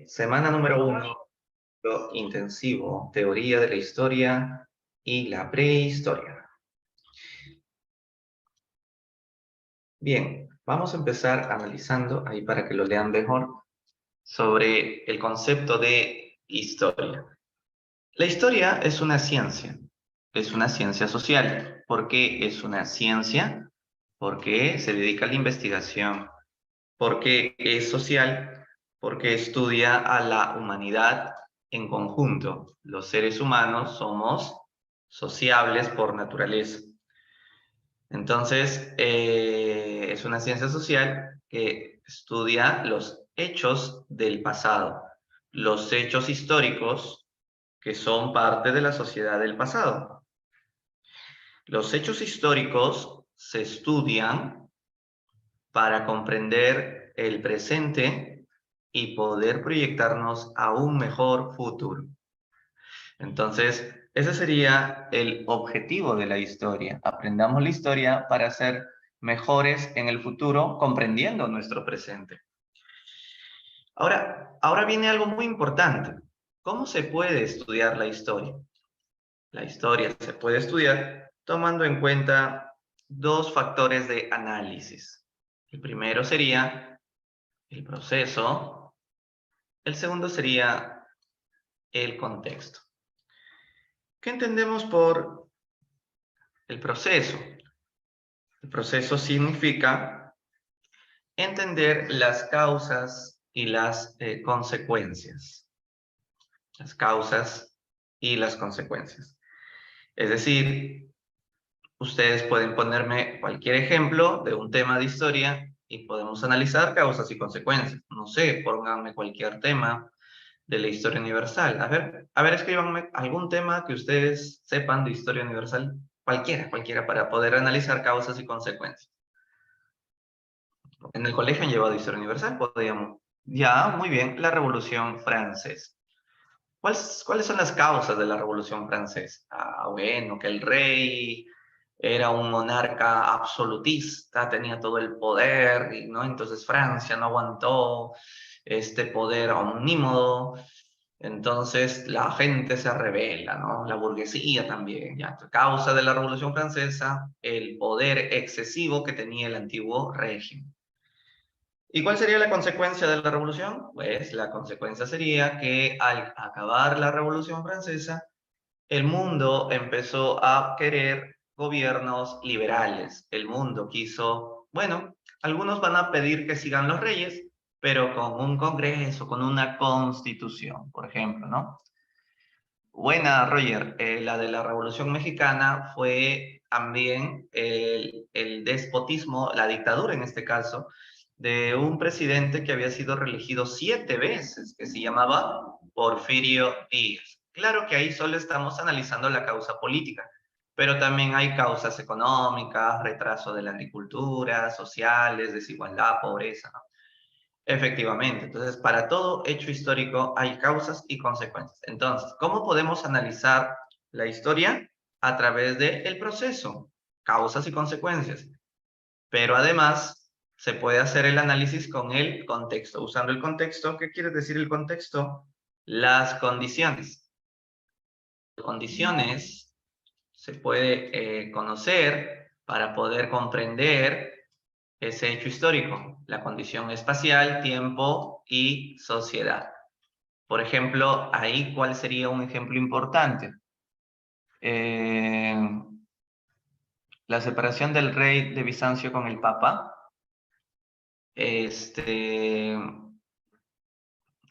Semana número 1, intensivo, teoría de la historia y la prehistoria. Bien, vamos a empezar analizando, ahí para que lo lean mejor, sobre el concepto de historia. La historia es una ciencia social. ¿Por qué es una ciencia? Porque se dedica a la investigación. ¿Porque es social? Porque estudia a la humanidad en conjunto. Los seres humanos somos sociables por naturaleza. Entonces, es una ciencia social que estudia los hechos del pasado, los hechos históricos que son parte de la sociedad del pasado. Los hechos históricos se estudian para comprender el presente y poder proyectarnos a un mejor futuro. Entonces, ese sería el objetivo de la historia. Aprendamos la historia para ser mejores en el futuro, comprendiendo nuestro presente. Ahora viene algo muy importante. ¿Cómo se puede estudiar la historia? La historia se puede estudiar tomando en cuenta dos factores de análisis. El primero sería el proceso. El segundo sería el contexto. ¿Qué entendemos por el proceso? El proceso significa entender las causas y las consecuencias. Las causas y las consecuencias. Es decir, ustedes pueden ponerme cualquier ejemplo de un tema de historia y podemos analizar causas y consecuencias. No sé, pónganme cualquier tema de la historia universal. A ver, escríbanme algún tema que ustedes sepan de historia universal. Cualquiera, para poder analizar causas y consecuencias. En el colegio han llevado historia universal, podríamos. Ya, muy bien, la Revolución Francesa. ¿Cuáles son las causas de la Revolución Francesa? Bueno, que el rey era un monarca absolutista, tenía todo el poder, ¿no? Entonces Francia no aguantó este poder omnímodo, entonces la gente se rebela, ¿no? La burguesía también, ya. Causa de la Revolución Francesa, el poder excesivo que tenía el antiguo régimen. ¿Y cuál sería la consecuencia de la revolución? Pues la consecuencia sería que al acabar la Revolución Francesa, el mundo empezó a querer gobiernos liberales. El mundo quiso, bueno, algunos van a pedir que sigan los reyes, pero con un congreso, con una constitución, por ejemplo, ¿no? Buena, Roger. La de la Revolución Mexicana fue también el despotismo, la dictadura en este caso, de un presidente que había sido reelegido 7 veces, que se llamaba Porfirio Díaz. Claro que ahí solo estamos analizando la causa política, pero también hay causas económicas, retraso de la agricultura, sociales, desigualdad, pobreza, ¿no? Efectivamente, entonces para todo hecho histórico hay causas y consecuencias. Entonces, ¿cómo podemos analizar la historia? A través del proceso, causas y consecuencias. Pero además se puede hacer el análisis con el contexto. Usando el contexto, ¿qué quiere decir el contexto? Las condiciones. Condiciones se puede conocer para poder comprender ese hecho histórico, la condición espacial, tiempo y sociedad. Por ejemplo, ahí, ¿cuál sería un ejemplo importante? Eh, la separación del rey de Bizancio con el Papa, este,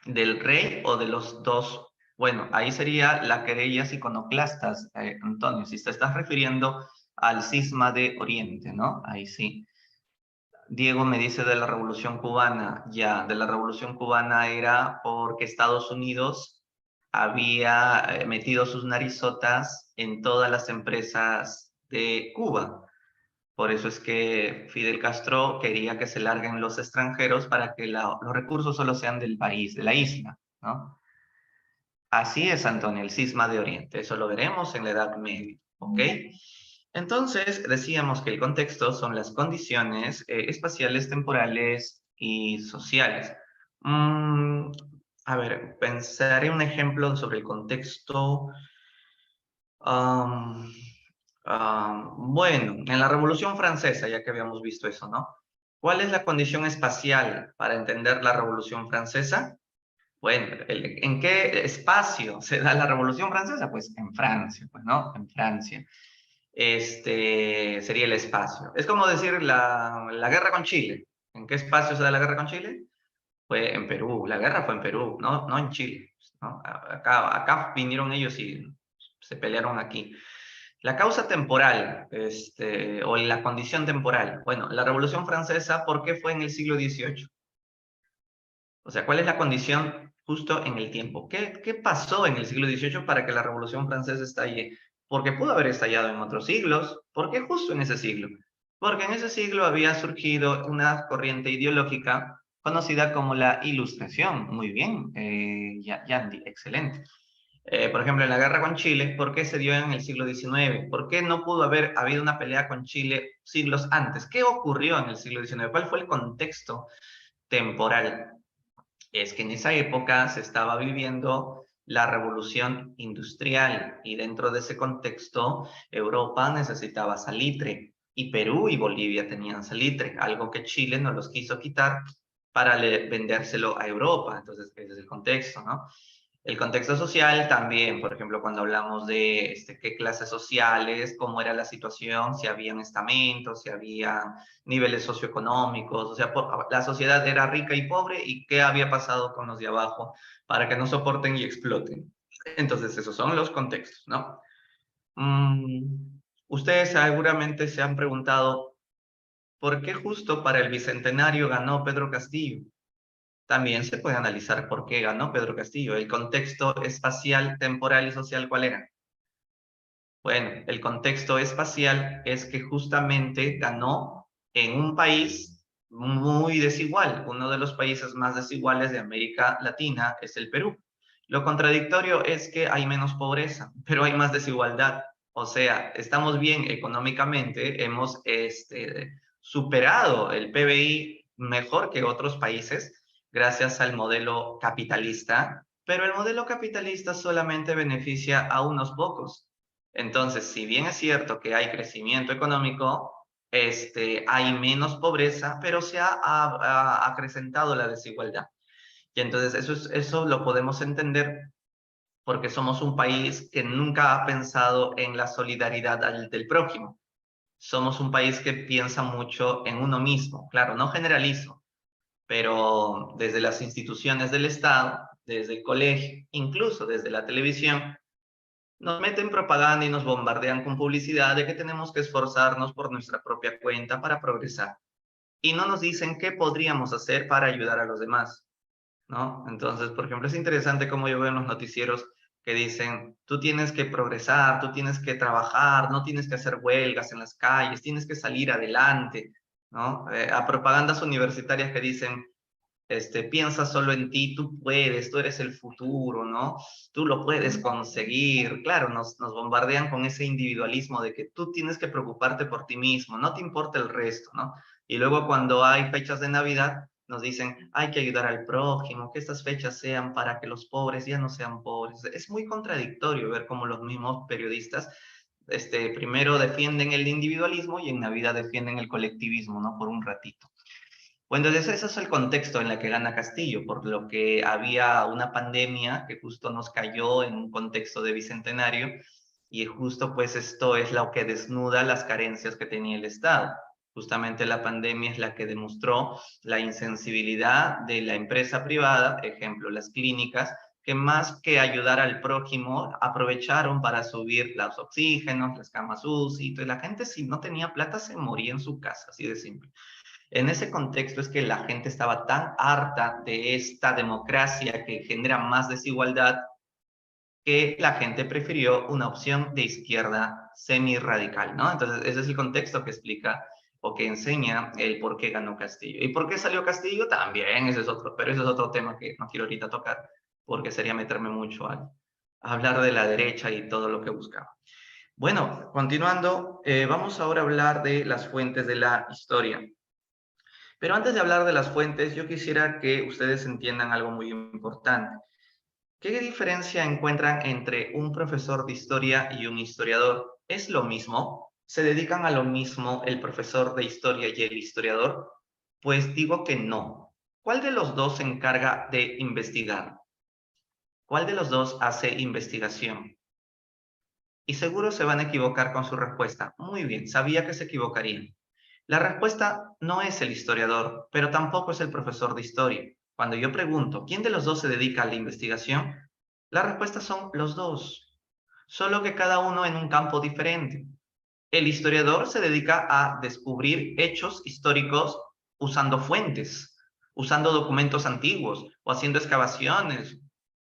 del rey o de los dos. Bueno, ahí sería la querellas iconoclastas, Antonio, si te estás refiriendo al cisma de Oriente, ¿no? Ahí sí. Diego me dice de la Revolución Cubana. Ya, de la Revolución Cubana era porque Estados Unidos había metido sus narizotas en todas las empresas de Cuba. Por eso es que Fidel Castro quería que se larguen los extranjeros para que los recursos solo sean del país, de la isla, ¿no? Así es, Antonio, el cisma de Oriente. Eso lo veremos en la Edad Media, ¿ok? Entonces, decíamos que el contexto son las condiciones espaciales, temporales y sociales. A ver, pensaré un ejemplo sobre el contexto. Am, bueno, en la Revolución Francesa, ya que habíamos visto eso, ¿no? ¿Cuál es la condición espacial para entender la Revolución Francesa? Bueno, ¿en qué espacio se da la Revolución Francesa? Pues en Francia, pues, ¿no? En Francia. Sería el espacio. Es como decir la guerra con Chile. ¿En qué espacio se da la guerra con Chile? Fue en Perú. La guerra fue en Perú, no en Chile, ¿no? Acá vinieron ellos y se pelearon aquí. La causa temporal, o la condición temporal. Bueno, la Revolución Francesa, ¿por qué fue en el siglo XVIII? O sea, ¿cuál es la condición justo en el tiempo? ¿Qué pasó en el siglo XVIII para que la Revolución Francesa estalle? Porque pudo haber estallado en otros siglos. ¿Por qué justo en ese siglo? Porque en ese siglo había surgido una corriente ideológica conocida como la Ilustración. Muy bien, Yandy, excelente. Por ejemplo, en la guerra con Chile, ¿por qué se dio en el siglo XIX? ¿Por qué no pudo haber habido una pelea con Chile siglos antes? ¿Qué ocurrió en el siglo XIX? ¿Cuál fue el contexto temporal? Es que en esa época se estaba viviendo la revolución industrial y dentro de ese contexto Europa necesitaba salitre y Perú y Bolivia tenían salitre, algo que Chile no los quiso quitar para vendérselo a Europa. Entonces, ese es el contexto, ¿no? El contexto social también, por ejemplo, cuando hablamos de qué clases sociales, cómo era la situación, si habían estamentos, si había niveles socioeconómicos, o sea, la sociedad era rica y pobre y qué había pasado con los de abajo para que no soporten y exploten. Entonces, esos son los contextos, ¿no? Ustedes seguramente se han preguntado, ¿por qué justo para el Bicentenario ganó Pedro Castillo? También se puede analizar por qué ganó Pedro Castillo. El contexto espacial, temporal y social, ¿cuál era? Bueno, el contexto espacial es que justamente ganó en un país muy desigual. Uno de los países más desiguales de América Latina es el Perú. Lo contradictorio es que hay menos pobreza, pero hay más desigualdad. O sea, estamos bien económicamente, hemos superado el PBI mejor que otros países gracias al modelo capitalista, pero el modelo capitalista solamente beneficia a unos pocos. Entonces, si bien es cierto que hay crecimiento económico, hay menos pobreza, pero se ha acrecentado la desigualdad. Y entonces eso lo podemos entender porque somos un país que nunca ha pensado en la solidaridad del prójimo. Somos un país que piensa mucho en uno mismo. Claro, no generalizo, pero desde las instituciones del Estado, desde el colegio, incluso desde la televisión, nos meten propaganda y nos bombardean con publicidad de que tenemos que esforzarnos por nuestra propia cuenta para progresar. Y no nos dicen qué podríamos hacer para ayudar a los demás, ¿no? Entonces, por ejemplo, es interesante cómo yo veo en los noticieros que dicen, tú tienes que progresar, tú tienes que trabajar, no tienes que hacer huelgas en las calles, tienes que salir adelante, ¿no? A propagandas universitarias que dicen, piensa solo en ti, tú puedes, tú eres el futuro, ¿no? Tú lo puedes conseguir. Claro, nos bombardean con ese individualismo de que tú tienes que preocuparte por ti mismo, no te importa el resto, ¿no? Y luego cuando hay fechas de Navidad, nos dicen, hay que ayudar al prójimo, que estas fechas sean para que los pobres ya no sean pobres. Es muy contradictorio ver cómo los mismos periodistas, primero defienden el individualismo y en Navidad defienden el colectivismo, ¿no? Por un ratito. Bueno, entonces ese es el contexto en el que gana Castillo, por lo que había una pandemia que justo nos cayó en un contexto de bicentenario y justo pues esto es lo que desnuda las carencias que tenía el Estado. Justamente la pandemia es la que demostró la insensibilidad de la empresa privada, ejemplo, las clínicas, que más que ayudar al prójimo, aprovecharon para subir los oxígenos, las camas UCI, entonces la gente si no tenía plata se moría en su casa, así de simple. En ese contexto es que la gente estaba tan harta de esta democracia que genera más desigualdad que la gente prefirió una opción de izquierda semi-radical, ¿no? Entonces, ese es el contexto que explica o que enseña el por qué ganó Castillo. ¿Y por qué salió Castillo? También, ese es otro, pero ese es otro tema que no quiero ahorita tocar, porque sería meterme mucho a hablar de la derecha y todo lo que buscaba. Bueno, continuando, vamos ahora a hablar de las fuentes de la historia. Pero antes de hablar de las fuentes, yo quisiera que ustedes entiendan algo muy importante. ¿Qué diferencia encuentran entre un profesor de historia y un historiador? ¿Es lo mismo? ¿Se dedican a lo mismo el profesor de historia y el historiador? Pues digo que no. ¿Cuál de los dos se encarga de investigar? ¿Cuál de los dos hace investigación? Y seguro se van a equivocar con su respuesta. Muy bien, sabía que se equivocarían. La respuesta no es el historiador, pero tampoco es el profesor de historia. Cuando yo pregunto, ¿quién de los dos se dedica a la investigación? La respuesta son los dos, solo que cada uno en un campo diferente. El historiador se dedica a descubrir hechos históricos usando fuentes, usando documentos antiguos o haciendo excavaciones,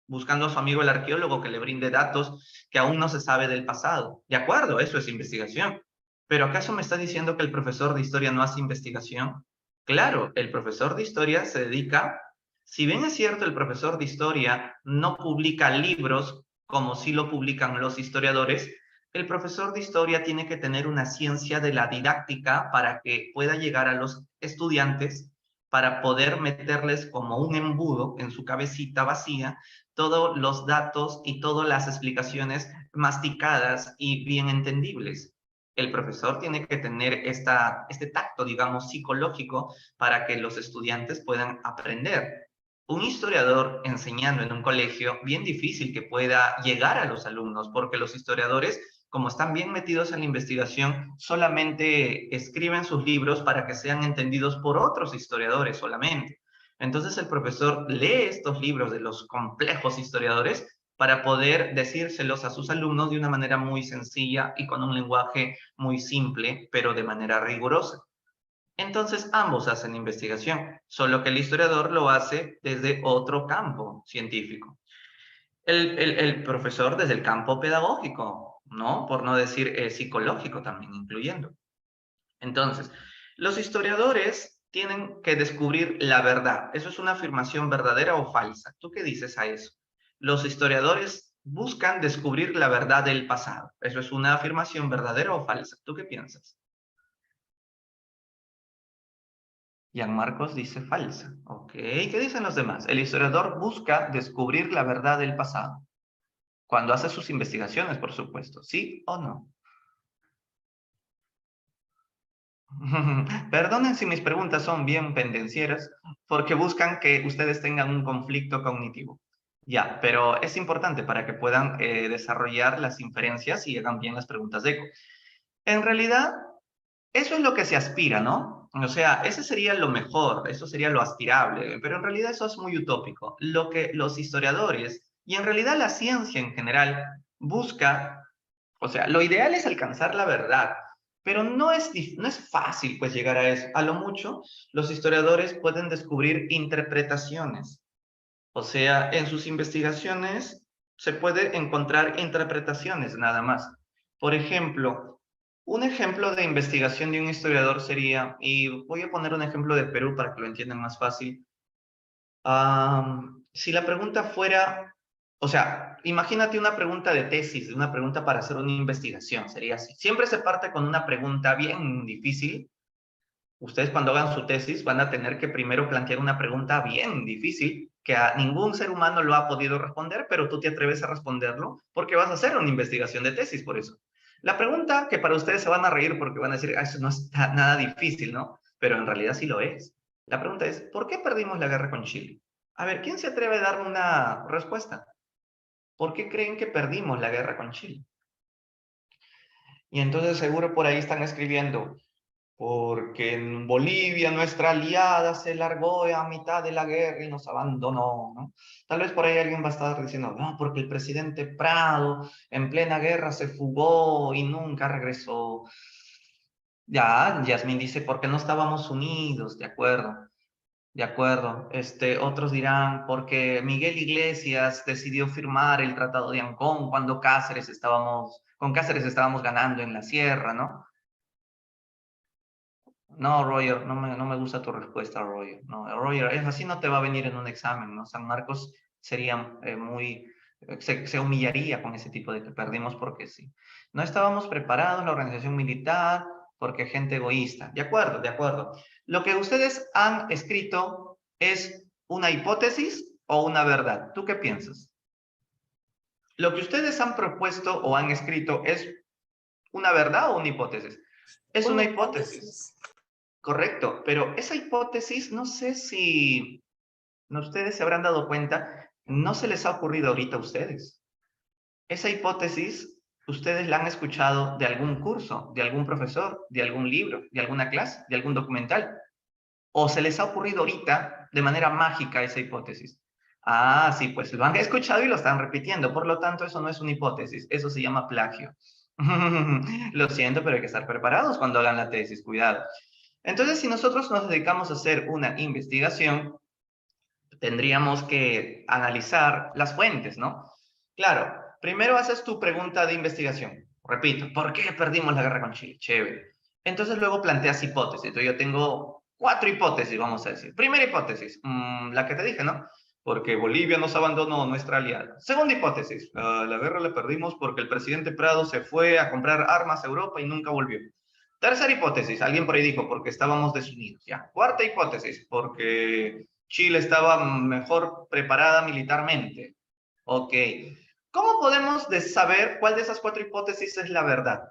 buscando a su amigo el arqueólogo que le brinde datos que aún no se sabe del pasado. De acuerdo, eso es investigación. Pero ¿acaso me está diciendo que el profesor de historia no hace investigación? Claro, el profesor de historia se dedica, si bien es cierto, el profesor de historia no publica libros como sí lo publican los historiadores, el profesor de historia tiene que tener una ciencia de la didáctica para que pueda llegar a los estudiantes, para poder meterles como un embudo en su cabecita vacía todos los datos y todas las explicaciones masticadas y bien entendibles. El profesor tiene que tener este tacto, digamos, psicológico para que los estudiantes puedan aprender. Un historiador enseñando en un colegio, bien difícil que pueda llegar a los alumnos, porque los historiadores, como están bien metidos en la investigación, solamente escriben sus libros para que sean entendidos por otros historiadores solamente. Entonces el profesor lee estos libros de los complejos historiadores para poder decírselos a sus alumnos de una manera muy sencilla y con un lenguaje muy simple, pero de manera rigurosa. Entonces ambos hacen investigación, solo que el historiador lo hace desde otro campo científico. El profesor desde el campo pedagógico, ¿no? Por no decir psicológico también incluyendo. Entonces, los historiadores tienen que descubrir la verdad. ¿Eso es una afirmación verdadera o falsa? ¿Tú qué dices a eso? Los historiadores buscan descubrir la verdad del pasado. ¿Eso es una afirmación verdadera o falsa? ¿Tú qué piensas? Marcos dice falsa. Ok, ¿qué dicen los demás? El historiador busca descubrir la verdad del pasado. Cuando hace sus investigaciones, por supuesto. ¿Sí o no? Perdonen si mis preguntas son bien pendencieras, porque buscan que ustedes tengan un conflicto cognitivo. Ya, pero es importante para que puedan desarrollar las inferencias y hagan bien las preguntas de eco. En realidad, eso es lo que se aspira, ¿no? O sea, ese sería lo mejor, eso sería lo aspirable, pero en realidad eso es muy utópico. Lo que los historiadores y en realidad la ciencia en general busca, o sea, lo ideal es alcanzar la verdad, pero no es fácil pues llegar a eso. A lo mucho, los historiadores pueden descubrir interpretaciones. O sea, en sus investigaciones se puede encontrar interpretaciones nada más. Por ejemplo, un ejemplo de investigación de un historiador sería, y voy a poner un ejemplo de Perú para que lo entiendan más fácil. Si la pregunta fuera, o sea, imagínate una pregunta de tesis, una pregunta para hacer una investigación, sería así. Siempre se parte con una pregunta bien difícil. Ustedes cuando hagan su tesis van a tener que primero plantear una pregunta bien difícil que a ningún ser humano lo ha podido responder, pero tú te atreves a responderlo porque vas a hacer una investigación de tesis por eso. La pregunta que para ustedes se van a reír porque van a decir, eso no está nada difícil, ¿no? Pero en realidad sí lo es. La pregunta es, ¿por qué perdimos la guerra con Chile? A ver, ¿quién se atreve a darme una respuesta? ¿Por qué creen que perdimos la guerra con Chile? Y entonces seguro por ahí están escribiendo, porque en Bolivia nuestra aliada se largó a mitad de la guerra y nos abandonó, ¿no? Tal vez por ahí alguien va a estar diciendo, no, porque el presidente Prado en plena guerra se fugó y nunca regresó. Ya, Yasmín dice, porque no estábamos unidos, de acuerdo. De acuerdo. Otros dirán, porque Miguel Iglesias decidió firmar el Tratado de Ancón cuando con Cáceres estábamos ganando en la sierra, ¿no? No, Roger, no me gusta tu respuesta, Roger. No, Roger, es así no te va a venir en un examen, ¿no? San Marcos sería se humillaría con ese tipo de que perdimos porque sí. No estábamos preparados, la organización militar. porque gente egoísta. De acuerdo, de acuerdo. Lo que ustedes han escrito es una hipótesis o una verdad. ¿Tú qué piensas? Lo que ustedes han propuesto o han escrito es una verdad o una hipótesis. Es Una una hipótesis. hipótesis. Correcto, pero esa hipótesis, no sé si ustedes se habrán dado cuenta, no se les ha ocurrido ahorita a ustedes. Esa hipótesis, ustedes la han escuchado de algún curso, de algún profesor, de algún libro, de alguna clase, de algún documental. O se les ha ocurrido ahorita de manera mágica esa hipótesis. Ah, sí, pues lo han escuchado y lo están repitiendo. Por lo tanto, eso no es una hipótesis, eso se llama plagio. Lo siento, pero hay que estar preparados cuando hagan la tesis, cuidado. Entonces, si nosotros nos dedicamos a hacer una investigación, tendríamos que analizar las fuentes, ¿no? Claro, primero haces tu pregunta de investigación. Repito, ¿por qué perdimos la guerra con Chile? Chévere. Entonces luego planteas hipótesis. Entonces yo tengo 4 hipótesis, vamos a decir. Primera hipótesis, la que te dije, ¿no? Porque Bolivia nos abandonó, nuestra aliada. Segunda hipótesis, la guerra la perdimos porque el presidente Prado se fue a comprar armas a Europa y nunca volvió. Tercera hipótesis, alguien por ahí dijo, porque estábamos desunidos, ya. Cuarta hipótesis, porque Chile estaba mejor preparada militarmente. Ok. ¿Cómo podemos saber cuál de esas 4 hipótesis es la verdad?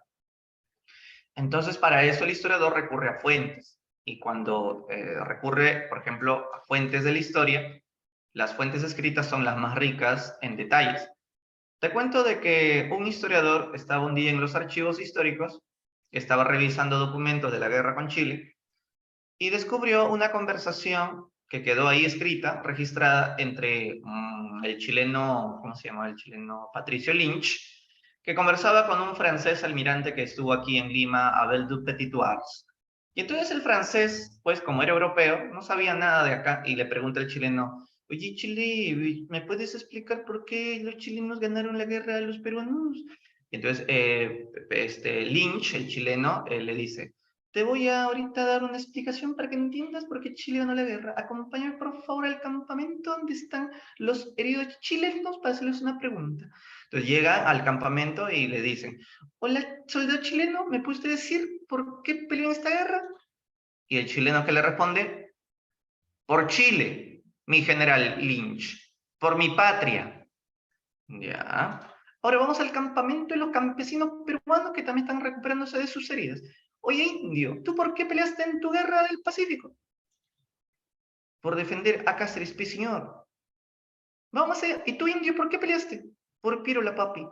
Entonces, para eso el historiador recurre a fuentes. Y cuando recurre, por ejemplo, a fuentes de la historia, las fuentes escritas son las más ricas en detalles. Te cuento de que un historiador estaba un día en los archivos históricos, estaba revisando documentos de la guerra con Chile, y descubrió una conversación que quedó ahí escrita, registrada entre el chileno, ¿cómo se llama? El chileno Patricio Lynch, que conversaba con un francés almirante que estuvo aquí en Lima, Abel du Petit-Thouars. Y entonces el francés, pues como era europeo, no sabía nada de acá y le pregunta al chileno, oye Chile, ¿me puedes explicar por qué los chilenos ganaron la guerra a los peruanos? Y entonces Lynch, el chileno, le dice, te voy a ahorita dar una explicación para que entiendas por qué Chile ganó la guerra. Acompáñame por favor al campamento donde están los heridos chilenos para hacerles una pregunta. Entonces llegan al campamento y le dicen, hola, soldado chileno, ¿me puede usted decir por qué peleó en esta guerra? Y el chileno que le responde, por Chile, mi general Lynch, por mi patria. Ya. Ahora vamos al campamento de los campesinos peruanos que también están recuperándose de sus heridas. Oye, indio, ¿tú por qué peleaste en tu guerra del Pacífico? Por defender a Cáceres, señor. Vamos a ver, ¿y tú, indio, por qué peleaste? Por Piero la Papi.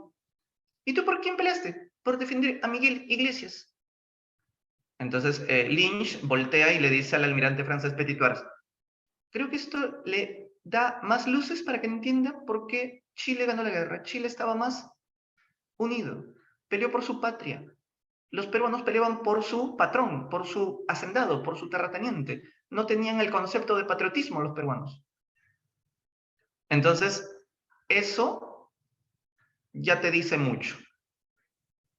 ¿Y tú por quién peleaste? Por defender a Miguel Iglesias. Entonces Lynch voltea y le dice al almirante francés Petit-Thouars, creo que esto le da más luces para que entienda por qué Chile ganó la guerra. Chile estaba más unido, peleó por su patria. Los peruanos peleaban por su patrón, por su hacendado, por su terrateniente. No tenían el concepto de patriotismo los peruanos. Entonces, eso ya te dice mucho.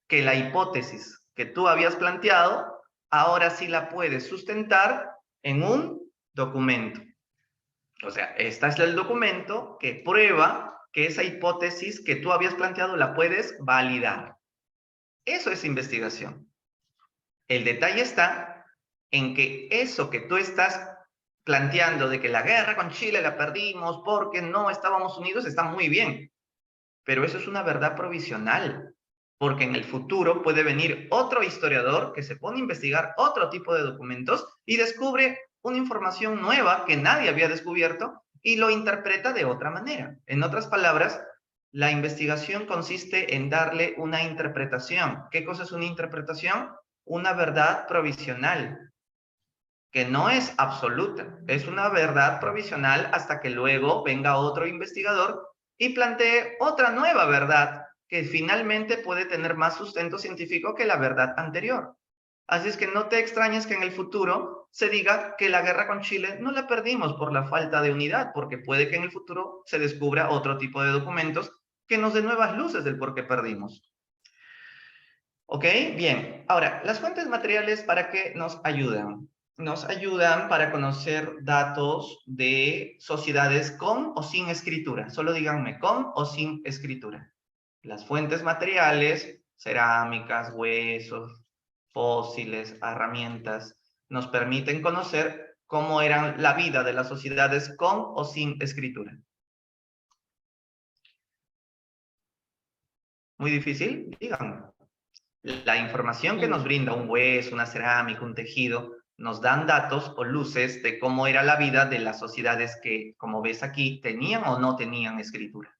Que la hipótesis que tú habías planteado, ahora sí la puedes sustentar en un documento. O sea, este es el documento que prueba que esa hipótesis que tú habías planteado la puedes validar. Eso es investigación. El detalle está en que eso que tú estás planteando de que la guerra con Chile la perdimos porque no estábamos unidos está muy bien, pero eso es una verdad provisional, porque en el futuro puede venir otro historiador que se pone a investigar otro tipo de documentos y descubre una información nueva que nadie había descubierto y lo interpreta de otra manera. En otras palabras, la investigación consiste en darle una interpretación. ¿Qué cosa es una interpretación? Una verdad provisional, que no es absoluta, es una verdad provisional hasta que luego venga otro investigador y plantee otra nueva verdad que finalmente puede tener más sustento científico que la verdad anterior. Así es que no te extrañes que en el futuro se diga que la guerra con Chile no la perdimos por la falta de unidad, porque puede que en el futuro se descubra otro tipo de documentos que nos den nuevas luces del por qué perdimos. ¿Ok? Bien. Ahora, las fuentes materiales, ¿para qué nos ayudan? Nos ayudan para conocer datos de sociedades con o sin escritura. Solo díganme, con o sin escritura. Las fuentes materiales, cerámicas, huesos, fósiles, herramientas, nos permiten conocer cómo era la vida de las sociedades con o sin escritura. ¿Muy difícil? Díganme. La información que nos brinda un hueso, una cerámica, un tejido, nos dan datos o luces de cómo era la vida de las sociedades que, como ves aquí, tenían o no tenían escritura.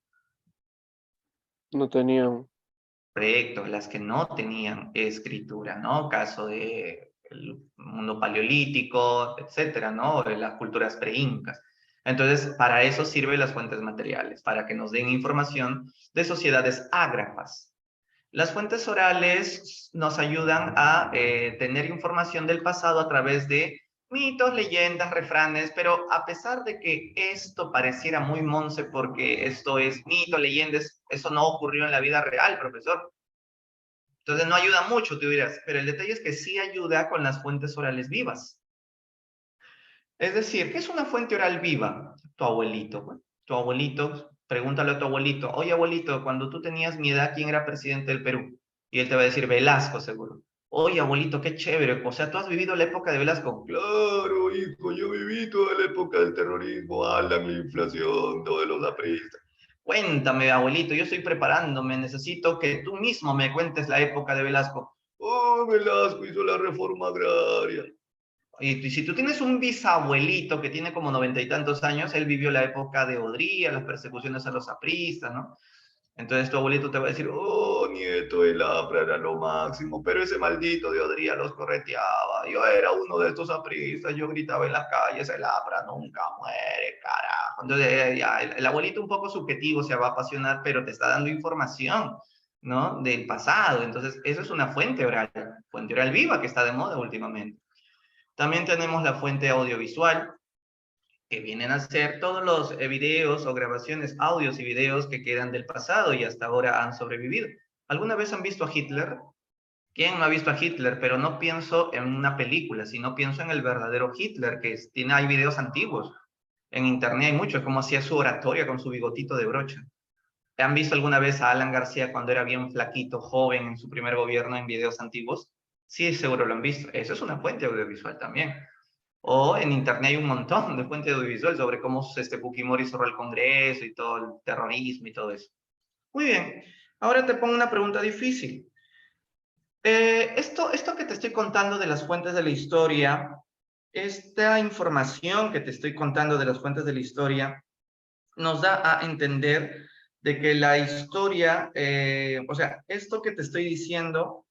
No tenían. Correcto, las que no tenían escritura, ¿no? Caso de el mundo paleolítico, etcétera, ¿no? De las culturas preincas. Entonces, para eso sirven las fuentes materiales, para que nos den información de sociedades ágrafas. Las fuentes orales nos ayudan a tener información del pasado a través de mitos, leyendas, refranes, pero a pesar de que esto pareciera muy monse porque esto es mito, leyendas, eso no ocurrió en la vida real, profesor. Entonces no ayuda mucho, tú dirás, pero el detalle es que sí ayuda con las fuentes orales vivas. Es decir, ¿qué es una fuente oral viva? Tu abuelito. Bueno, tu abuelito, pregúntale a tu abuelito, oye abuelito, cuando tú tenías mi edad, ¿quién era presidente del Perú? Y él te va a decir, Velasco, seguro. Oye abuelito, qué chévere, o sea, ¿tú has vivido la época de Velasco? Claro, hijo, yo viví toda la época del terrorismo, la inflación, de los apristas. Cuéntame, abuelito, yo estoy preparándome, necesito que tú mismo me cuentes la época de Velasco. Oh, Velasco hizo la reforma agraria. Y si tú tienes un bisabuelito que tiene como 90 y tantos años, él vivió la época de Odría, las persecuciones a los apristas, ¿no? Entonces tu abuelito te va a decir, oh, nieto, el APRA era lo máximo, pero ese maldito de Odría los correteaba. Yo era uno de estos apristas, yo gritaba en las calles, el APRA nunca muere, carajo. Entonces ya, el abuelito un poco subjetivo se va a apasionar, pero te está dando información, ¿no? Del pasado. Entonces eso es una fuente oral viva que está de moda últimamente. También tenemos la fuente audiovisual, que vienen a ser todos los videos o grabaciones, audios y videos que quedan del pasado y hasta ahora han sobrevivido. ¿Alguna vez han visto a Hitler? ¿Quién no ha visto a Hitler? Pero no pienso en una película, sino pienso en el verdadero Hitler, que hay videos antiguos. En internet hay muchos, como hacía su oratoria con su bigotito de brocha. ¿Han visto alguna vez a Alan García cuando era bien flaquito, joven, en su primer gobierno en videos antiguos? Sí, seguro lo han visto. Eso es una fuente audiovisual también. O en internet hay un montón de fuentes audiovisuales sobre cómo Fujimori cerró el Congreso y todo el terrorismo y todo eso. Muy bien, ahora te pongo una pregunta difícil. Esto que te estoy contando de las fuentes de la historia, esta información que te estoy contando de las fuentes de la historia, nos da a entender de que la historia, o sea, esto que te estoy diciendo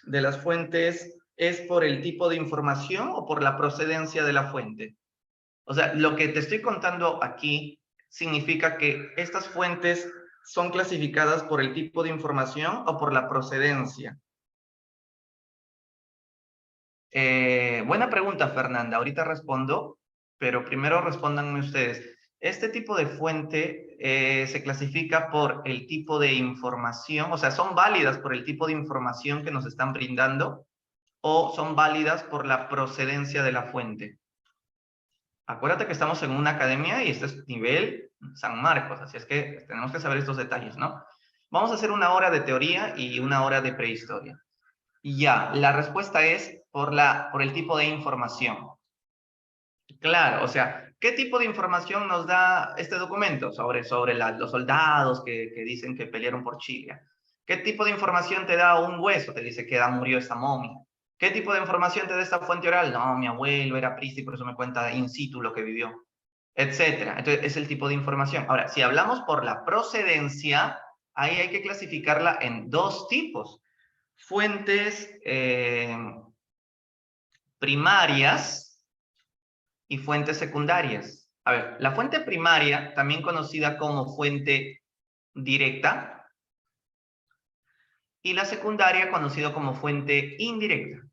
de las fuentes es por el tipo de información o por la procedencia de la fuente. O sea, lo que te estoy contando aquí significa que estas fuentes son clasificadas por el tipo de información o por la procedencia. Buena pregunta, Fernanda. Ahorita respondo, pero primero respóndanme ustedes. Este tipo de fuente se clasifica por el tipo de información, o sea, son válidas por el tipo de información que nos están brindando o son válidas por la procedencia de la fuente. Acuérdate que estamos en una academia y este es nivel San Marcos, así es que tenemos que saber estos detalles, ¿no? Vamos a hacer una hora de teoría y una hora de prehistoria. Y ya, la respuesta es por el tipo de información. Claro, o sea, ¿qué tipo de información nos da este documento sobre los soldados que dicen que pelearon por Chile? ¿Qué tipo de información te da un hueso? Te dice que murió esa momia. ¿Qué tipo de información te da esta fuente oral? No, mi abuelo era prista y por eso me cuenta in situ lo que vivió, etcétera. Entonces, es el tipo de información. Ahora, si hablamos por la procedencia, ahí hay que clasificarla en dos tipos. Fuentes primarias y fuentes secundarias. A ver, la fuente primaria, también conocida como fuente directa, y la secundaria, conocida como fuente indirecta.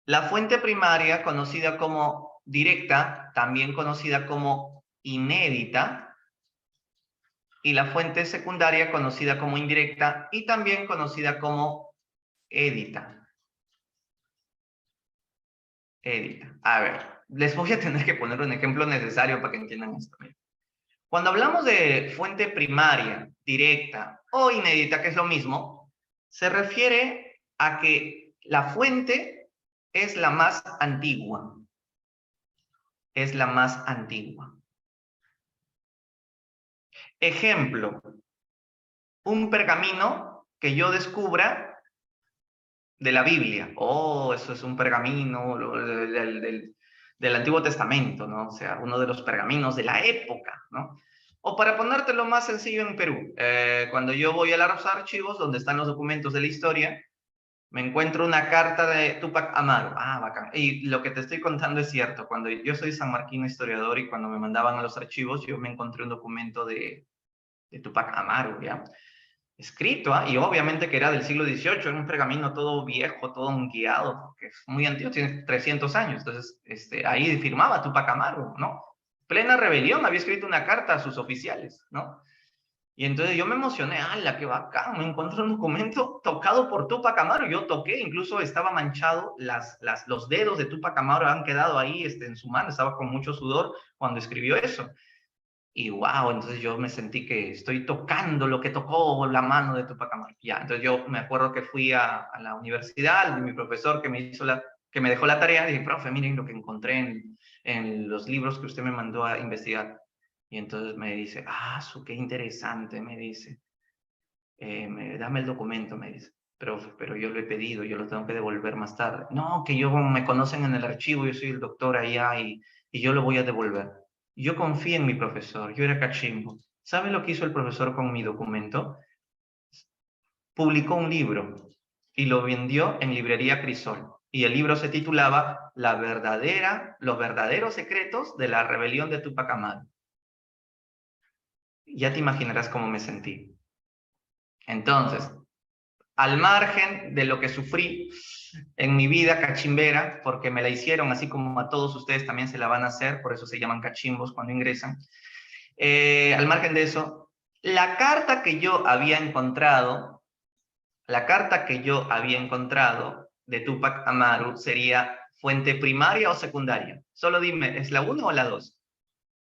La fuente primaria, conocida como directa, también conocida como inédita, y la fuente secundaria, conocida como indirecta, y también conocida como édita. Édita. A ver, les voy a tener que poner un ejemplo necesario para que entiendan esto. Cuando hablamos de fuente primaria, directa o inédita, que es lo mismo, se refiere a que la fuente es la más antigua. Es la más antigua. Ejemplo, un pergamino que yo descubra de la Biblia. Oh, eso es un pergamino del Antiguo Testamento, ¿no? O sea, uno de los pergaminos de la época, ¿no? O para ponértelo más sencillo en Perú, cuando yo voy a los archivos donde están los documentos de la historia, me encuentro una carta de Túpac Amaru. Ah, bacán. Y lo que te estoy contando es cierto. Cuando yo soy sanmarquino historiador y cuando me mandaban a los archivos, yo me encontré un documento de Túpac Amaru, ¿ya? Escrito, ¿ah? Y obviamente que era del siglo XVIII, era un pergamino todo viejo, todo guiado, porque es muy antiguo, tiene 300 años. Entonces, ahí firmaba Túpac Amaru, ¿no? Plena rebelión, había escrito una carta a sus oficiales, ¿no? Y entonces yo me emocioné, ¡hala, qué bacán! Me encontré un documento tocado por Túpac Amaru. Yo toqué, incluso estaba manchado, los dedos de Túpac Amaru han quedado ahí en su mano, estaba con mucho sudor cuando escribió eso. Y wow, entonces yo me sentí que estoy tocando lo que tocó la mano de Túpac Amaru. Ya, entonces yo me acuerdo que fui a la universidad, mi profesor que me dejó la tarea, dije, profe, miren lo que encontré en los libros que usted me mandó a investigar. Y entonces me dice, ah, qué interesante, me dice. Dame el documento, me dice. Pero yo lo he pedido, yo lo tengo que devolver más tarde. No, que yo me conocen en el archivo, yo soy el doctor allá y yo lo voy a devolver. Yo confío en mi profesor, yo era cachimbo. ¿Sabe lo que hizo el profesor con mi documento? Publicó un libro y lo vendió en librería Crisol. Y el libro se titulaba Los verdaderos secretos de la rebelión de Túpac Amaru. Ya te imaginarás cómo me sentí. Entonces, al margen de lo que sufrí en mi vida cachimbera, porque me la hicieron, así como a todos ustedes también se la van a hacer, por eso se llaman cachimbos cuando ingresan. Al margen de eso, la carta que yo había encontrado, de Túpac Amaru sería fuente primaria o secundaria. Solo dime, ¿es la 1 o la 2?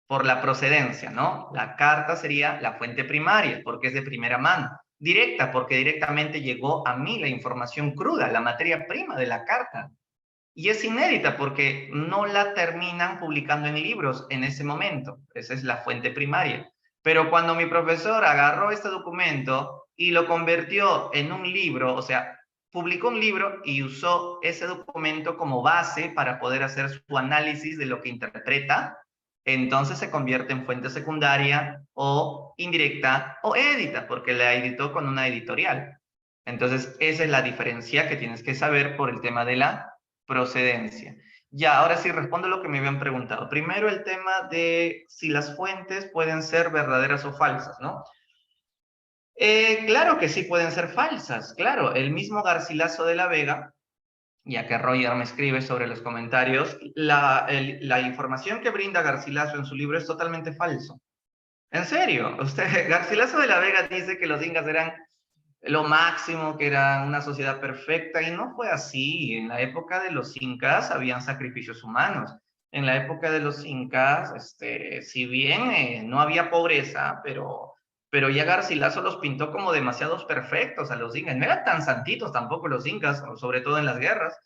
Por la procedencia, ¿no? La carta sería la fuente primaria, porque es de primera mano. Directa, porque directamente llegó a mí la información cruda, la materia prima de la carta. Y es inédita porque no la terminan publicando en libros en ese momento. Esa es la fuente primaria. Pero cuando mi profesor agarró este documento y lo convirtió en un libro, o sea, publicó un libro y usó ese documento como base para poder hacer su análisis de lo que interpreta, entonces se convierte en fuente secundaria o indirecta o edita, porque la editó con una editorial. Entonces, esa es la diferencia que tienes que saber por el tema de la procedencia. Ya, ahora sí respondo lo que me habían preguntado. Primero el tema de si las fuentes pueden ser verdaderas o falsas, ¿no? Claro que sí pueden ser falsas, claro. El mismo Garcilaso de la Vega, ya que Roger me escribe sobre los comentarios, la información que brinda Garcilaso en su libro es totalmente falso. En serio, Garcilaso de la Vega dice que los incas eran lo máximo, que era una sociedad perfecta, y no fue así. En la época de los incas habían sacrificios humanos. En la época de los incas, si bien no había pobreza, pero ya Garcilaso los pintó como demasiados perfectos a los incas. No eran tan santitos tampoco los incas, sobre todo en las guerras.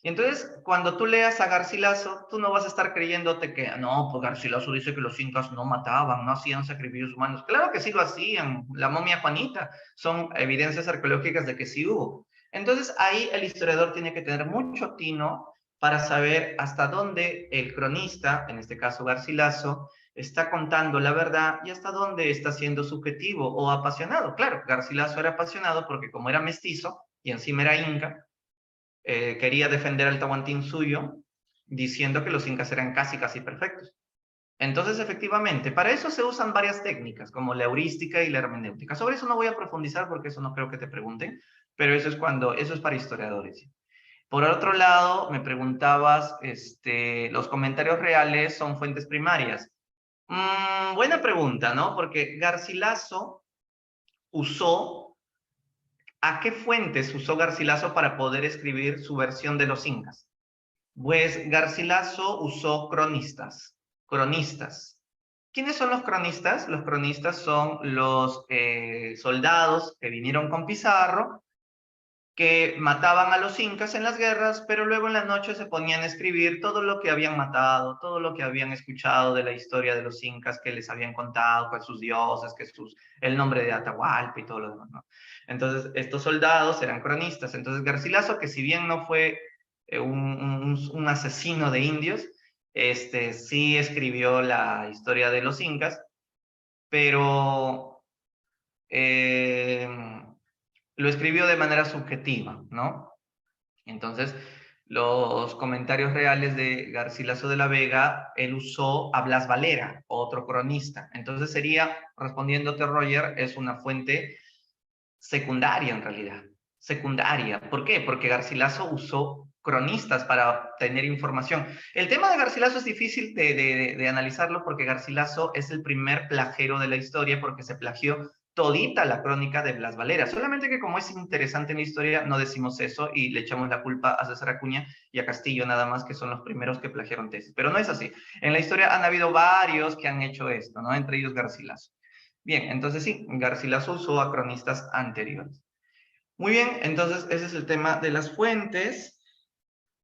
Y entonces, cuando tú leas a Garcilaso, tú no vas a estar creyéndote que, no, pues Garcilaso dice que los incas no mataban, no hacían sacrificios humanos. Claro que sí lo hacían, la momia Juanita, son evidencias arqueológicas de que sí hubo. Entonces, ahí el historiador tiene que tener mucho tino para saber hasta dónde el cronista, en este caso Garcilaso, está contando la verdad y hasta dónde está siendo subjetivo o apasionado. Claro, Garcilaso era apasionado porque como era mestizo y encima era inca, quería defender al Tahuantín suyo, diciendo que los incas eran casi perfectos. Entonces, efectivamente, para eso se usan varias técnicas, como la heurística y la hermenéutica. Sobre eso no voy a profundizar porque eso no creo que te pregunten, pero eso es para historiadores. Por otro lado, me preguntabas, ¿los comentarios reales son fuentes primarias? Buena pregunta, ¿no? Porque Garcilaso usó, ¿a qué fuentes usó Garcilaso para poder escribir su versión de los incas? Pues Garcilaso usó cronistas. ¿Quiénes son los cronistas? Los cronistas son los soldados que vinieron con Pizarro, que mataban a los incas en las guerras, pero luego en la noche se ponían a escribir todo lo que habían matado, todo lo que habían escuchado de la historia de los incas que les habían contado, con sus dioses, el nombre de Atahualpa y todo lo demás, ¿no? Entonces, estos soldados eran cronistas. Entonces, Garcilaso, que si bien no fue un asesino de indios, sí escribió la historia de los incas, pero eh, lo escribió de manera subjetiva, ¿no? Entonces, los comentarios reales de Garcilaso de la Vega, él usó a Blas Valera, otro cronista. Entonces sería, respondiéndote Roger, es una fuente secundaria en realidad. Secundaria. ¿Por qué? Porque Garcilaso usó cronistas para obtener información. El tema de Garcilaso es difícil de analizarlo porque Garcilaso es el primer plagero de la historia porque se plagió todita la crónica de Blas Valera. Solamente que como es interesante en la historia, no decimos eso y le echamos la culpa a César Acuña y a Castillo nada más, que son los primeros que plagiaron tesis. Pero no es así. En la historia han habido varios que han hecho esto, ¿no? Entre ellos Garcilaso. Bien, entonces sí, Garcilaso usó a cronistas anteriores. Muy bien, entonces ese es el tema de las fuentes.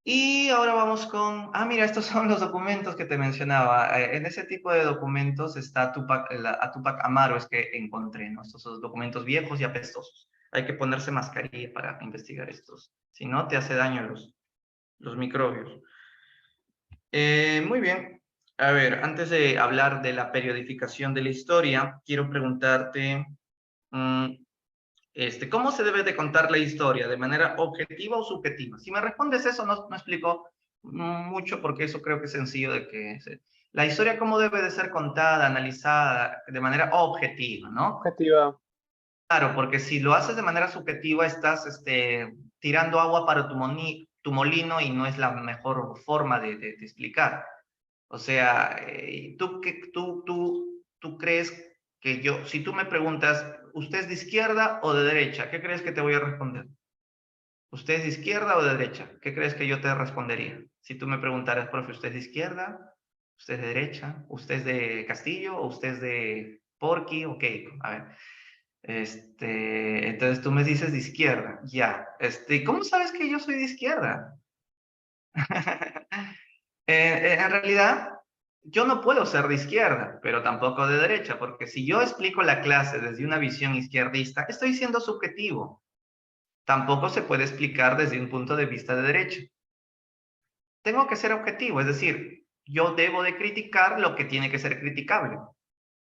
Y ahora vamos con, mira, estos son los documentos que te mencionaba. En ese tipo de documentos está a Tupac Amaro, es que encontré, ¿no? Estos son documentos viejos y apestosos. Hay que ponerse mascarilla para investigar estos. Si no, te hace daño los microbios. Muy bien. A ver, antes de hablar de la periodificación de la historia, quiero preguntarte, mm, ¿cómo se debe de contar la historia? ¿De manera objetiva o subjetiva? Si me respondes eso, no explico mucho porque eso creo que es sencillo de que... La historia, ¿cómo debe de ser contada, analizada de manera objetiva, ¿no? Objetiva. Claro, porque si lo haces de manera subjetiva, estás tirando agua para tu molino y no es la mejor forma de explicar. O sea, tú crees que yo, si tú me preguntas, ¿usted es de izquierda o de derecha? ¿Qué crees que te voy a responder? ¿Usted es de izquierda o de derecha? ¿Qué crees que yo te respondería? Si tú me preguntaras, profe, ¿usted es de izquierda? ¿Usted es de derecha? ¿Usted es de Castillo o usted es de Porky o Keiko? A ver, entonces tú me dices de izquierda, ya. ¿Cómo sabes que yo soy de izquierda? En realidad, yo no puedo ser de izquierda, pero tampoco de derecha, porque si yo explico la clase desde una visión izquierdista, estoy siendo subjetivo. Tampoco se puede explicar desde un punto de vista de derecha. Tengo que ser objetivo, es decir, yo debo de criticar lo que tiene que ser criticable.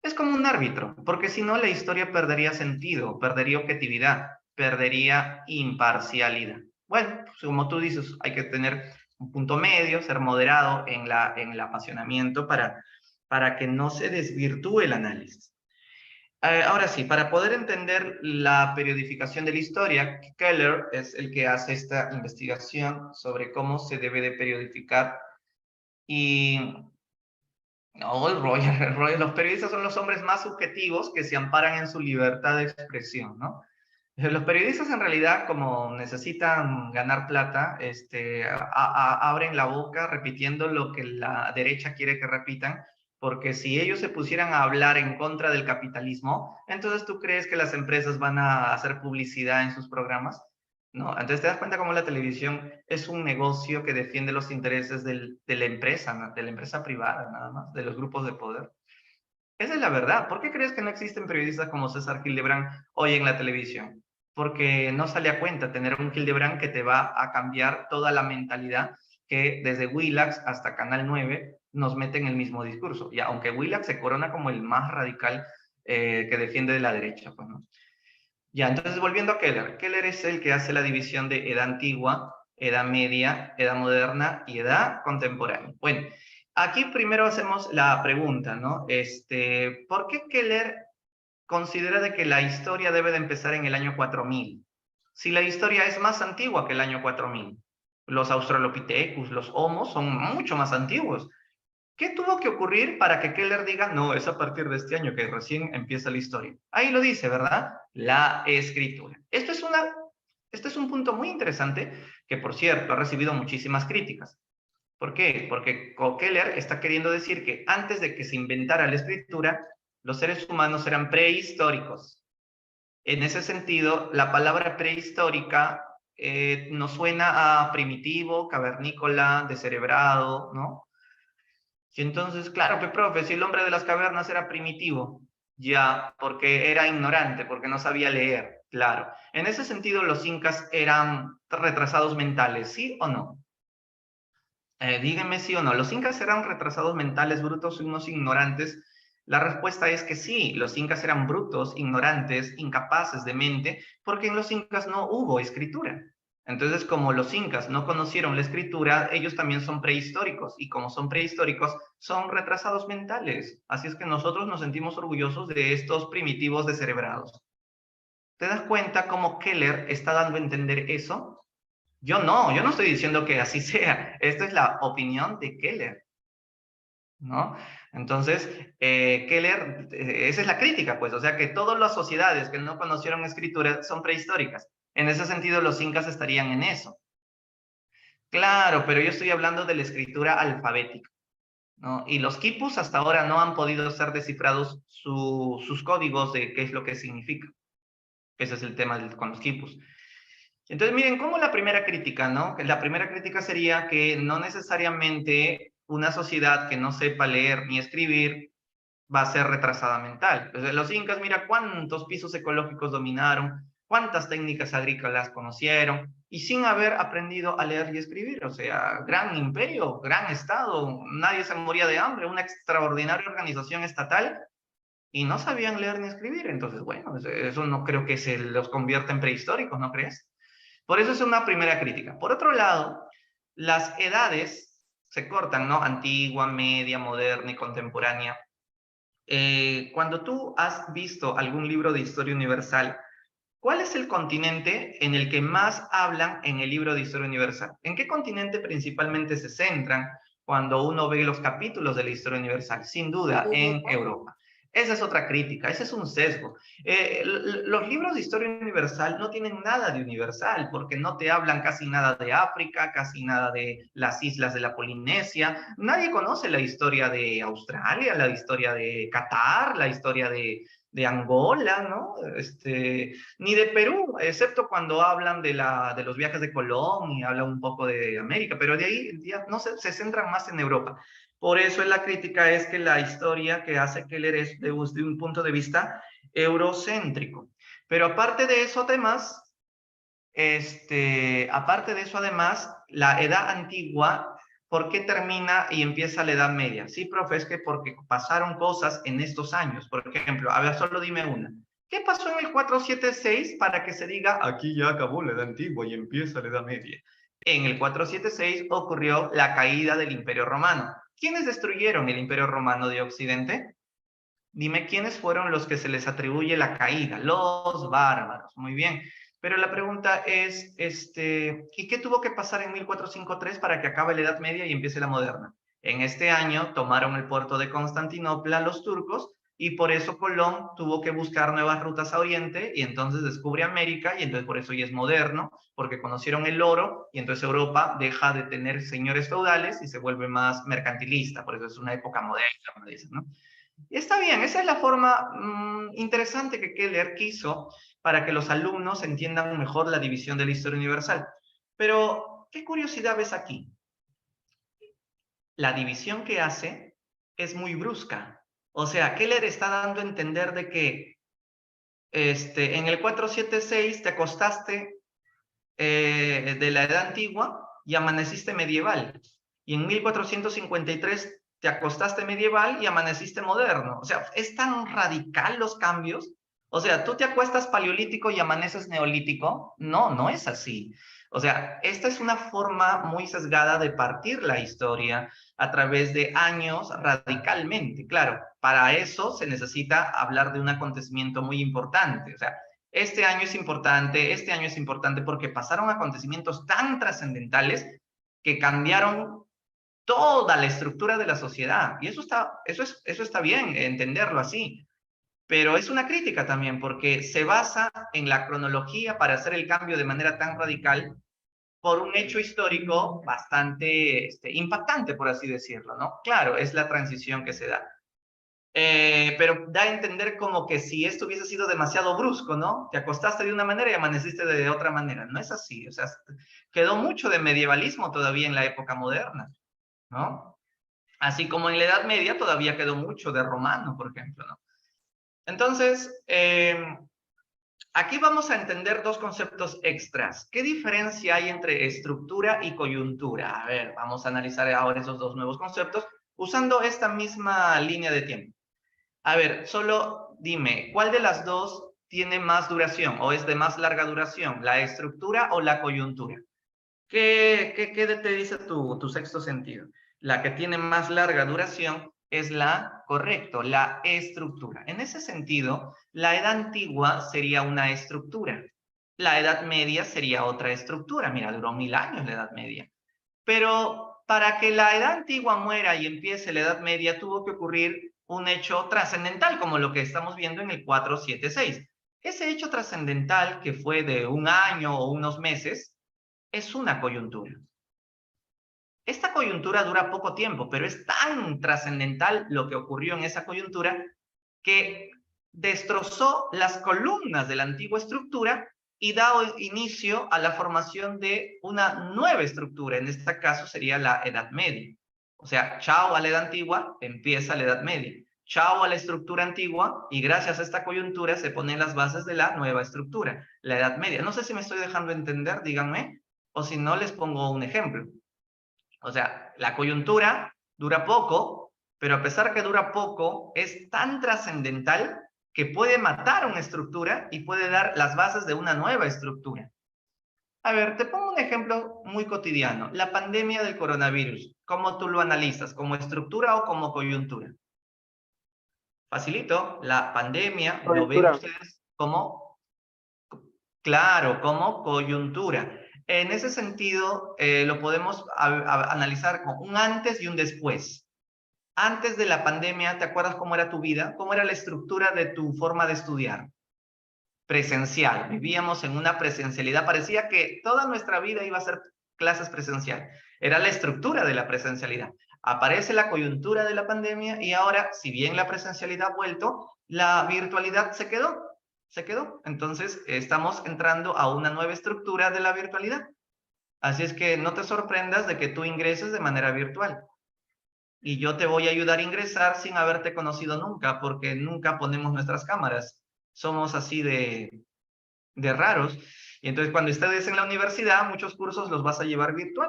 Es como un árbitro, porque si no la historia perdería sentido, perdería objetividad, perdería imparcialidad. Bueno, pues como tú dices, hay que tener un punto medio, ser moderado en el apasionamiento para que no se desvirtúe el análisis. Ahora sí, para poder entender la periodificación de la historia, Keller es el que hace esta investigación sobre cómo se debe de periodificar y no, los periodistas son los hombres más subjetivos que se amparan en su libertad de expresión, ¿no? Los periodistas en realidad, como necesitan ganar plata, abren la boca repitiendo lo que la derecha quiere que repitan, porque si ellos se pusieran a hablar en contra del capitalismo, entonces ¿tú crees que las empresas van a hacer publicidad en sus programas? No, entonces te das cuenta cómo la televisión es un negocio que defiende los intereses de la empresa, ¿no? De la empresa privada, nada más, de los grupos de poder. Esa es la verdad. ¿Por qué crees que no existen periodistas como César Hildebrand hoy en la televisión? Porque no sale a cuenta tener un Hildebrand que te va a cambiar toda la mentalidad que desde Willax hasta Canal 9 nos mete en el mismo discurso. Y aunque Willax se corona como el más radical que defiende de la derecha, pues, ¿no? Ya, entonces volviendo a Keller. Keller es el que hace la división de edad antigua, edad media, edad moderna y edad contemporánea. Bueno, aquí primero hacemos la pregunta, ¿no? ¿Por qué Keller considera de que la historia debe de empezar en el año 4000? Si la historia es más antigua que el año 4000. Los Australopithecus, los Homos son mucho más antiguos. ¿Qué tuvo que ocurrir para que Keller diga, no, es a partir de este año que recién empieza la historia? Ahí lo dice, ¿verdad? La escritura. Esto es un punto muy interesante que, por cierto, ha recibido muchísimas críticas. ¿Por qué? Porque Keller está queriendo decir que antes de que se inventara la escritura, los seres humanos eran prehistóricos. En ese sentido, la palabra prehistórica nos suena a primitivo, cavernícola, descerebrado, ¿no? Y entonces, claro, que profe, si el hombre de las cavernas era primitivo, ya, porque era ignorante, porque no sabía leer, claro. En ese sentido, los incas eran retrasados mentales, ¿sí o no? Díganme sí o no. ¿Los incas eran retrasados mentales, brutos y unos ignorantes? La respuesta es que sí, los incas eran brutos, ignorantes, incapaces de mente, porque en los incas no hubo escritura. Entonces, como los incas no conocieron la escritura, ellos también son prehistóricos, y como son prehistóricos, son retrasados mentales. Así es que nosotros nos sentimos orgullosos de estos primitivos descerebrados. ¿Te das cuenta cómo Keller está dando a entender eso? Yo no estoy diciendo que así sea. Esta es la opinión de Keller, ¿no? Entonces, Keller, esa es la crítica, pues, o sea que todas las sociedades que no conocieron escritura son prehistóricas. En ese sentido, los incas estarían en eso. Claro, pero yo estoy hablando de la escritura alfabética, ¿no? Y los quipus hasta ahora no han podido ser descifrados sus códigos de qué es lo que significa. Ese es el tema con los quipus. Entonces, miren, como la primera crítica, ¿no? La primera crítica sería que no necesariamente una sociedad que no sepa leer ni escribir va a ser retrasada mental. Entonces, los incas, mira cuántos pisos ecológicos dominaron, cuántas técnicas agrícolas conocieron, y sin haber aprendido a leer y escribir. O sea, gran imperio, gran estado, nadie se moría de hambre, una extraordinaria organización estatal, y no sabían leer ni escribir. Entonces, bueno, eso no creo que se los convierta en prehistóricos, ¿no crees? Por eso es una primera crítica. Por otro lado, las edades se cortan, ¿no? Antigua, media, moderna y contemporánea. Cuando tú has visto algún libro de historia universal, ¿cuál es el continente en el que más hablan en el libro de historia universal? ¿En qué continente principalmente se centran cuando uno ve los capítulos de la historia universal? Sin duda, en Europa. Europa. Esa es otra crítica, ese es un sesgo. Los libros de historia universal no tienen nada de universal, porque no te hablan casi nada de África, casi nada de las islas de la Polinesia. Nadie conoce la historia de Australia, la historia de Qatar, la historia de Angola, ¿no? Ni de Perú, excepto cuando hablan de los viajes de Colón y hablan un poco de América, pero de ahí ya no se centran más en Europa. Por eso la crítica es que la historia que hace Keller es de un punto de vista eurocéntrico. Pero aparte de eso además, la edad antigua, ¿por qué termina y empieza la edad media? Sí, profe, es que porque pasaron cosas en estos años. Por ejemplo, a ver, solo dime una. ¿Qué pasó en el 476 para que se diga aquí ya acabó la edad antigua y empieza la edad media? En el 476 ocurrió la caída del Imperio Romano. ¿Quiénes destruyeron el Imperio Romano de Occidente? Dime quiénes fueron los que se les atribuye la caída. Los bárbaros. Muy bien. Pero la pregunta es, ¿y qué tuvo que pasar en 1453 para que acabe la Edad Media y empiece la moderna? En este año tomaron el puerto de Constantinopla los turcos y por eso Colón tuvo que buscar nuevas rutas a Oriente y entonces descubre América y entonces por eso ya es moderno, porque conocieron el oro y entonces Europa deja de tener señores feudales y se vuelve más mercantilista, por eso es una época moderna, como dicen, ¿no? Está bien, esa es la forma interesante que Keller quiso para que los alumnos entiendan mejor la división de la historia universal. Pero, ¿qué curiosidad ves aquí? La división que hace es muy brusca. O sea, Keller está dando a entender de que en el 476 te acostaste de la edad antigua y amaneciste medieval. Y en 1453 te acostaste medieval y amaneciste moderno. O sea, es tan radical los cambios. O sea, tú te acuestas paleolítico y amaneces neolítico. No, no es así. O sea, esta es una forma muy sesgada de partir la historia a través de años radicalmente. Claro, para eso se necesita hablar de un acontecimiento muy importante. O sea, este año es importante porque pasaron acontecimientos tan trascendentales que cambiaron toda la estructura de la sociedad. Y eso está bien, entenderlo así. Pero es una crítica también porque se basa en la cronología para hacer el cambio de manera tan radical por un hecho histórico bastante impactante, por así decirlo, ¿no? Claro, es la transición que se da. Pero da a entender como que si esto hubiese sido demasiado brusco, ¿no? Te acostaste de una manera y amaneciste de otra manera. No es así, o sea, quedó mucho de medievalismo todavía en la época moderna, ¿no? Así como en la Edad Media todavía quedó mucho de romano, por ejemplo, ¿no? Entonces, aquí vamos a entender dos conceptos extras. ¿Qué diferencia hay entre estructura y coyuntura? A ver, vamos a analizar ahora esos dos nuevos conceptos usando esta misma línea de tiempo. A ver, solo dime, ¿cuál de las dos tiene más duración o es de más larga duración? ¿La estructura o la coyuntura? ¿Qué te dice tu sexto sentido? La que tiene más larga duración es correcto, la estructura. En ese sentido, la edad antigua sería una estructura. La edad media sería otra estructura. Mira, duró 1000 años la edad media. Pero para que la edad antigua muera y empiece la edad media, tuvo que ocurrir un hecho trascendental, como lo que estamos viendo en el 476. Ese hecho trascendental, que fue de un año o unos meses, es una coyuntura. Esta coyuntura dura poco tiempo, pero es tan trascendental lo que ocurrió en esa coyuntura que destrozó las columnas de la antigua estructura y da inicio a la formación de una nueva estructura. En este caso sería la Edad Media. O sea, chao a la Edad Antigua, empieza la Edad Media. Chao a la estructura antigua y gracias a esta coyuntura se ponen las bases de la nueva estructura, la Edad Media. No sé si me estoy dejando entender, díganme, o si no les pongo un ejemplo. O sea, la coyuntura dura poco, pero a pesar que dura poco, es tan trascendental que puede matar una estructura y puede dar las bases de una nueva estructura. A ver, te pongo un ejemplo muy cotidiano. La pandemia del coronavirus. ¿Cómo tú lo analizas? ¿Como estructura o como coyuntura? Facilito. La pandemia, ¿lo ven Coyuntura. ustedes como? Claro, como coyuntura. En ese sentido, lo podemos analizar con un antes y un después. Antes de la pandemia, ¿te acuerdas cómo era tu vida? ¿Cómo era la estructura de tu forma de estudiar? Presencial. Vivíamos en una presencialidad. Parecía que toda nuestra vida iba a ser clases presencial. Era la estructura de la presencialidad. Aparece la coyuntura de la pandemia y ahora, si bien la presencialidad ha vuelto, la virtualidad se quedó. Se quedó. Entonces, estamos entrando a una nueva estructura de la virtualidad. Así es que no te sorprendas de que tú ingreses de manera virtual. Y yo te voy a ayudar a ingresar sin haberte conocido nunca, porque nunca ponemos nuestras cámaras. Somos así de raros. Y entonces cuando estés en la universidad, muchos cursos los vas a llevar virtual.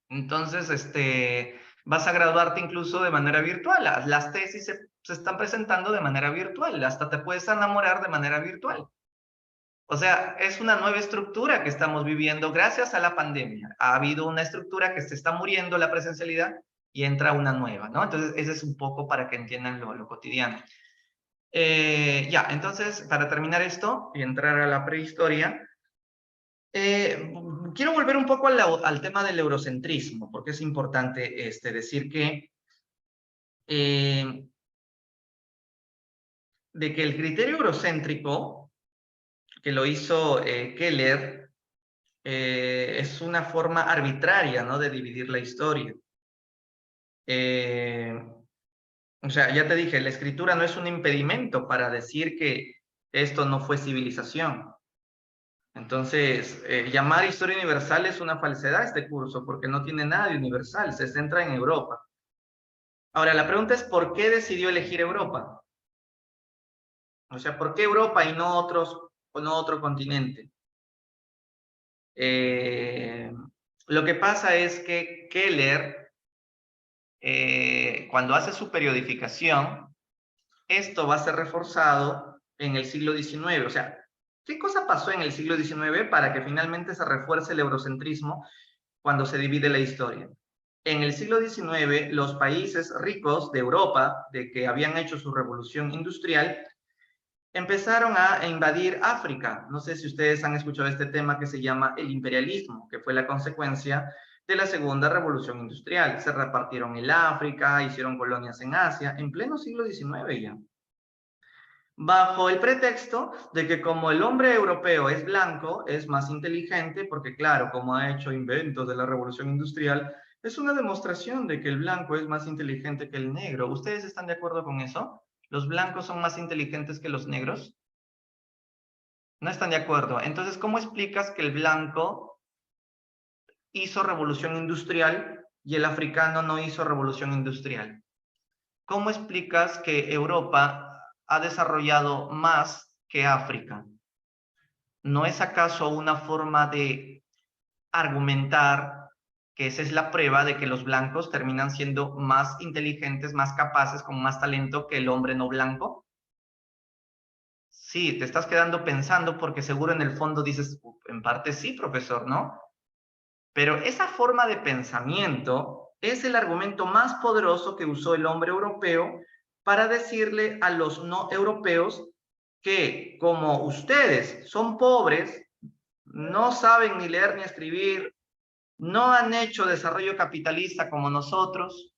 Entonces, vas a graduarte incluso de manera virtual. Las tesis se están presentando de manera virtual. Hasta te puedes enamorar de manera virtual. O sea, es una nueva estructura que estamos viviendo gracias a la pandemia. Ha habido una estructura que se está muriendo la presencialidad y entra una nueva, ¿no? Entonces, ese es un poco para que entiendan lo cotidiano. Ya, entonces, para terminar esto y entrar a la prehistoria, quiero volver un poco al tema del eurocentrismo, porque es importante decir que, de que el criterio eurocéntrico, que lo hizo Keller, es una forma arbitraria, ¿no?, de dividir la historia. O sea, ya te dije, la escritura no es un impedimento para decir que esto no fue civilización. Entonces, llamar historia universal es una falsedad este curso, porque no tiene nada de universal, se centra en Europa. Ahora, la pregunta es, ¿por qué decidió elegir Europa? O sea, ¿por qué Europa y no otro continente? Lo que pasa es que Keller, cuando hace su periodificación, esto va a ser reforzado en el siglo XIX. O sea, ¿qué cosa pasó en el siglo XIX para que finalmente se refuerce el eurocentrismo cuando se divide la historia? En el siglo XIX, los países ricos de Europa, de que habían hecho su revolución industrial, empezaron a invadir África. No sé si ustedes han escuchado este tema que se llama el imperialismo, que fue la consecuencia de la segunda revolución industrial. Se repartieron el África, hicieron colonias en Asia, en pleno siglo XIX ya. bajo el pretexto de que como el hombre europeo es blanco, es más inteligente, porque claro, como ha hecho inventos de la revolución industrial, es una demostración de que el blanco es más inteligente que el negro. ¿Ustedes están de acuerdo con eso? ¿Los blancos son más inteligentes que los negros? No están de acuerdo. Entonces, ¿cómo explicas que el blanco hizo revolución industrial y el africano no hizo revolución industrial? ¿Cómo explicas que Europa ha desarrollado más que África? ¿No es acaso una forma de argumentar que esa es la prueba de que los blancos terminan siendo más inteligentes, más capaces, con más talento que el hombre no blanco? Sí, te estás quedando pensando porque seguro en el fondo dices, en parte sí, profesor, ¿no? Pero esa forma de pensamiento es el argumento más poderoso que usó el hombre europeo para decirle a los no europeos que como ustedes son pobres, no saben ni leer ni escribir, no han hecho desarrollo capitalista como nosotros,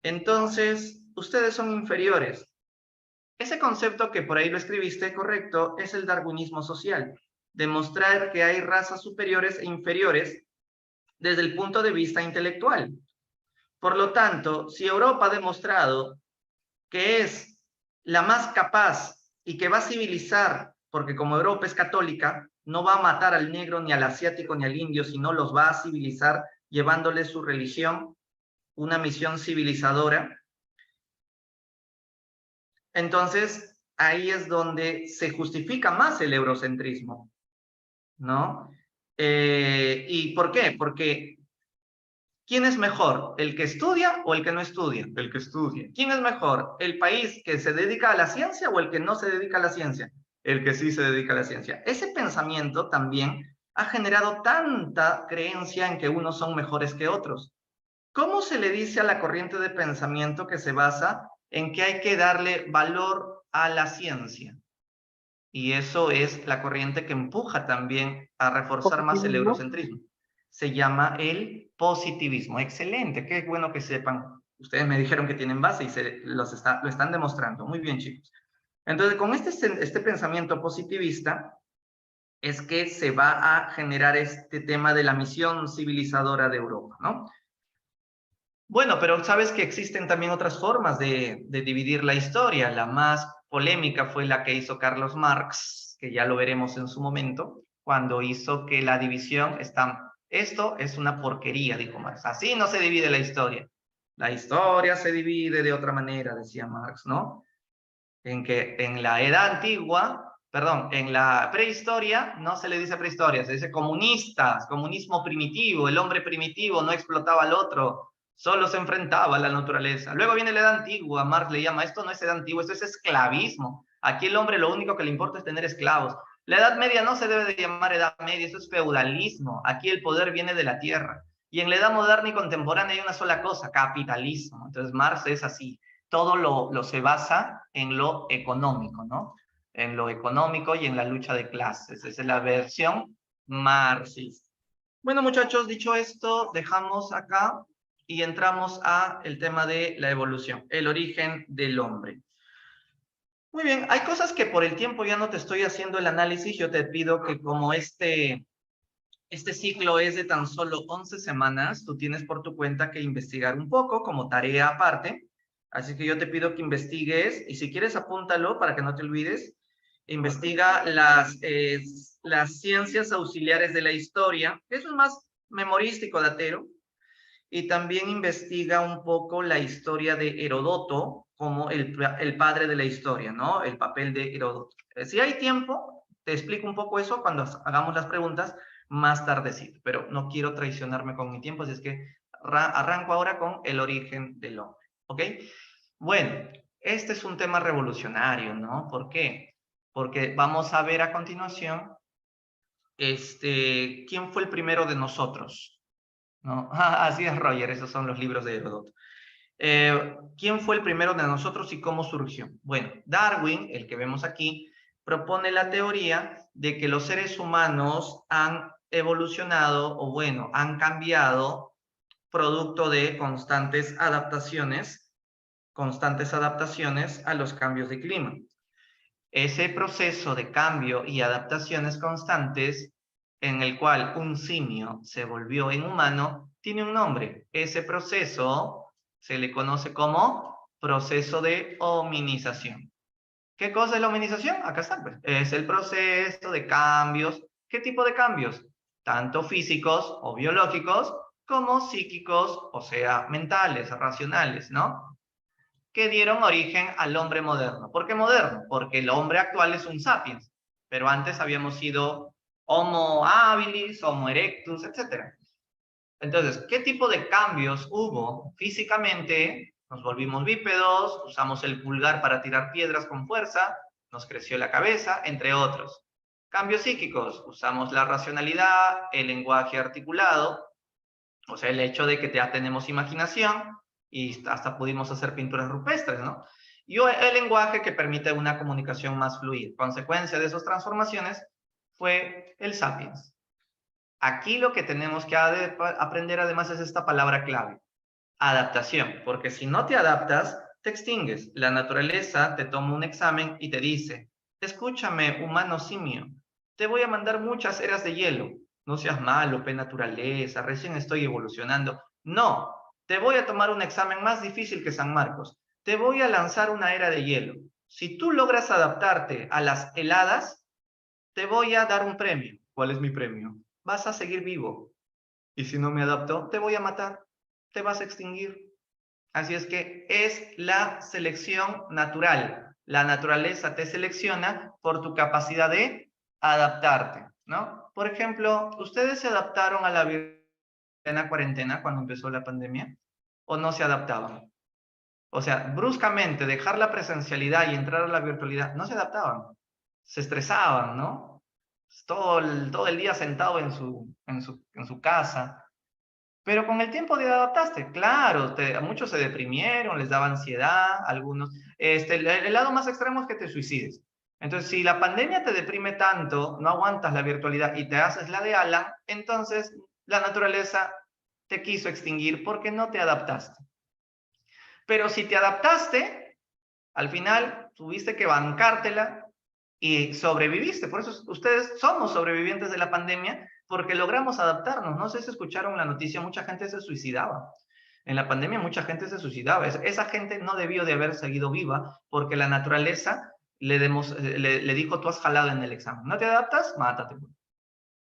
entonces ustedes son inferiores. Ese concepto que por ahí lo escribiste, correcto, es el darwinismo social. Demostrar que hay razas superiores e inferiores desde el punto de vista intelectual. Por lo tanto, si Europa ha demostrado que es la más capaz y que va a civilizar, porque como Europa es católica, no va a matar al negro, ni al asiático, ni al indio, sino los va a civilizar llevándole su religión, una misión civilizadora. Entonces, ahí es donde se justifica más el eurocentrismo, ¿no? ¿Y por qué? Porque ¿quién es mejor? ¿El que estudia o el que no estudia? El que estudia. ¿Quién es mejor? ¿El país que se dedica a la ciencia o el que no se dedica a la ciencia? El que sí se dedica a la ciencia. Ese pensamiento también ha generado tanta creencia en que unos son mejores que otros. ¿Cómo se le dice a la corriente de pensamiento que se basa en que hay que darle valor a la ciencia? Y eso es la corriente que empuja también a reforzar más el Positivismo. eurocentrismo. Se llama el positivismo. Excelente, qué bueno que sepan. Ustedes me dijeron que tienen base y lo están demostrando. Muy bien, chicos. Entonces, con este pensamiento positivista es que se va a generar este tema de la misión civilizadora de Europa, ¿no? Bueno, pero sabes que existen también otras formas de dividir la historia. La más polémica fue la que hizo Carlos Marx, que ya lo veremos en su momento, cuando hizo que la división esto es una porquería, dijo Marx. Así no se divide la historia. La historia se divide de otra manera, decía Marx, ¿no? En que en la edad antigua, perdón, en la prehistoria no se le dice prehistoria, se dice comunistas, comunismo primitivo, el hombre primitivo no explotaba al otro, solo se enfrentaba a la naturaleza. Luego viene la edad antigua, Marx le llama, esto no es edad antigua, esto es esclavismo. Aquí el hombre lo único que le importa es tener esclavos. La edad media no se debe de llamar edad media, eso es feudalismo. Aquí el poder viene de la tierra. Y en la edad moderna y contemporánea hay una sola cosa, capitalismo. Entonces Marx es así, todo lo se basa en lo económico, ¿no? En lo económico y en la lucha de clases. Esa es la versión marxista. Bueno, muchachos, dicho esto, dejamos acá y entramos a el tema de la evolución, el origen del hombre. Muy bien, hay cosas que por el tiempo ya no te estoy haciendo el análisis, yo te pido que como este ciclo es de tan solo 11 semanas, tú tienes por tu cuenta que investigar un poco como tarea aparte, así que yo te pido que investigues, y si quieres apúntalo para que no te olvides, investiga las ciencias auxiliares de la historia, eso es más memorístico, datero, y también investiga un poco la historia de Heródoto como el padre de la historia, ¿no? El papel de Heródoto. Si hay tiempo, te explico un poco eso cuando hagamos las preguntas más tardecito, pero no quiero traicionarme con mi tiempo, así es que arranco ahora con el origen del hombre, ¿ok? Bueno, este es un tema revolucionario, ¿no? ¿Por qué? Porque vamos a ver a continuación quién fue el primero de nosotros, ¿no? Así es, Roger, esos son los libros de Heródoto. ¿Quién fue el primero de nosotros y cómo surgió? Bueno, Darwin, el que vemos aquí, propone la teoría de que los seres humanos han evolucionado o bueno, han cambiado producto de constantes adaptaciones a los cambios de clima. Ese proceso de cambio y adaptaciones constantes en el cual un simio se volvió en humano tiene un nombre. Ese proceso se le conoce como proceso de hominización. ¿Qué cosa es la hominización? Acá está, pues. Es el proceso de cambios. ¿Qué tipo de cambios? Tanto físicos o biológicos como psíquicos, o sea, mentales, racionales, ¿no? Que dieron origen al hombre moderno. ¿Por qué moderno? Porque el hombre actual es un sapiens, pero antes habíamos sido Homo habilis, Homo erectus, etc. Entonces, ¿qué tipo de cambios hubo físicamente? Nos volvimos bípedos, usamos el pulgar para tirar piedras con fuerza, nos creció la cabeza, entre otros. Cambios psíquicos, usamos la racionalidad, el lenguaje articulado, o sea, el hecho de que ya tenemos imaginación y hasta pudimos hacer pinturas rupestres, ¿no? Y el lenguaje que permite una comunicación más fluida. Consecuencia de esas transformaciones fue el sapiens. Aquí lo que tenemos que aprender además es esta palabra clave, adaptación, porque si no te adaptas, te extingues. La naturaleza te toma un examen y te dice, escúchame, humano simio, te voy a mandar muchas eras de hielo. No seas malo, pe naturaleza, recién estoy evolucionando. No, te voy a tomar un examen más difícil que San Marcos. Te voy a lanzar una era de hielo. Si tú logras adaptarte a las heladas, te voy a dar un premio. ¿Cuál es mi premio? Vas a seguir vivo. Y si no me adapto, te voy a matar. Te vas a extinguir. Así es que es la selección natural. La naturaleza te selecciona por tu capacidad de adaptarte, ¿no? Por ejemplo, ¿ustedes se adaptaron a la cuarentena cuando empezó la pandemia? ¿O no se adaptaban? O sea, bruscamente dejar la presencialidad y entrar a la virtualidad, no se adaptaban. Se estresaban, ¿no? Todo el día sentado en su casa. Pero con el tiempo te adaptaste, claro, muchos se deprimieron, les daba ansiedad, algunos. El lado más extremo es que te suicides. Entonces, si la pandemia te deprime tanto, no aguantas la virtualidad y te haces la de Alan, entonces la naturaleza te quiso extinguir porque no te adaptaste. Pero si te adaptaste, al final tuviste que bancártela y sobreviviste. Por eso ustedes somos sobrevivientes de la pandemia porque logramos adaptarnos. No sé si escucharon la noticia, mucha gente se suicidaba. En la pandemia mucha gente se suicidaba. Esa gente no debió de haber seguido viva porque la naturaleza le dijo, tú has jalado en el examen. ¿No te adaptas? Mátate.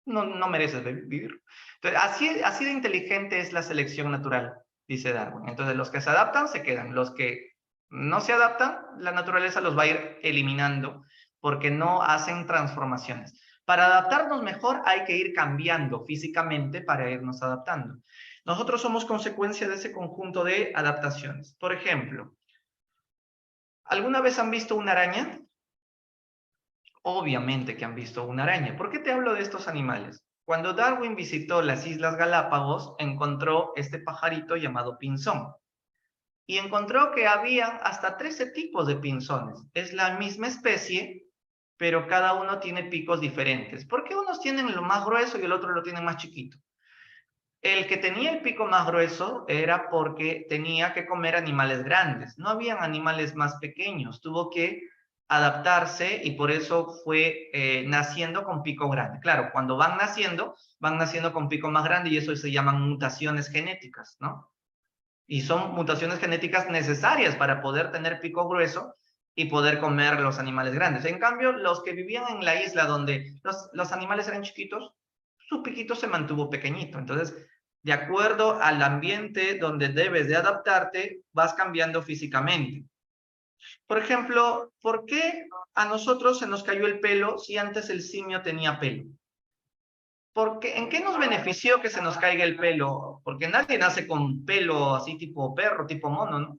No, no mereces vivir. Entonces, así de inteligente es la selección natural, dice Darwin. Entonces, los que se adaptan se quedan. Los que no se adaptan, la naturaleza los va a ir eliminando porque no hacen transformaciones. Para adaptarnos mejor hay que ir cambiando físicamente para irnos adaptando. Nosotros somos consecuencia de ese conjunto de adaptaciones. Por ejemplo, ¿alguna vez han visto una araña? Obviamente que han visto una araña. ¿Por qué te hablo de estos animales? Cuando Darwin visitó las Islas Galápagos, encontró este pajarito llamado pinzón. Y encontró que había hasta 13 tipos de pinzones. Es la misma especie, pero cada uno tiene picos diferentes. ¿Por qué unos tienen lo más grueso y el otro lo tiene más chiquito? El que tenía el pico más grueso era porque tenía que comer animales grandes. No habían animales más pequeños. Tuvo que adaptarse y por eso fue naciendo con pico grande. Claro, cuando van naciendo con pico más grande y eso se llaman mutaciones genéticas, ¿no? Y son mutaciones genéticas necesarias para poder tener pico grueso y poder comer los animales grandes. En cambio, los que vivían en la isla donde los animales eran chiquitos, su piquito se mantuvo pequeñito. Entonces, de acuerdo al ambiente donde debes de adaptarte, vas cambiando físicamente. Por ejemplo, ¿por qué a nosotros se nos cayó el pelo si antes el simio tenía pelo? Porque, ¿en qué nos benefició que se nos caiga el pelo? Porque nadie nace con pelo así tipo perro, tipo mono, ¿no?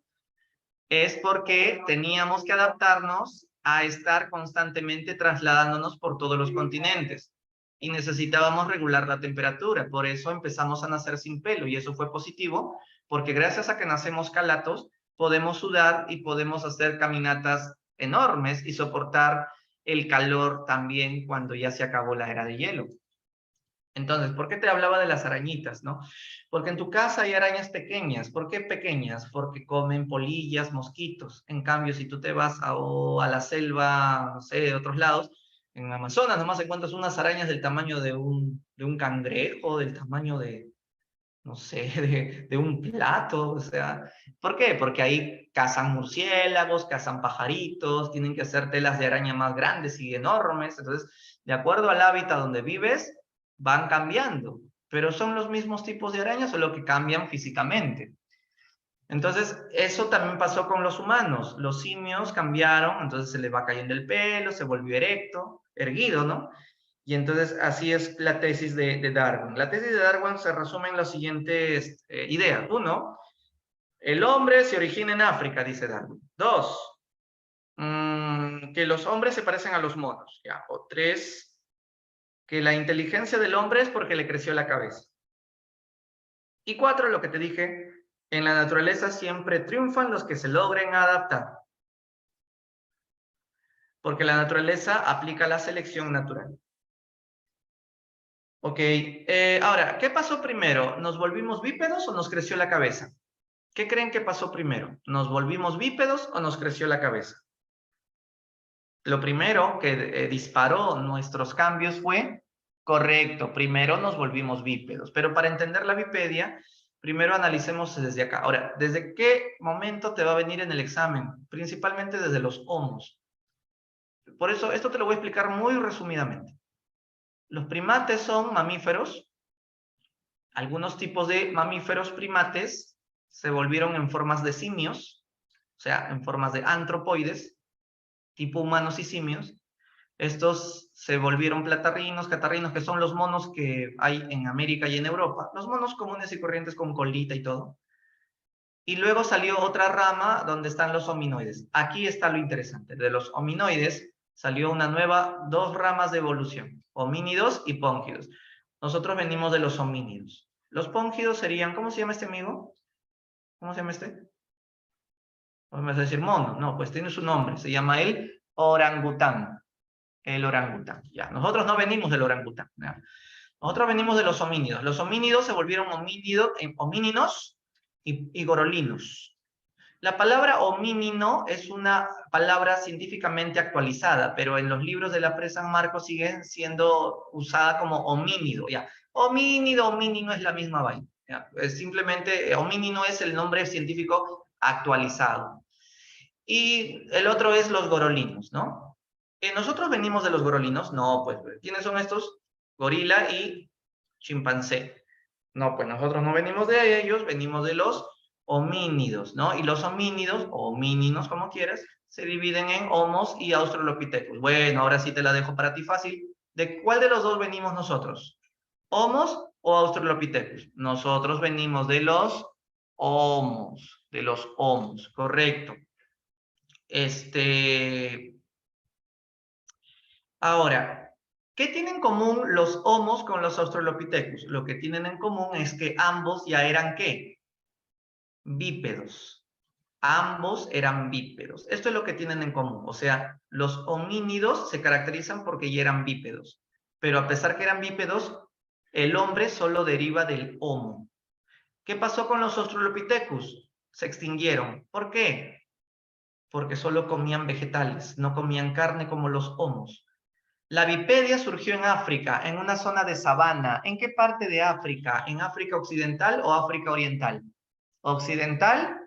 Es porque teníamos que adaptarnos a estar constantemente trasladándonos por todos los continentes y necesitábamos regular la temperatura. Por eso empezamos a nacer sin pelo y eso fue positivo porque gracias a que nacemos calatos podemos sudar y podemos hacer caminatas enormes y soportar el calor también cuando ya se acabó la era de hielo. Entonces, ¿por qué te hablaba de las arañitas, no? Porque en tu casa hay arañas pequeñas. ¿Por qué pequeñas? Porque comen polillas, mosquitos. En cambio, si tú te vas a la selva, no sé, de otros lados, en Amazonas nomás encuentras unas arañas del tamaño de un cangrejo, del tamaño de, no sé, de un plato, o sea, ¿por qué? Porque ahí cazan murciélagos, cazan pajaritos, tienen que hacer telas de araña más grandes y enormes, entonces, de acuerdo al hábitat donde vives, van cambiando, pero son los mismos tipos de arañas, solo que cambian físicamente. Entonces, eso también pasó con los humanos. Los simios cambiaron, entonces se les va cayendo el pelo, se volvió erecto, erguido, ¿no? Y entonces así es la tesis de Darwin. La tesis de Darwin se resume en las siguientes ideas. Uno, el hombre se origina en África, dice Darwin. Dos, que los hombres se parecen a los monos. ¿Ya? O tres, que la inteligencia del hombre es porque le creció la cabeza. Y cuatro, lo que te dije, en la naturaleza siempre triunfan los que se logren adaptar. Porque la naturaleza aplica la selección natural. Ok, ahora, ¿qué pasó primero? ¿Nos volvimos bípedos o nos creció la cabeza? ¿Qué creen que pasó primero? ¿Nos volvimos bípedos o nos creció la cabeza? Lo primero que disparó nuestros cambios fue, correcto, primero nos volvimos bípedos. Pero para entender la bipedia, primero analicemos desde acá. Ahora, ¿desde qué momento te va a venir en el examen? Principalmente desde los homos. Por eso, esto te lo voy a explicar muy resumidamente. Los primates son mamíferos. Algunos tipos de mamíferos primates se volvieron en formas de simios, o sea, en formas de antropoides, tipo humanos y simios. Estos se volvieron platarrinos, catarrinos, que son los monos que hay en América y en Europa. Los monos comunes y corrientes con colita y todo. Y luego salió otra rama donde están los hominoides. Aquí está lo interesante. De los hominoides salió una nueva, dos ramas de evolución. Homínidos y póngidos. Nosotros venimos de los homínidos. Los póngidos serían, ¿cómo se llama este amigo? ¿Cómo se llama este? ¿O me vas a decir mono? No, pues tiene su nombre. Se llama el orangután. El orangután. Ya. Nosotros no venimos del orangután. ¿Ya? Nosotros venimos de los homínidos. Los homínidos se volvieron homíninos y gorolinos. La palabra homínino es una palabra científicamente actualizada, pero en los libros de la Presa San Marcos sigue siendo usada como homínido. ¿Ya? Homínino es la misma vaina. ¿Ya? Es simplemente, homínino es el nombre científico actualizado. Y el otro es los gorolinos, ¿no? ¿Nosotros venimos de los gorolinos? No, pues, ¿quiénes son estos? Gorila y chimpancé. No, pues nosotros no venimos de ellos, venimos de los homínidos, ¿no? Y los homínidos, o homíninos como quieras, se dividen en homos y australopithecus. Bueno, ahora sí te la dejo para ti fácil. ¿De cuál de los dos venimos nosotros? ¿Homos o australopithecus? Nosotros venimos de los homos, correcto. Ahora, ¿qué tienen en común los homos con los australopithecus? Lo que tienen en común es que ambos ya eran ¿qué? Bípedos. Ambos eran bípedos. Esto es lo que tienen en común. O sea, los homínidos se caracterizan porque ya eran bípedos. Pero a pesar que eran bípedos, el hombre solo deriva del homo. ¿Qué pasó con los australopithecus? Se extinguieron. ¿Por qué? Porque solo comían vegetales, no comían carne como los homos. La bipedia surgió en África, en una zona de sabana. ¿En qué parte de África? ¿En África Occidental o África Oriental? Occidental,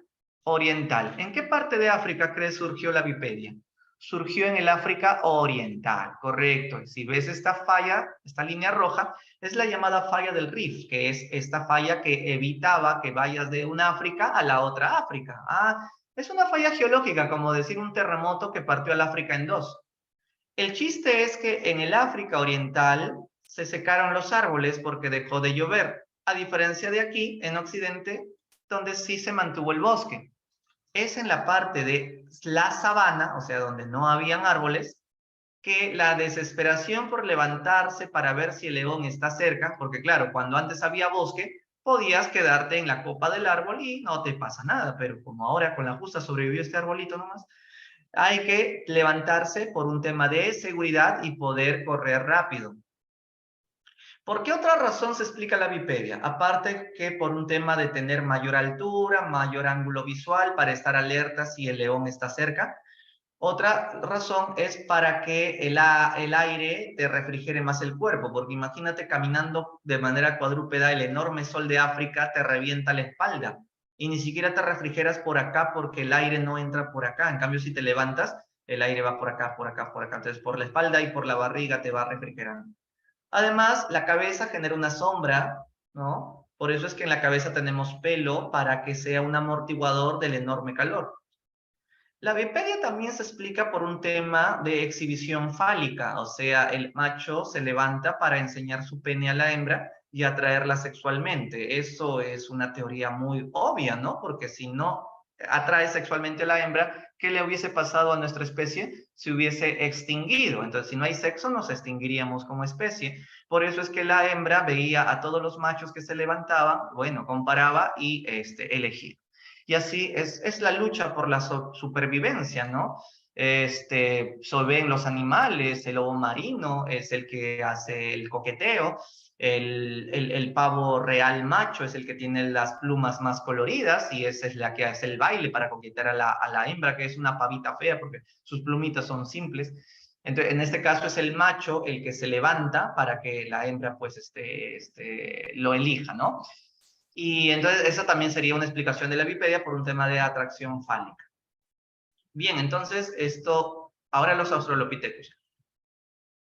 oriental. ¿En qué parte de África crees surgió la bipedia? Surgió en el África Oriental, correcto. Si ves esta falla, esta línea roja, es la llamada falla del Rift, que es esta falla que evitaba que vayas de una África a la otra África. Es una falla geológica, como decir un terremoto que partió al África en dos. El chiste es que en el África Oriental se secaron los árboles porque dejó de llover, a diferencia de aquí, en Occidente, donde sí se mantuvo el bosque. Es en la parte de la sabana, o sea, donde no habían árboles, que la desesperación por levantarse para ver si el león está cerca, porque claro, cuando antes había bosque, podías quedarte en la copa del árbol y no te pasa nada, pero como ahora con la justa sobrevivió este arbolito nomás, hay que levantarse por un tema de seguridad y poder correr rápido. ¿Por qué otra razón se explica la bipedia? Aparte que por un tema de tener mayor altura, mayor ángulo visual para estar alerta si el león está cerca. Otra razón es para que el aire te refrigere más el cuerpo, porque imagínate caminando de manera cuadrúpeda, el enorme sol de África te revienta la espalda y ni siquiera te refrigeras por acá porque el aire no entra por acá. En cambio, si te levantas, el aire va por acá, por acá, por acá. Entonces, por la espalda y por la barriga te va refrigerando. Además, la cabeza genera una sombra, ¿no? Por eso es que en la cabeza tenemos pelo para que sea un amortiguador del enorme calor. La bipedia también se explica por un tema de exhibición fálica, o sea, el macho se levanta para enseñar su pene a la hembra y atraerla sexualmente. Eso es una teoría muy obvia, ¿no? Porque si no atrae sexualmente a la hembra, ¿qué le hubiese pasado a nuestra especie? Se hubiese extinguido. Entonces, si no hay sexo, nos extinguiríamos como especie. Por eso es que la hembra veía a todos los machos que se levantaban, bueno, comparaba y elegía. Y así es la lucha por la supervivencia, ¿no? Ven los animales, el lobo marino es el que hace el coqueteo, el pavo real macho es el que tiene las plumas más coloridas y esa es la que hace el baile para coquetear a la hembra, que es una pavita fea porque sus plumitas son simples. Entonces, en este caso es el macho el que se levanta para que la hembra pues lo elija, ¿no? Y entonces esa también sería una explicación de la bipedia por un tema de atracción fálica. Bien, entonces ahora los australopithecus.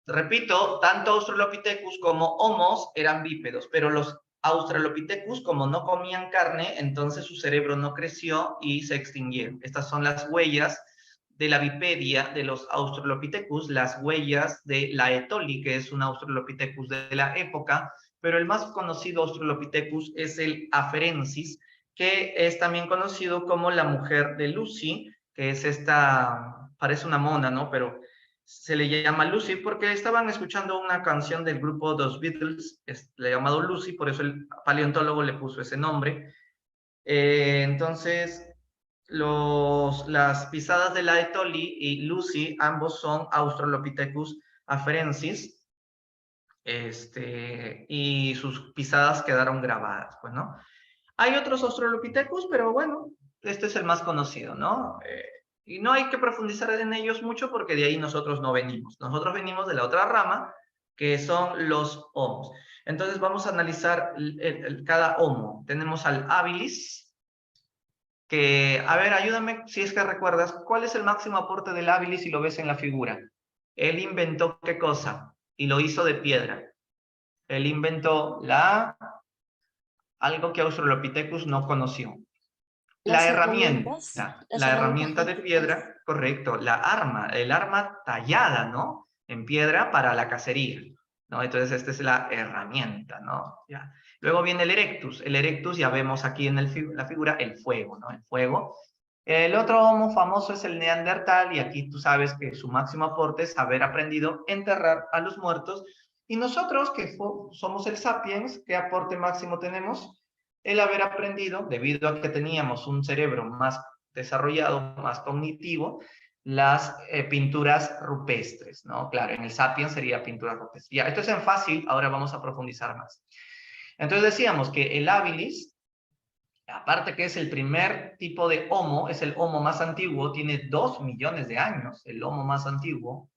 Repito, tanto Australopithecus como Homos eran bípedos, pero los Australopithecus, como no comían carne, entonces su cerebro no creció y se extinguieron. Estas son las huellas de la bipedia de los Australopithecus, las huellas de la Etoli, que es un Australopithecus de la época, pero el más conocido Australopithecus es el Afarensis, que es también conocido como la mujer de Lucy, que es esta, parece una mona, ¿no? Pero se le llama Lucy porque estaban escuchando una canción del grupo Los Beatles, le llamado Lucy, por eso el paleontólogo le puso ese nombre. Entonces, las pisadas de la Etoli y Lucy, ambos son Australopithecus afarensis, y sus pisadas quedaron grabadas, pues, ¿no? Hay otros Australopithecus, pero bueno, este es el más conocido, ¿no? Y no hay que profundizar en ellos mucho porque de ahí nosotros no venimos. Nosotros venimos de la otra rama, que son los homos. Entonces vamos a analizar cada homo. Tenemos al habilis, que, a ver, ayúdame si es que recuerdas, ¿cuál es el máximo aporte del habilis si lo ves en la figura? Él inventó ¿qué cosa? Y lo hizo de piedra. Él inventó algo que Australopithecus no conoció. La Las herramientas herramienta de métricas. piedra, correcto, el arma tallada, ¿no? En piedra para la cacería, ¿no? Entonces esta es la herramienta, ¿no? Ya. Luego viene el erectus ya vemos aquí en la figura el fuego, ¿no? El fuego. El otro homo famoso es el neandertal y aquí tú sabes que su máximo aporte es haber aprendido a enterrar a los muertos y nosotros que somos el sapiens, ¿qué aporte máximo tenemos? El haber aprendido, debido a que teníamos un cerebro más desarrollado, más cognitivo, las pinturas rupestres, ¿no? Claro, en el Sapiens sería pintura rupestre. Ya, esto es en fácil, ahora vamos a profundizar más. Entonces decíamos que el habilis, aparte que es el primer tipo de homo, es el homo más antiguo, tiene 2 millones de años, el homo más antiguo,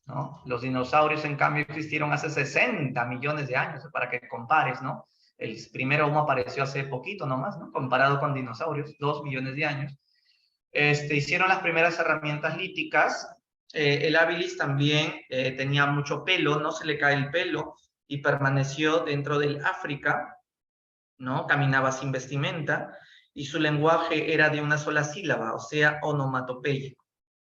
¿no? Los dinosaurios, en cambio, existieron hace 60 millones de años, para que compares, ¿no? El primer homo apareció hace poquito nomás, ¿no? Comparado con dinosaurios, 2 millones de años. Hicieron las primeras herramientas líticas. El habilis también tenía mucho pelo, no se le cae el pelo, y permaneció dentro del África, ¿no? Caminaba sin vestimenta, y su lenguaje era de una sola sílaba, o sea, onomatopéyico,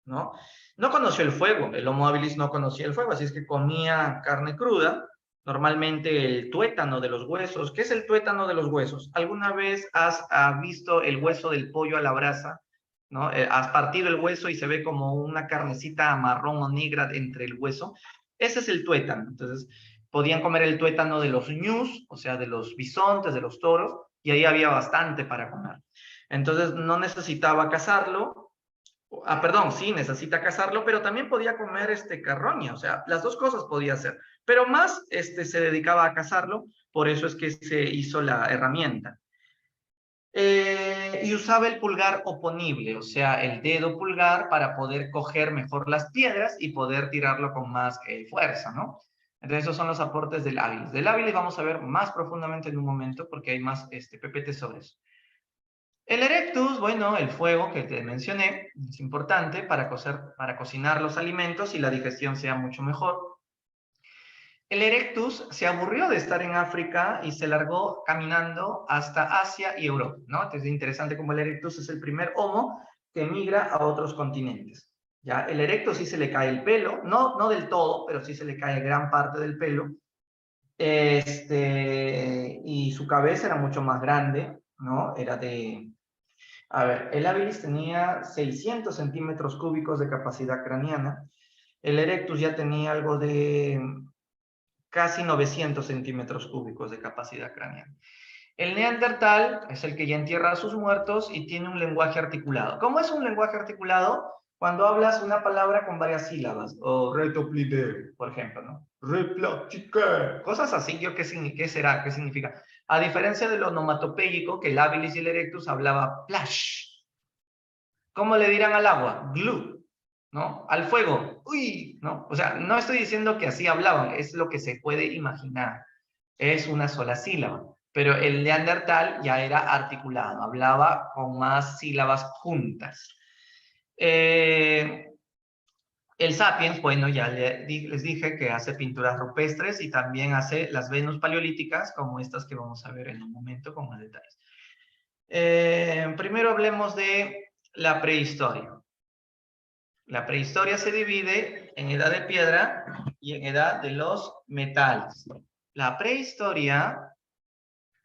¿no? No conoció el fuego, el Homo habilis no conocía el fuego, así es que comía carne cruda, normalmente el tuétano de los huesos. ¿Qué es el tuétano de los huesos? ¿Alguna vez has visto el hueso del pollo a la brasa? ¿No? Has partido el hueso y se ve como una carnecita marrón o negra entre el hueso. Ese es el tuétano. Entonces, podían comer el tuétano de los ñus, o sea, de los bisontes, de los toros, y ahí había bastante para comer. Entonces, no necesitaba cazarlo, Perdón, sí, necesita cazarlo, pero también podía comer carroña, o sea, las dos cosas podía hacer, pero más se dedicaba a cazarlo, por eso es que se hizo la herramienta. Y usaba el pulgar oponible, o sea, el dedo pulgar para poder coger mejor las piedras y poder tirarlo con más fuerza, ¿no? Entonces, esos son los aportes del hábilis. Del hábilis vamos a ver más profundamente en un momento porque hay más PPT sobre eso. El erectus, bueno, el fuego que te mencioné, es importante para cocinar los alimentos y la digestión sea mucho mejor. El erectus se aburrió de estar en África y se largó caminando hasta Asia y Europa, ¿no? Entonces es interesante cómo el erectus es el primer homo que migra a otros continentes. ¿Ya? El erectus sí se le cae el pelo, no del todo, pero sí se le cae gran parte del pelo. Y su cabeza era mucho más grande, ¿no? Era de... A ver, el habilis tenía 600 centímetros cúbicos de capacidad craneana. El erectus ya tenía algo de casi 900 centímetros cúbicos de capacidad craneana. El neandertal es el que ya entierra a sus muertos y tiene un lenguaje articulado. ¿Cómo es un lenguaje articulado? Cuando hablas una palabra con varias sílabas, o retoplider, por ejemplo, ¿no? Replatique, cosas así, ¿qué será? ¿Qué significa? A diferencia del onomatopéyico, que el habilis y el erectus hablaba plash. ¿Cómo le dirán al agua? Glue, ¿no? Al fuego, uy, ¿no? O sea, no estoy diciendo que así hablaban, es lo que se puede imaginar. Es una sola sílaba. Pero el neandertal ya era articulado, hablaba con más sílabas juntas. El sapiens, bueno, ya les dije que hace pinturas rupestres y también hace las Venus paleolíticas, como estas que vamos a ver en un momento con más detalles. Primero hablemos de la prehistoria. La prehistoria se divide en edad de piedra y en edad de los metales. La prehistoria,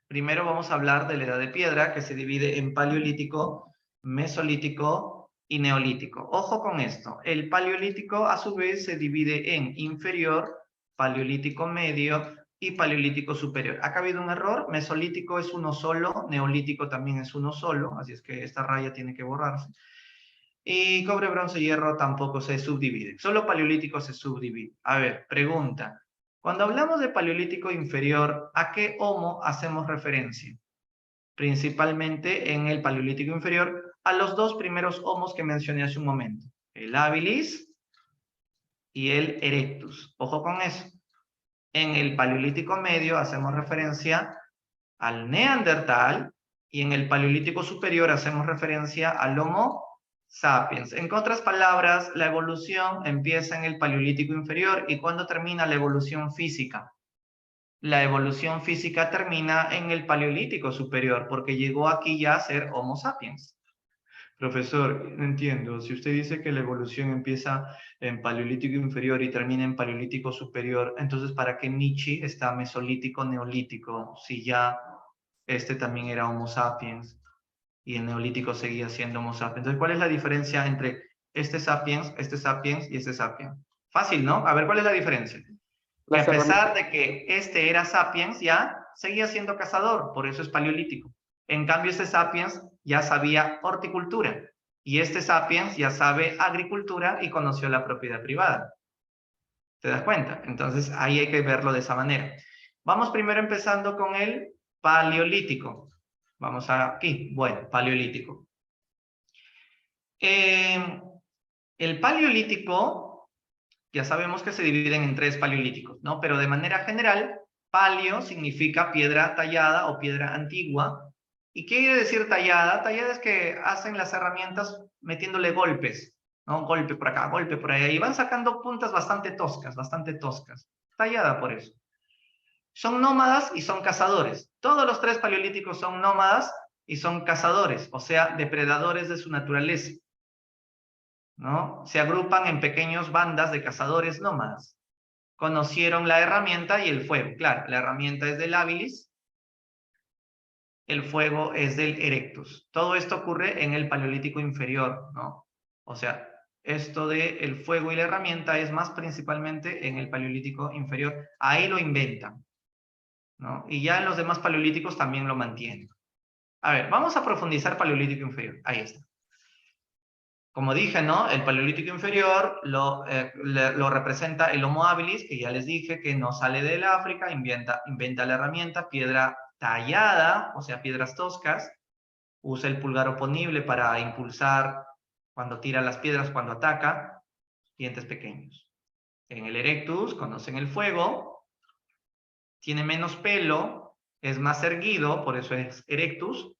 primero vamos a hablar de la edad de piedra, que se divide en paleolítico, mesolítico y neolítico. Ojo con esto, el paleolítico a su vez se divide en inferior, paleolítico medio y paleolítico superior. Acá ha habido un error, mesolítico es uno solo, neolítico también es uno solo, así es que esta raya tiene que borrarse. Y cobre, bronce, hierro tampoco se subdivide. Solo paleolítico se subdivide. A ver, pregunta. Cuando hablamos de paleolítico inferior, ¿a qué homo hacemos referencia? Principalmente en el paleolítico inferior, a los dos primeros homos que mencioné hace un momento. El habilis y el erectus. Ojo con eso. En el paleolítico medio hacemos referencia al neandertal y en el paleolítico superior hacemos referencia al homo sapiens. En otras palabras, la evolución empieza en el paleolítico inferior. ¿Y cuándo termina la evolución física? La evolución física termina en el paleolítico superior, porque llegó aquí ya a ser homo sapiens. Profesor, no entiendo. Si usted dice que la evolución empieza en paleolítico inferior y termina en paleolítico superior, entonces ¿para qué Nietzsche está mesolítico, neolítico, si ya también era homo sapiens? Y el neolítico seguía siendo homo sapiens. Entonces, ¿cuál es la diferencia entre este sapiens y este sapiens? Fácil, ¿no? A ver, ¿cuál es la diferencia? Que Las a pesar herramientas. de que este era sapiens, ya seguía siendo cazador, por eso es paleolítico. En cambio, este sapiens ya sabía horticultura y este sapiens ya sabe agricultura y conoció la propiedad privada. ¿Te das cuenta? Entonces, ahí hay que verlo de esa manera. Vamos primero empezando con el paleolítico. Vamos aquí. Bueno, paleolítico. El paleolítico, ya sabemos que se dividen en tres paleolíticos, ¿no? Pero de manera general, paleo significa piedra tallada o piedra antigua. ¿Y qué quiere decir tallada? Tallada es que hacen las herramientas metiéndole golpes, ¿no? Golpe por acá, golpe por allá, y van sacando puntas bastante toscas, bastante toscas. Tallada por eso. Son nómadas y son cazadores. Todos los tres paleolíticos son nómadas y son cazadores, o sea, depredadores de su naturaleza, ¿no? Se agrupan en pequeñas bandas de cazadores nómadas. Conocieron la herramienta y el fuego. Claro, la herramienta es del habilis, el fuego es del erectus. Todo esto ocurre en el paleolítico inferior, ¿no? O sea, esto de el fuego y la herramienta es más principalmente en el paleolítico inferior. Ahí lo inventan, ¿no? Y ya en los demás paleolíticos también lo mantienen. A ver, vamos a profundizar paleolítico inferior. Ahí está. Como dije, ¿no? El Paleolítico inferior lo representa el Homo habilis, que ya les dije que no sale del África, inventa la herramienta, piedra tallada, o sea, piedras toscas, usa el pulgar oponible para impulsar cuando tira las piedras, cuando ataca, dientes pequeños. En el Erectus conocen el fuego, tiene menos pelo, es más erguido, por eso es Erectus,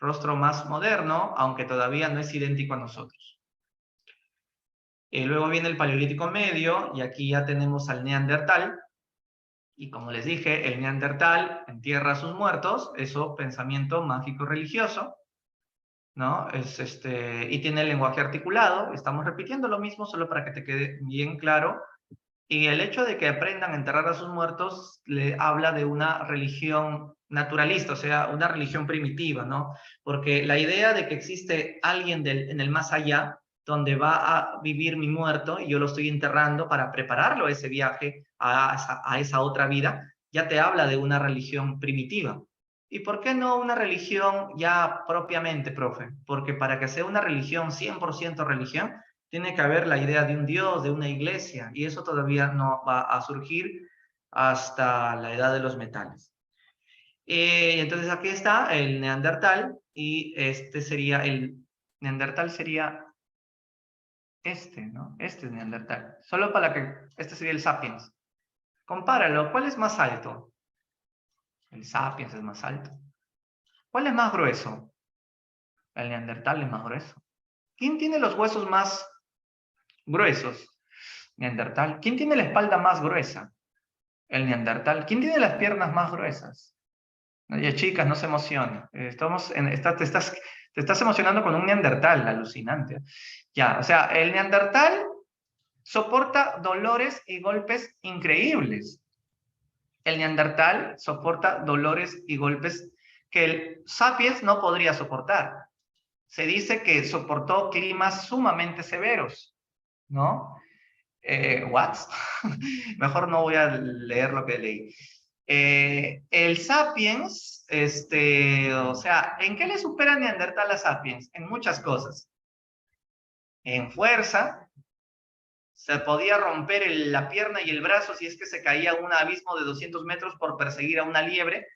rostro más moderno, aunque todavía no es idéntico a nosotros. Luego viene el Paleolítico Medio, y aquí ya tenemos al Neandertal, y como les dije, el Neandertal entierra a sus muertos, eso, pensamiento mágico religioso, ¿no? Y tiene el lenguaje articulado, estamos repitiendo lo mismo solo para que te quede bien claro, y el hecho de que aprendan a enterrar a sus muertos le habla de una religión naturalista, o sea, una religión primitiva, ¿no? Porque la idea de que existe alguien en el más allá, donde va a vivir mi muerto y yo lo estoy enterrando para prepararlo a ese viaje, a esa otra vida, ya te habla de una religión primitiva. ¿Y por qué no una religión ya propiamente, profe? Porque para que sea una religión, 100% religión, tiene que haber la idea de un Dios, de una iglesia, y eso todavía no va a surgir hasta la edad de los metales. Entonces aquí está el Neandertal, y este sería el Neandertal sería este, ¿no? Este es Neandertal. Solo para que, este sería el Sapiens. Compáralo, ¿cuál es más alto? El Sapiens es más alto. ¿Cuál es más grueso? El Neandertal es más grueso. ¿Quién tiene los huesos más gruesos? Neandertal. ¿Quién tiene la espalda más gruesa? El Neandertal. ¿Quién tiene las piernas más gruesas? Oye, chicas, no se emocionen. Te estás emocionando con un Neandertal, alucinante. Ya, o sea, el Neandertal soporta dolores y golpes increíbles. El Neandertal soporta dolores y golpes que el Sapiens no podría soportar. Se dice que soportó climas sumamente severos, ¿no? ¿What? Mejor no voy a leer lo que leí. El Sapiens, o sea, ¿en qué le supera Neandertal a Sapiens? En muchas cosas. En fuerza, se podía romper la pierna y el brazo si es que se caía a un abismo de 200 metros por perseguir a una liebre,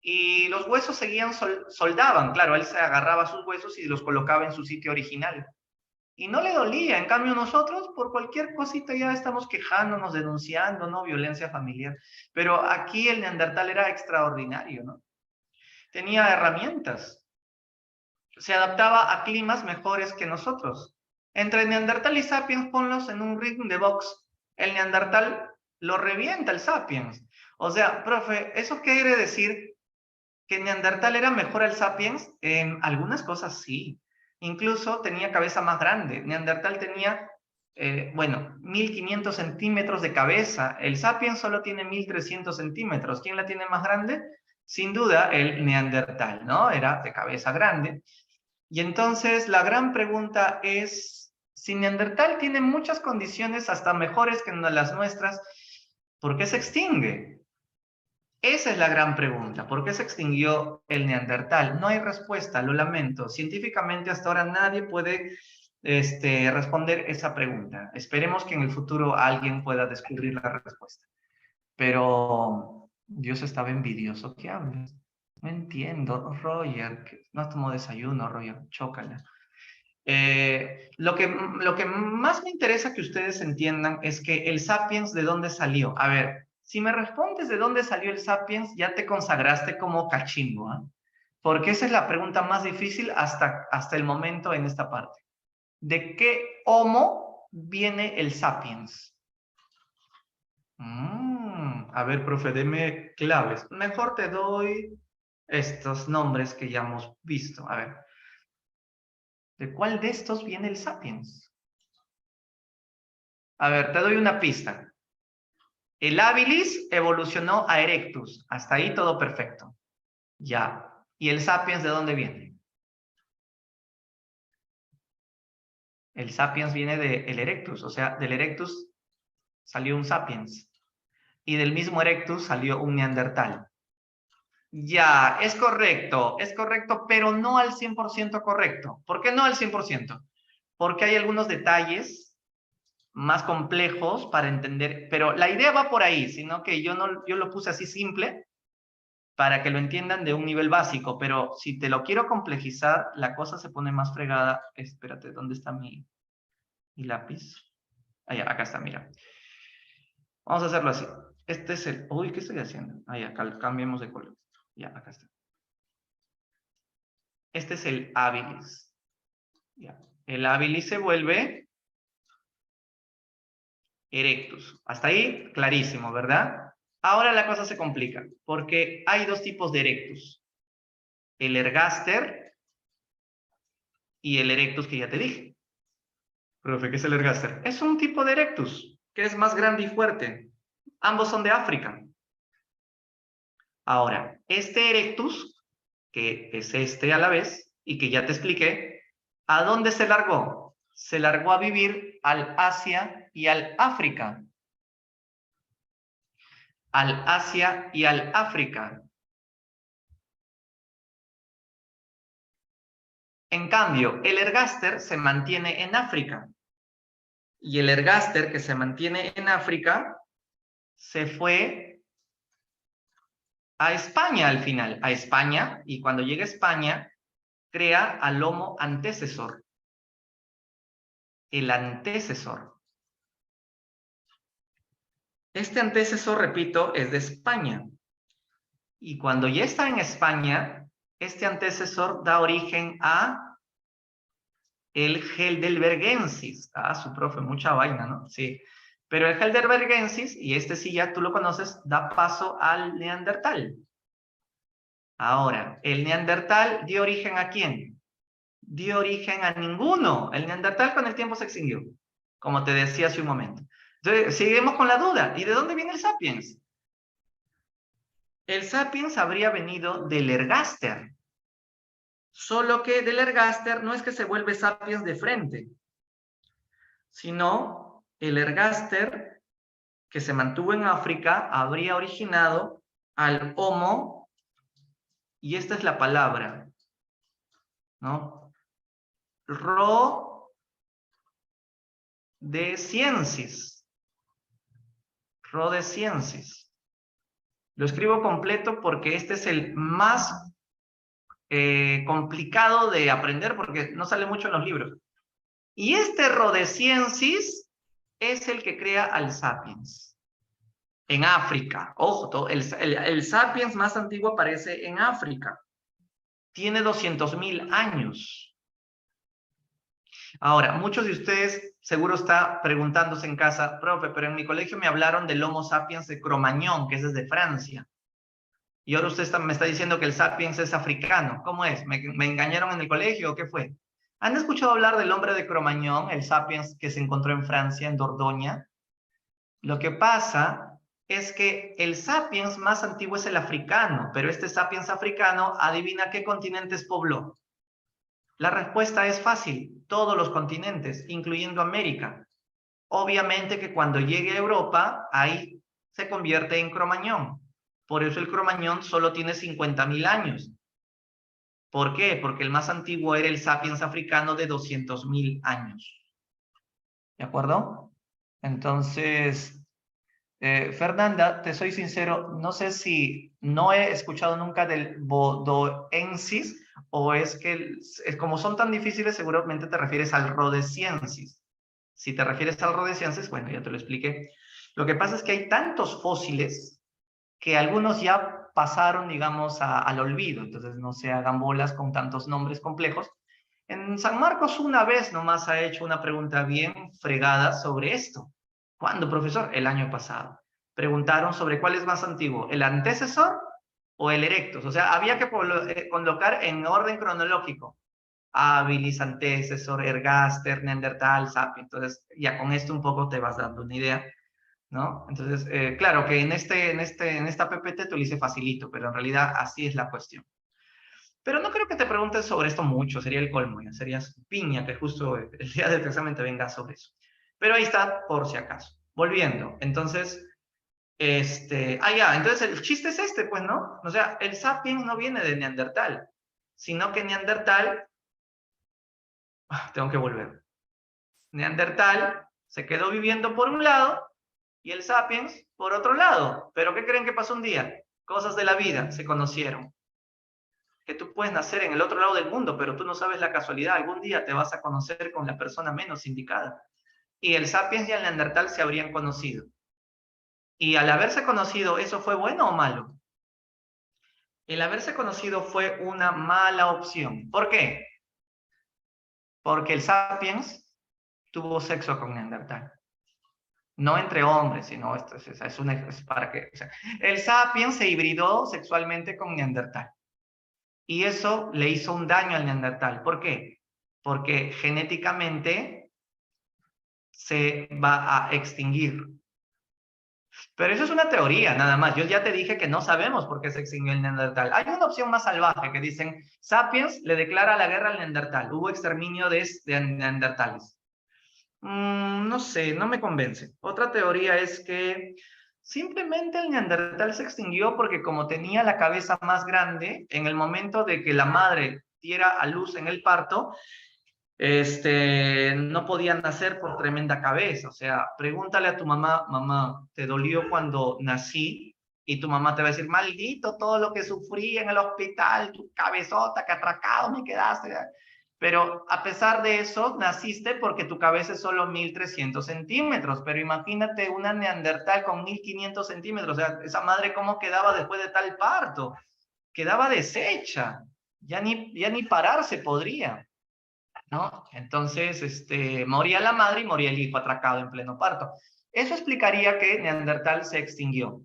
y los huesos seguían, soldaban, claro, él se agarraba a sus huesos y los colocaba en su sitio original. Y no le dolía. En cambio nosotros por cualquier cosita ya estamos quejándonos, denunciando, ¿no? Violencia familiar. Pero aquí el Neandertal era extraordinario, ¿no? Tenía herramientas. Se adaptaba a climas mejores que nosotros. Entre Neandertal y Sapiens, ponlos en un ring de box. El Neandertal lo revienta el Sapiens. O sea, profe, ¿eso quiere decir que Neandertal era mejor al Sapiens? En algunas cosas sí. Incluso tenía cabeza más grande. Neandertal tenía, 1500 centímetros de cabeza. El Sapiens solo tiene 1300 centímetros. ¿Quién la tiene más grande? Sin duda, el Neandertal, ¿no? Era de cabeza grande. Y entonces la gran pregunta es, si Neandertal tiene muchas condiciones hasta mejores que las nuestras, ¿por qué se extingue? Esa es la gran pregunta. ¿Por qué se extinguió el Neandertal? No hay respuesta, lo lamento. Científicamente hasta ahora nadie puede responder esa pregunta. Esperemos que en el futuro alguien pueda descubrir la respuesta. Pero Dios estaba envidioso. ¿Qué hablas? No entiendo, Roger. No tomó desayuno, Roger. Chócala. Lo que más me interesa que ustedes entiendan es que el Sapiens, ¿de dónde salió? A ver, si me respondes de dónde salió el Sapiens, ya te consagraste como cachimbo, ¿eh? Porque esa es la pregunta más difícil hasta el momento en esta parte. ¿De qué Homo viene el Sapiens? A ver, profe, deme claves. Mejor te doy estos nombres que ya hemos visto. A ver, ¿de cuál de estos viene el Sapiens? A ver, te doy una pista. El habilis evolucionó a erectus. Hasta ahí todo perfecto. Ya. ¿Y el sapiens de dónde viene? El sapiens viene del erectus. O sea, del erectus salió un sapiens. Y del mismo erectus salió un neandertal. Ya, es correcto, pero no al 100% correcto. ¿Por qué no al 100%? porque hay algunos detalles más complejos para entender, pero la idea va por ahí, sino que yo lo puse así simple para que lo entiendan de un nivel básico, pero si te lo quiero complejizar, la cosa se pone más fregada. Espérate, ¿dónde está mi lápiz? Ah, ya, acá está, mira. Vamos a hacerlo así. Este es el... Uy, ¿qué estoy haciendo? Ah, ya, cambiemos de color. Ya, acá está. Este es el habilis. Ya. El habilis se vuelve erectus. Hasta ahí, clarísimo, ¿verdad? Ahora la cosa se complica, porque hay dos tipos de erectus. El ergaster y el erectus que ya te dije. Profe, ¿qué es el ergaster? Es un tipo de erectus, que es más grande y fuerte. Ambos son de África. Ahora, este erectus, que es este a la vez, y que ya te expliqué, ¿a dónde se largó? Se largó a vivir al Asia y al África. Al Asia y al África. En cambio, el ergaster se mantiene en África. Y el ergaster que se mantiene en África se fue a España al final, a España, y cuando llega a España, crea al Homo antecesor. El antecesor. Este antecesor, repito, es de España. Y cuando ya está en España, este antecesor da origen a el Heidelbergensis. Ah, su profe, mucha vaina, ¿no? Sí. Pero el Heidelbergensis, y este sí ya tú lo conoces, da paso al Neandertal. Ahora, ¿el Neandertal dio origen a quién? Dio origen a ninguno. El Neandertal con el tiempo se extinguió, como te decía hace un momento. Entonces, seguimos con la duda. ¿Y de dónde viene el Sapiens? El Sapiens habría venido del Ergaster. Solo que del Ergaster no es que se vuelve Sapiens de frente, sino el Ergaster que se mantuvo en África habría originado al Homo, y esta es la palabra, ¿no? Rhodesiensis. Rhodesiensis. Lo escribo completo porque este es el más complicado de aprender porque no sale mucho en los libros. Y este Rhodesiensis es el que crea al Sapiens. En África. Ojo, el Sapiens más antiguo aparece en África. Tiene 200.000 años. Ahora, muchos de ustedes seguro está preguntándose en casa, profe, pero en mi colegio me hablaron del Homo sapiens de Cro-Magnon, que es desde Francia. Y ahora usted me está diciendo que el sapiens es africano. ¿Cómo es? ¿Me engañaron en el colegio o qué fue? ¿Han escuchado hablar del hombre de Cro-Magnon, el sapiens que se encontró en Francia, en Dordoña? Lo que pasa es que el sapiens más antiguo es el africano, pero este sapiens africano, adivina qué continentes pobló. La respuesta es fácil, todos los continentes, incluyendo América. Obviamente que cuando llegue a Europa, ahí se convierte en Cro-Magnon. Por eso el Cro-Magnon solo tiene 50.000 años. ¿Por qué? Porque el más antiguo era el sapiens africano de 200.000 años. ¿De acuerdo? Entonces, Fernanda, te soy sincero, no sé si no he escuchado nunca del bodoensis o es que como son tan difíciles seguramente te refieres al rhodesiensis. Si te refieres al rhodesiensis, bueno, ya te lo expliqué. Lo que pasa es que hay tantos fósiles que algunos ya pasaron, digamos, al olvido. Entonces no se hagan bolas con tantos nombres complejos. En San Marcos una vez nomás ha hecho una pregunta bien fregada sobre esto. ¿Cuándo, profesor? El año pasado. Preguntaron sobre cuál es más antiguo, el antecesor o el erectus. O sea, había que colocar en orden cronológico. Habilis, antecesor, ergaster, neandertal, sapiens. Entonces, ya con esto un poco te vas dando una idea, ¿no? Entonces, claro que en esta PPT te lo hice facilito, pero en realidad así es la cuestión. Pero no creo que te preguntes sobre esto mucho, sería el colmo, ya serías piña que justo el día del examen te venga sobre eso. Pero ahí está, por si acaso. Volviendo, entonces, entonces el chiste es este, pues, ¿no? O sea, el sapiens no viene de Neandertal, sino que Neandertal, tengo que volver. Neandertal se quedó viviendo por un lado y el Sapiens por otro lado. ¿Pero qué creen que pasó un día? Cosas de la vida se conocieron. Que tú puedes nacer en el otro lado del mundo, pero tú no sabes la casualidad. Algún día te vas a conocer con la persona menos indicada. Y el Sapiens y el Neandertal se habrían conocido. Y al haberse conocido, ¿eso fue bueno o malo? El haberse conocido fue una mala opción. ¿Por qué? Porque el Sapiens tuvo sexo con Neandertal. No entre hombres, sino es para que... O sea, el Sapiens se hibridó sexualmente con Neandertal. Y eso le hizo un daño al Neandertal. ¿Por qué? Porque genéticamente se va a extinguir. Pero eso es una teoría, nada más. Yo ya te dije que no sabemos por qué se extinguió el Neandertal. Hay una opción más salvaje que dicen, Sapiens le declara la guerra al Neandertal. Hubo exterminio de Neandertales. No sé, no me convence. Otra teoría es que simplemente el Neandertal se extinguió porque como tenía la cabeza más grande, en el momento de que la madre diera a luz en el parto, no podían nacer por tremenda cabeza. O sea, pregúntale a tu mamá, mamá, ¿te dolió cuando nací? Y tu mamá te va a decir, maldito, todo lo que sufrí en el hospital, tu cabezota, que atracado me quedaste. Pero a pesar de eso, naciste porque tu cabeza es solo 1300 centímetros. Pero imagínate una neandertal con 1500 centímetros. O sea, esa madre, ¿cómo quedaba después de tal parto? Quedaba deshecha. Ya ni pararse podría, ¿no? Entonces, moría la madre y moría el hijo atracado en pleno parto. Eso explicaría que Neandertal se extinguió.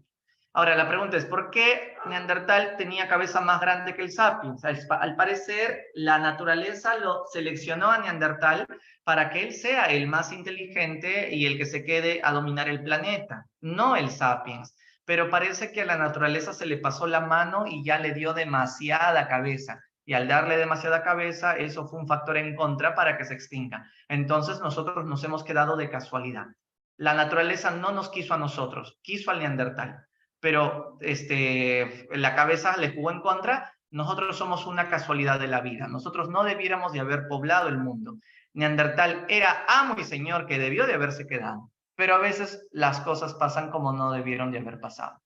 Ahora, la pregunta es, ¿por qué Neandertal tenía cabeza más grande que el Sapiens? Al parecer, la naturaleza lo seleccionó a Neandertal para que él sea el más inteligente y el que se quede a dominar el planeta, no el Sapiens. Pero parece que a la naturaleza se le pasó la mano y ya le dio demasiada cabeza. Y al darle demasiada cabeza, eso fue un factor en contra para que se extinga. Entonces nosotros nos hemos quedado de casualidad. La naturaleza no nos quiso a nosotros, quiso al Neandertal. Pero la cabeza le jugó en contra. Nosotros somos una casualidad de la vida. Nosotros no debiéramos de haber poblado el mundo. Neandertal era amo y señor que debió de haberse quedado. Pero a veces las cosas pasan como no debieron de haber pasado.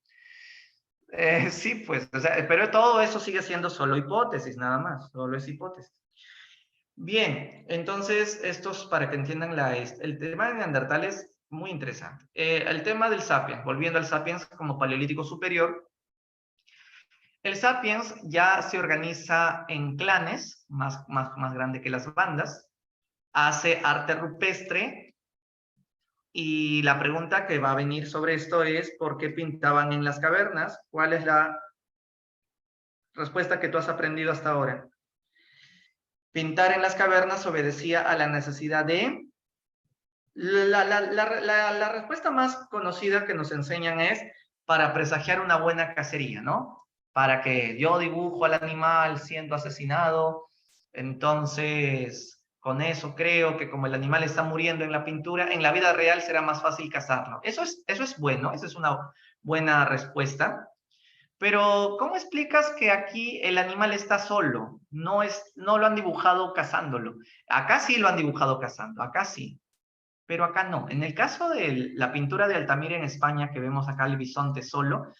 Sí, pues, o sea, pero todo eso sigue siendo solo hipótesis, nada más, solo es hipótesis. Bien, entonces, estos para que entiendan el tema de Neandertal es muy interesante. El tema del Sapiens, volviendo al Sapiens como paleolítico superior, el Sapiens ya se organiza en clanes, más grande que las bandas, hace arte rupestre. Y la pregunta que va a venir sobre esto es, ¿por qué pintaban en las cavernas? ¿Cuál es la respuesta que tú has aprendido hasta ahora? Pintar en las cavernas obedecía a la necesidad de... La respuesta más conocida que nos enseñan es para presagiar una buena cacería, ¿no? Para que yo dibujo al animal siendo asesinado, entonces con eso creo que como el animal está muriendo en la pintura, en la vida real será más fácil cazarlo. Eso es bueno, esa es una buena respuesta. Pero, ¿cómo explicas que aquí el animal está solo? No lo han dibujado cazándolo. Acá sí lo han dibujado cazando, acá sí. Pero acá no. En el caso de la pintura de Altamira en España, que vemos acá el bisonte solo,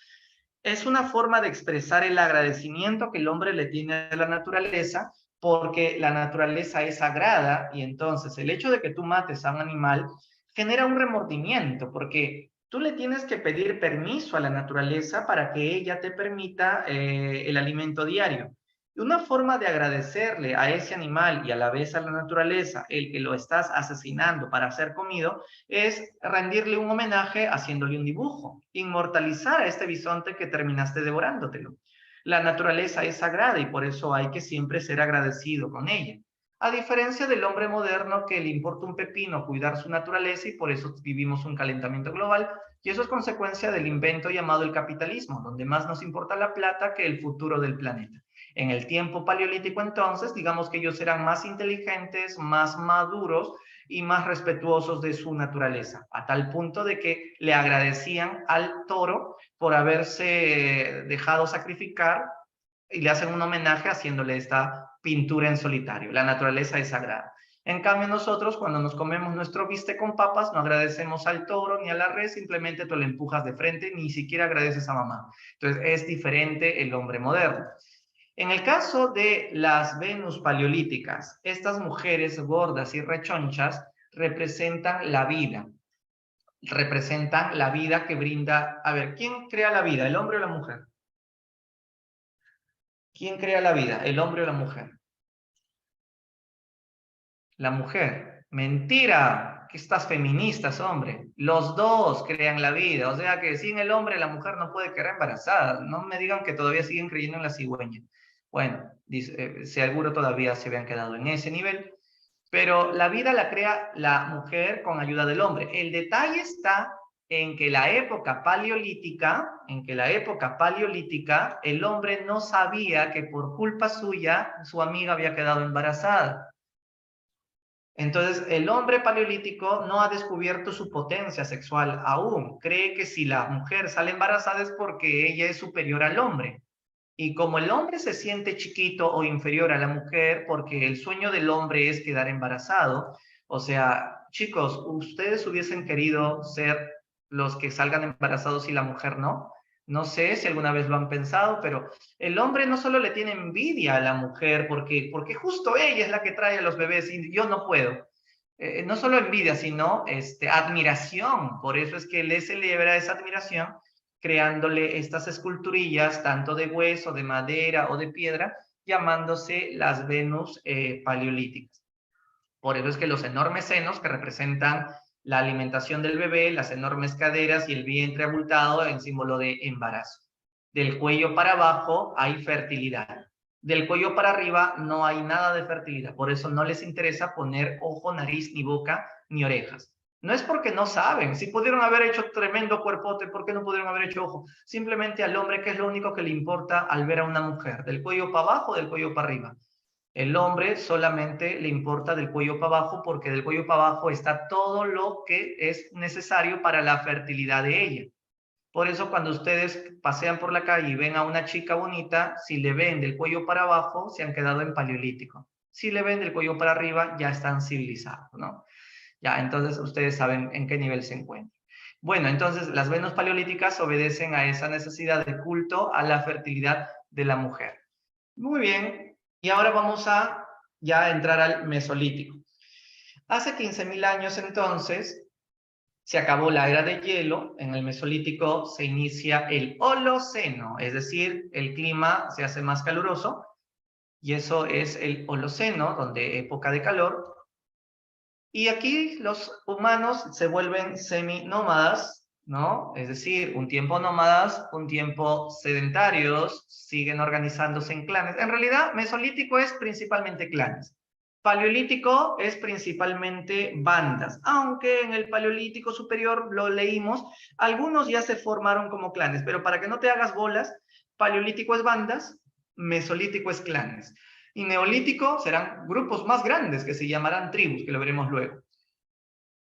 es una forma de expresar el agradecimiento que el hombre le tiene a la naturaleza, porque la naturaleza es sagrada y entonces el hecho de que tú mates a un animal genera un remordimiento, porque tú le tienes que pedir permiso a la naturaleza para que ella te permita el alimento diario. Una forma de agradecerle a ese animal y a la vez a la naturaleza, el que lo estás asesinando para ser comido, es rendirle un homenaje haciéndole un dibujo, inmortalizar a este bisonte que terminaste devorándotelo. La naturaleza es sagrada y por eso hay que siempre ser agradecido con ella. A diferencia del hombre moderno que le importa un pepino cuidar su naturaleza y por eso vivimos un calentamiento global, y eso es consecuencia del invento llamado el capitalismo, donde más nos importa la plata que el futuro del planeta. En el tiempo paleolítico, entonces, digamos que ellos eran más inteligentes, más maduros y más respetuosos de su naturaleza, a tal punto de que le agradecían al toro por haberse dejado sacrificar y le hacen un homenaje haciéndole esta pintura en solitario. La naturaleza es sagrada. En cambio nosotros cuando nos comemos nuestro bistec con papas no agradecemos al toro ni a la res, simplemente te lo empujas de frente, ni siquiera agradeces a mamá. Entonces es diferente el hombre moderno. En el caso de las Venus paleolíticas, estas mujeres gordas y rechonchas representan la vida. Representan la vida que brinda... A ver, ¿quién crea la vida? ¿El hombre o la mujer? ¿Quién crea la vida? ¿El hombre o la mujer? La mujer. Mentira, que estas feministas, hombre. Los dos crean la vida. O sea que sin el hombre la mujer no puede quedar embarazada. No me digan que todavía siguen creyendo en la cigüeña. Bueno, seguro todavía se habían quedado en ese nivel. Pero la vida la crea la mujer con ayuda del hombre. El detalle está en que la época paleolítica, el hombre no sabía que por culpa suya su amiga había quedado embarazada. Entonces, el hombre paleolítico no ha descubierto su potencia sexual aún. Cree que si la mujer sale embarazada es porque ella es superior al hombre. Y como el hombre se siente chiquito o inferior a la mujer, porque el sueño del hombre es quedar embarazado, o sea, chicos, ¿ustedes hubiesen querido ser los que salgan embarazados y la mujer no? No sé si alguna vez lo han pensado, pero el hombre no solo le tiene envidia a la mujer, porque justo ella es la que trae a los bebés y yo no puedo. No solo envidia, sino admiración. Por eso es que le celebra esa admiración creándole estas esculturillas, tanto de hueso, de madera o de piedra, llamándose las Venus paleolíticas. Por eso es que los enormes senos que representan la alimentación del bebé, las enormes caderas y el vientre abultado en símbolo de embarazo. Del cuello para abajo hay fertilidad. Del cuello para arriba no hay nada de fertilidad. Por eso no les interesa poner ojo, nariz, ni boca, ni orejas. No es porque no saben. Si pudieron haber hecho tremendo cuerpote, ¿por qué no pudieron haber hecho ojo? Simplemente al hombre, que es lo único que le importa al ver a una mujer. Del cuello para abajo, del cuello para arriba. El hombre solamente le importa del cuello para abajo porque del cuello para abajo está todo lo que es necesario para la fertilidad de ella. Por eso cuando ustedes pasean por la calle y ven a una chica bonita, si le ven del cuello para abajo, se han quedado en paleolítico. Si le ven del cuello para arriba, ya están civilizados, ¿no? Ya, entonces ustedes saben en qué nivel se encuentran. Bueno, entonces las Venus paleolíticas obedecen a esa necesidad de culto a la fertilidad de la mujer. Muy bien, y ahora vamos a ya entrar al Mesolítico. Hace 15.000 años entonces se acabó la era de hielo, en el Mesolítico se inicia el Holoceno, es decir, el clima se hace más caluroso, y eso es el Holoceno, donde época de calor. Y aquí los humanos se vuelven seminómadas, ¿no? Es decir, un tiempo nómadas, un tiempo sedentarios, siguen organizándose en clanes. En realidad, Mesolítico es principalmente clanes. Paleolítico es principalmente bandas, aunque en el Paleolítico superior lo leímos, algunos ya se formaron como clanes, pero para que no te hagas bolas, Paleolítico es bandas, Mesolítico es clanes. Y Neolítico serán grupos más grandes que se llamarán tribus, que lo veremos luego.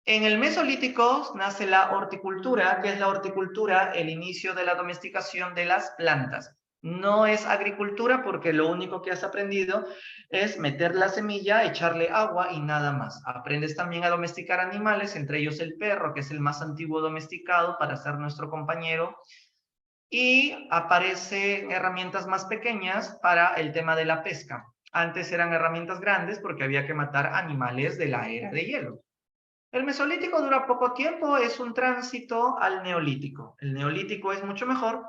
En el Mesolítico nace la horticultura, que es la horticultura, el inicio de la domesticación de las plantas. No es agricultura porque lo único que has aprendido es meter la semilla, echarle agua y nada más. Aprendes también a domesticar animales, entre ellos el perro, que es el más antiguo domesticado para ser nuestro compañero. Y aparecen herramientas más pequeñas para el tema de la pesca. Antes eran herramientas grandes porque había que matar animales de la era de hielo. El Mesolítico dura poco tiempo, es un tránsito al Neolítico. El Neolítico es mucho mejor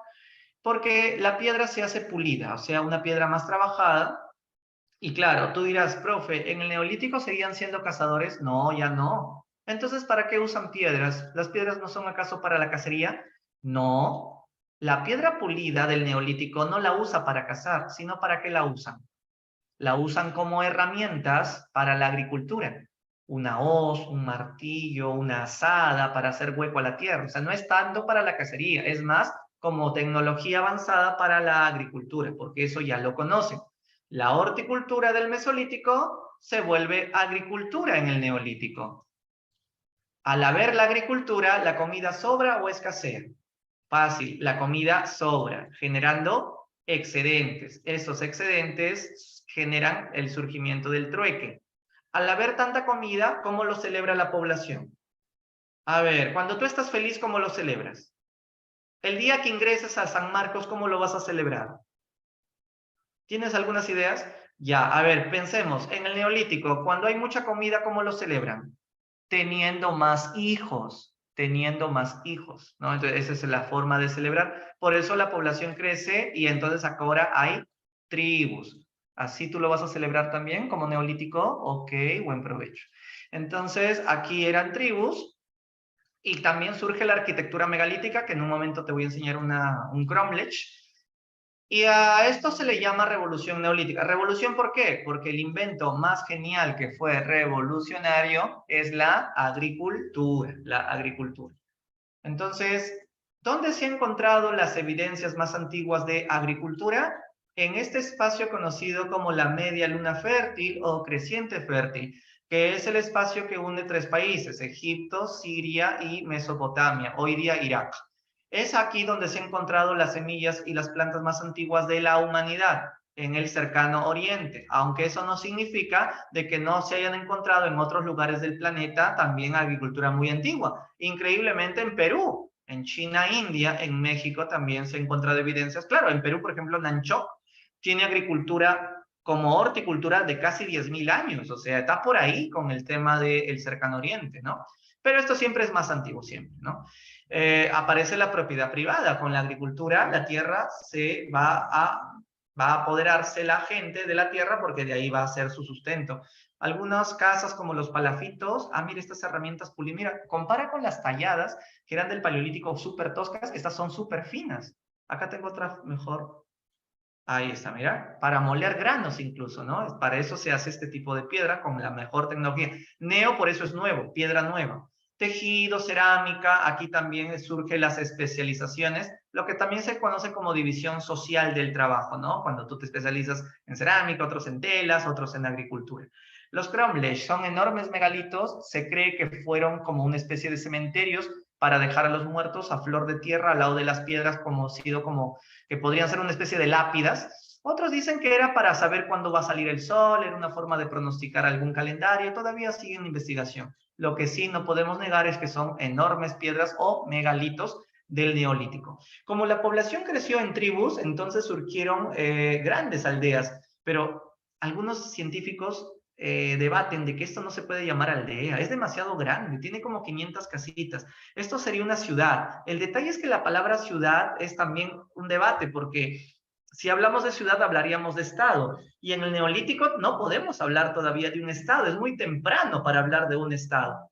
porque la piedra se hace pulida, o sea, una piedra más trabajada. Y claro, tú dirás, profe, ¿en el Neolítico seguían siendo cazadores? No, ya no. Entonces, ¿para qué usan piedras? ¿Las piedras no son acaso para la cacería? No. La piedra pulida del Neolítico no la usa para cazar, sino ¿para qué la usan? La usan como herramientas para la agricultura. Una hoz, un martillo, una azada para hacer hueco a la tierra. O sea, no es tanto para la cacería, es más como tecnología avanzada para la agricultura, porque eso ya lo conocen. La horticultura del Mesolítico se vuelve agricultura en el Neolítico. Al haber la agricultura, ¿la comida sobra o escasea? Fácil, la comida sobra, generando excedentes. Esos excedentes generan el surgimiento del trueque. Al haber tanta comida, ¿cómo lo celebra la población? A ver, cuando tú estás feliz, ¿cómo lo celebras? El día que ingreses a San Marcos, ¿cómo lo vas a celebrar? ¿Tienes algunas ideas? Ya, a ver, pensemos. En el Neolítico, cuando hay mucha comida, ¿cómo lo celebran? Teniendo más hijos, ¿no? Entonces, esa es la forma de celebrar. Por eso la población crece y entonces ahora hay tribus. ¿Así tú lo vas a celebrar también como Neolítico? Ok, buen provecho. Entonces, aquí eran tribus. Y también surge la arquitectura megalítica, que en un momento te voy a enseñar un cromlech. Y a esto se le llama revolución neolítica. ¿Revolución por qué? Porque el invento más genial que fue revolucionario es la agricultura. Entonces, ¿dónde se han encontrado las evidencias más antiguas de agricultura? En este espacio conocido como la media luna fértil o creciente fértil, que es el espacio que une tres países, Egipto, Siria y Mesopotamia, hoy día Irak. Es aquí donde se han encontrado las semillas y las plantas más antiguas de la humanidad, en el cercano oriente, aunque eso no significa de que no se hayan encontrado en otros lugares del planeta también agricultura muy antigua. Increíblemente en Perú, en China, India, en México también se han encontrado evidencias. Claro, en Perú, por ejemplo, Nanchoc tiene agricultura como horticultura de casi 10.000 años, o sea, está por ahí con el tema del cercano oriente, ¿no? Pero esto siempre es más antiguo, siempre, ¿no? Aparece la propiedad privada. Con la agricultura, la tierra se va a apoderarse la gente de la tierra porque de ahí va a ser su sustento. Algunas casas como los palafitos, mira estas herramientas mira, compara con las talladas que eran del paleolítico súper toscas, estas son súper finas. Acá tengo otra mejor. Ahí está, mira, para moler granos incluso, ¿no? Para eso se hace este tipo de piedra con la mejor tecnología. Neo, por eso es nuevo, piedra nueva. Tejido, cerámica, aquí también surgen las especializaciones, lo que también se conoce como división social del trabajo, ¿no? Cuando tú te especializas en cerámica, otros en telas, otros en agricultura. Los cromlech son enormes megalitos, se cree que fueron como una especie de cementerios para dejar a los muertos a flor de tierra al lado de las piedras como que podrían ser una especie de lápidas. Otros dicen que era para saber cuándo va a salir el sol, era una forma de pronosticar algún calendario, todavía sigue en investigación. Lo que sí no podemos negar es que son enormes piedras o megalitos del Neolítico. Como la población creció en tribus, entonces surgieron grandes aldeas, pero algunos científicos debaten de que esto no se puede llamar aldea, es demasiado grande, tiene como 500 casitas. Esto sería una ciudad. El detalle es que la palabra ciudad es también un debate, porque si hablamos de ciudad hablaríamos de estado, y en el Neolítico no podemos hablar todavía de un estado, es muy temprano para hablar de un estado.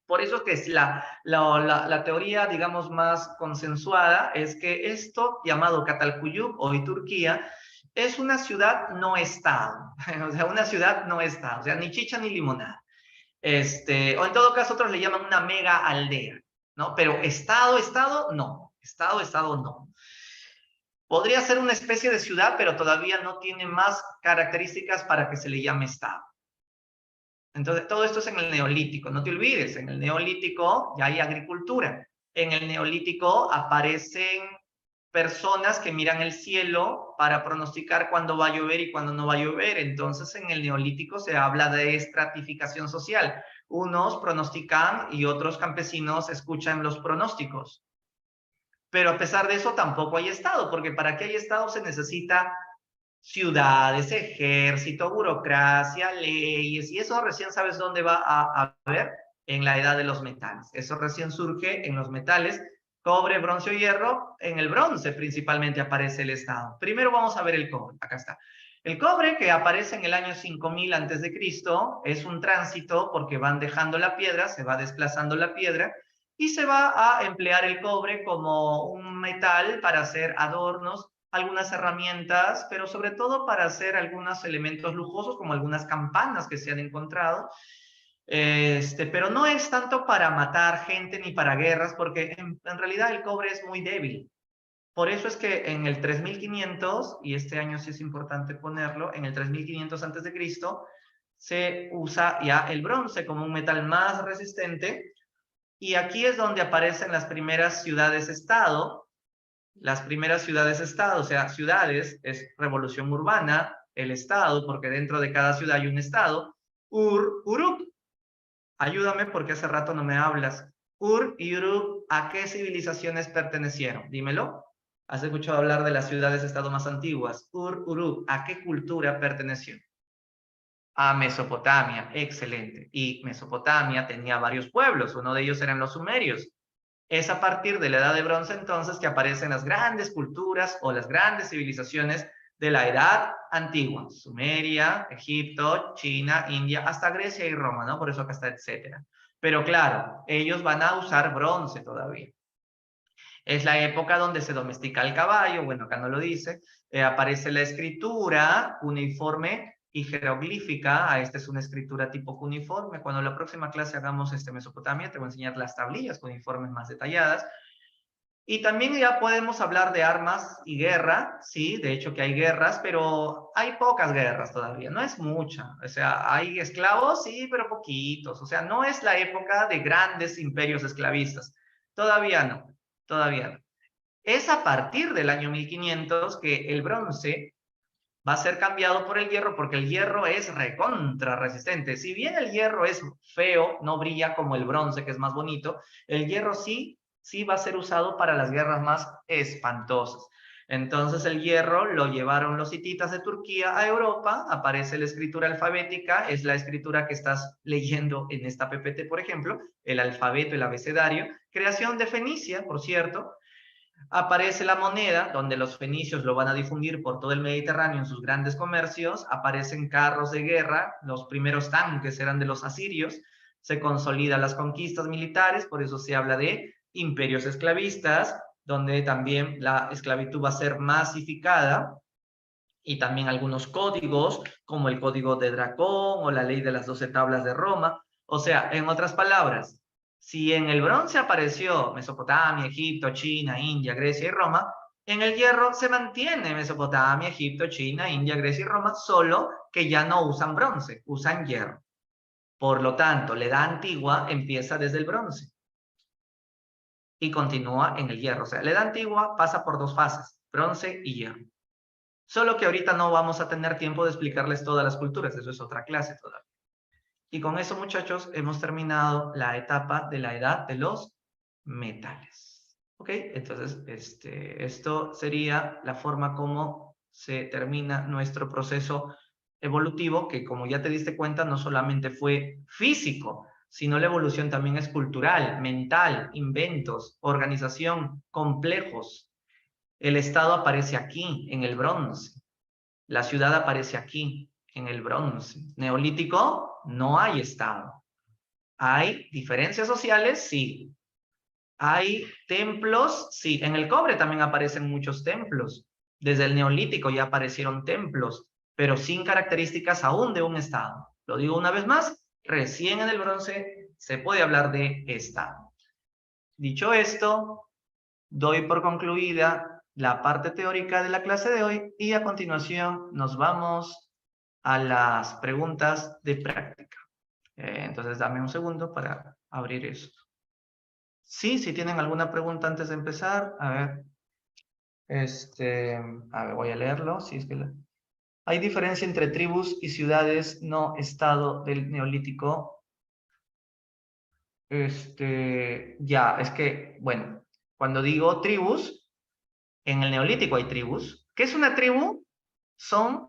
Por eso es que es la teoría, digamos, más consensuada es que esto, llamado Catalcuyuk, hoy Turquía, es una ciudad no estado, o sea, una ciudad no estado, o sea, ni chicha ni limonada. O en todo caso otros le llaman una mega aldea, ¿no? Pero estado, no. Estado, no. Podría ser una especie de ciudad, pero todavía no tiene más características para que se le llame estado. Entonces, todo esto es en el Neolítico. No te olvides, en el Neolítico ya hay agricultura. En el Neolítico aparecen personas que miran el cielo para pronosticar cuándo va a llover y cuándo no va a llover. Entonces, en el Neolítico se habla de estratificación social. Unos pronostican y otros campesinos escuchan los pronósticos. Pero a pesar de eso, tampoco hay Estado, porque para que haya Estado se necesita ciudades, ejército, burocracia, leyes, y eso recién sabes dónde va a haber en la edad de los metales. Eso recién surge en los metales, cobre, bronce o hierro. En el bronce principalmente aparece el estado. Primero vamos a ver el cobre, acá está. El cobre, que aparece en el año 5000 antes de Cristo, es un tránsito porque van dejando la piedra, se va desplazando la piedra, y se va a emplear el cobre como un metal para hacer adornos, algunas herramientas, pero sobre todo para hacer algunos elementos lujosos, como algunas campanas que se han encontrado. Pero no es tanto para matar gente ni para guerras, porque en realidad el cobre es muy débil. Por eso es que en el 3500, y este año sí es importante ponerlo, en el 3500 antes de Cristo, se usa ya el bronce como un metal más resistente, y aquí es donde aparecen las primeras ciudades-estado. Las primeras ciudades-estado, o sea, ciudades es revolución urbana, el estado, porque dentro de cada ciudad hay un estado. Uruk. Ayúdame porque hace rato no me hablas. Ur y Uruk, ¿a qué civilizaciones pertenecieron? Dímelo. ¿Has escuchado hablar de las ciudades-estado más antiguas? Uruk, ¿a qué cultura perteneció? A Mesopotamia, excelente. Y Mesopotamia tenía varios pueblos, uno de ellos eran los sumerios. Es a partir de la Edad de Bronce entonces que aparecen las grandes culturas o las grandes civilizaciones de la Edad Antigua. Sumeria, Egipto, China, India, hasta Grecia y Roma, ¿no? Por eso acá está etcétera. Pero claro, ellos van a usar bronce todavía. Es la época donde se domestica el caballo, bueno, acá no lo dice, aparece la escritura cuneiforme y jeroglífica. Esta es una escritura tipo cuneiforme. Cuando la próxima clase hagamos Mesopotamia, te voy a enseñar las tablillas cuneiformes más detalladas. Y también ya podemos hablar de armas y guerra, sí, de hecho que hay guerras, pero hay pocas guerras todavía, no es mucha. O sea, hay esclavos, sí, pero poquitos. O sea, no es la época de grandes imperios esclavistas. Todavía no, todavía no. Es a partir del año 1500 que el bronce va a ser cambiado por el hierro, porque el hierro es recontra resistente. Si bien el hierro es feo, no brilla como el bronce, que es más bonito, el hierro sí va a ser usado para las guerras más espantosas. Entonces el hierro lo llevaron los hititas de Turquía a Europa, aparece la escritura alfabética, es la escritura que estás leyendo en esta PPT, por ejemplo, el alfabeto, el abecedario, creación de Fenicia, por cierto. Aparece la moneda, donde los fenicios lo van a difundir por todo el Mediterráneo en sus grandes comercios. Aparecen carros de guerra, los primeros tanques eran de los asirios. Se consolidan las conquistas militares, por eso se habla de imperios esclavistas, donde también la esclavitud va a ser masificada. Y también algunos códigos, como el código de Dracón o la ley de las 12 tablas de Roma. O sea, en otras palabras, si en el bronce apareció Mesopotamia, Egipto, China, India, Grecia y Roma, en el hierro se mantiene Mesopotamia, Egipto, China, India, Grecia y Roma, solo que ya no usan bronce, usan hierro. Por lo tanto, la edad antigua empieza desde el bronce y continúa en el hierro. O sea, la edad antigua pasa por dos fases, bronce y hierro. Solo que ahorita no vamos a tener tiempo de explicarles todas las culturas, eso es otra clase todavía. Y con eso, muchachos, hemos terminado la etapa de la edad de los metales. ¿Ok? Entonces, esto sería la forma como se termina nuestro proceso evolutivo, que como ya te diste cuenta, no solamente fue físico, sino la evolución también es cultural, mental, inventos, organización, complejos. El Estado aparece aquí, en el bronce. La ciudad aparece aquí, en el bronce. Neolítico, no hay Estado. ¿Hay diferencias sociales? Sí. ¿Hay templos? Sí. En el cobre también aparecen muchos templos. Desde el Neolítico ya aparecieron templos, pero sin características aún de un Estado. Lo digo una vez más, recién en el bronce se puede hablar de Estado. Dicho esto, doy por concluida la parte teórica de la clase de hoy y a continuación nos vamos a las preguntas de práctica. Entonces dame un segundo para abrir esto. Sí, si tienen alguna pregunta antes de empezar, a ver. A ver, voy a leerlo. Si es que ¿Hay diferencia entre tribus y ciudades no estado del Neolítico? Ya, es que, bueno, cuando digo tribus, en el Neolítico hay tribus. ¿Qué es una tribu? Son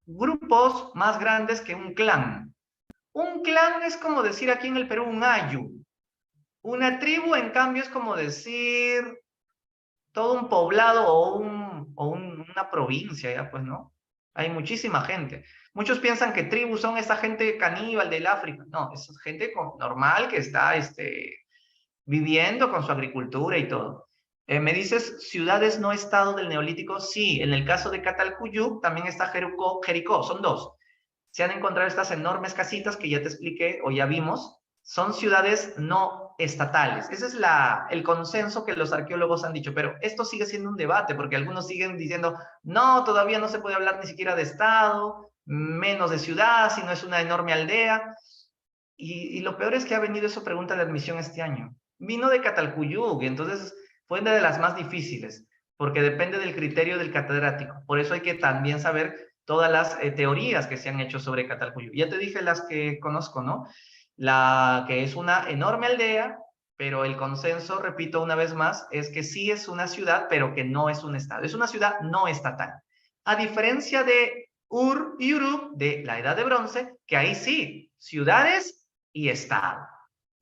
grupos más grandes que un clan. Un clan es como decir aquí en el Perú un ayu. Una tribu, en cambio, es como decir todo un poblado o una provincia, ya pues, ¿no? Hay muchísima gente. Muchos piensan que tribus son esa gente caníbal del África. No, es gente normal que está viviendo con su agricultura y todo. Me dices, ciudades no estado del Neolítico. Sí, en el caso de Catalcuyuk también está Jericó, son dos. Se han encontrado estas enormes casitas que ya te expliqué o ya vimos. Son ciudades no estatales. Ese es el consenso que los arqueólogos han dicho, pero esto sigue siendo un debate porque algunos siguen diciendo, no, todavía no se puede hablar ni siquiera de estado, menos de ciudad, sino es una enorme aldea. Y lo peor es que ha venido esa pregunta de admisión este año. Vino de Catalcuyuk, y entonces fue una de las más difíciles, porque depende del criterio del catedrático. Por eso hay que también saber todas las teorías que se han hecho sobre Catalcuyú. Ya te dije las que conozco, ¿no? La que es una enorme aldea, pero el consenso, repito una vez más, es que sí es una ciudad, pero que no es un estado. Es una ciudad no estatal. A diferencia de Ur y Uruk de la Edad de Bronce, que ahí sí, ciudades y estado.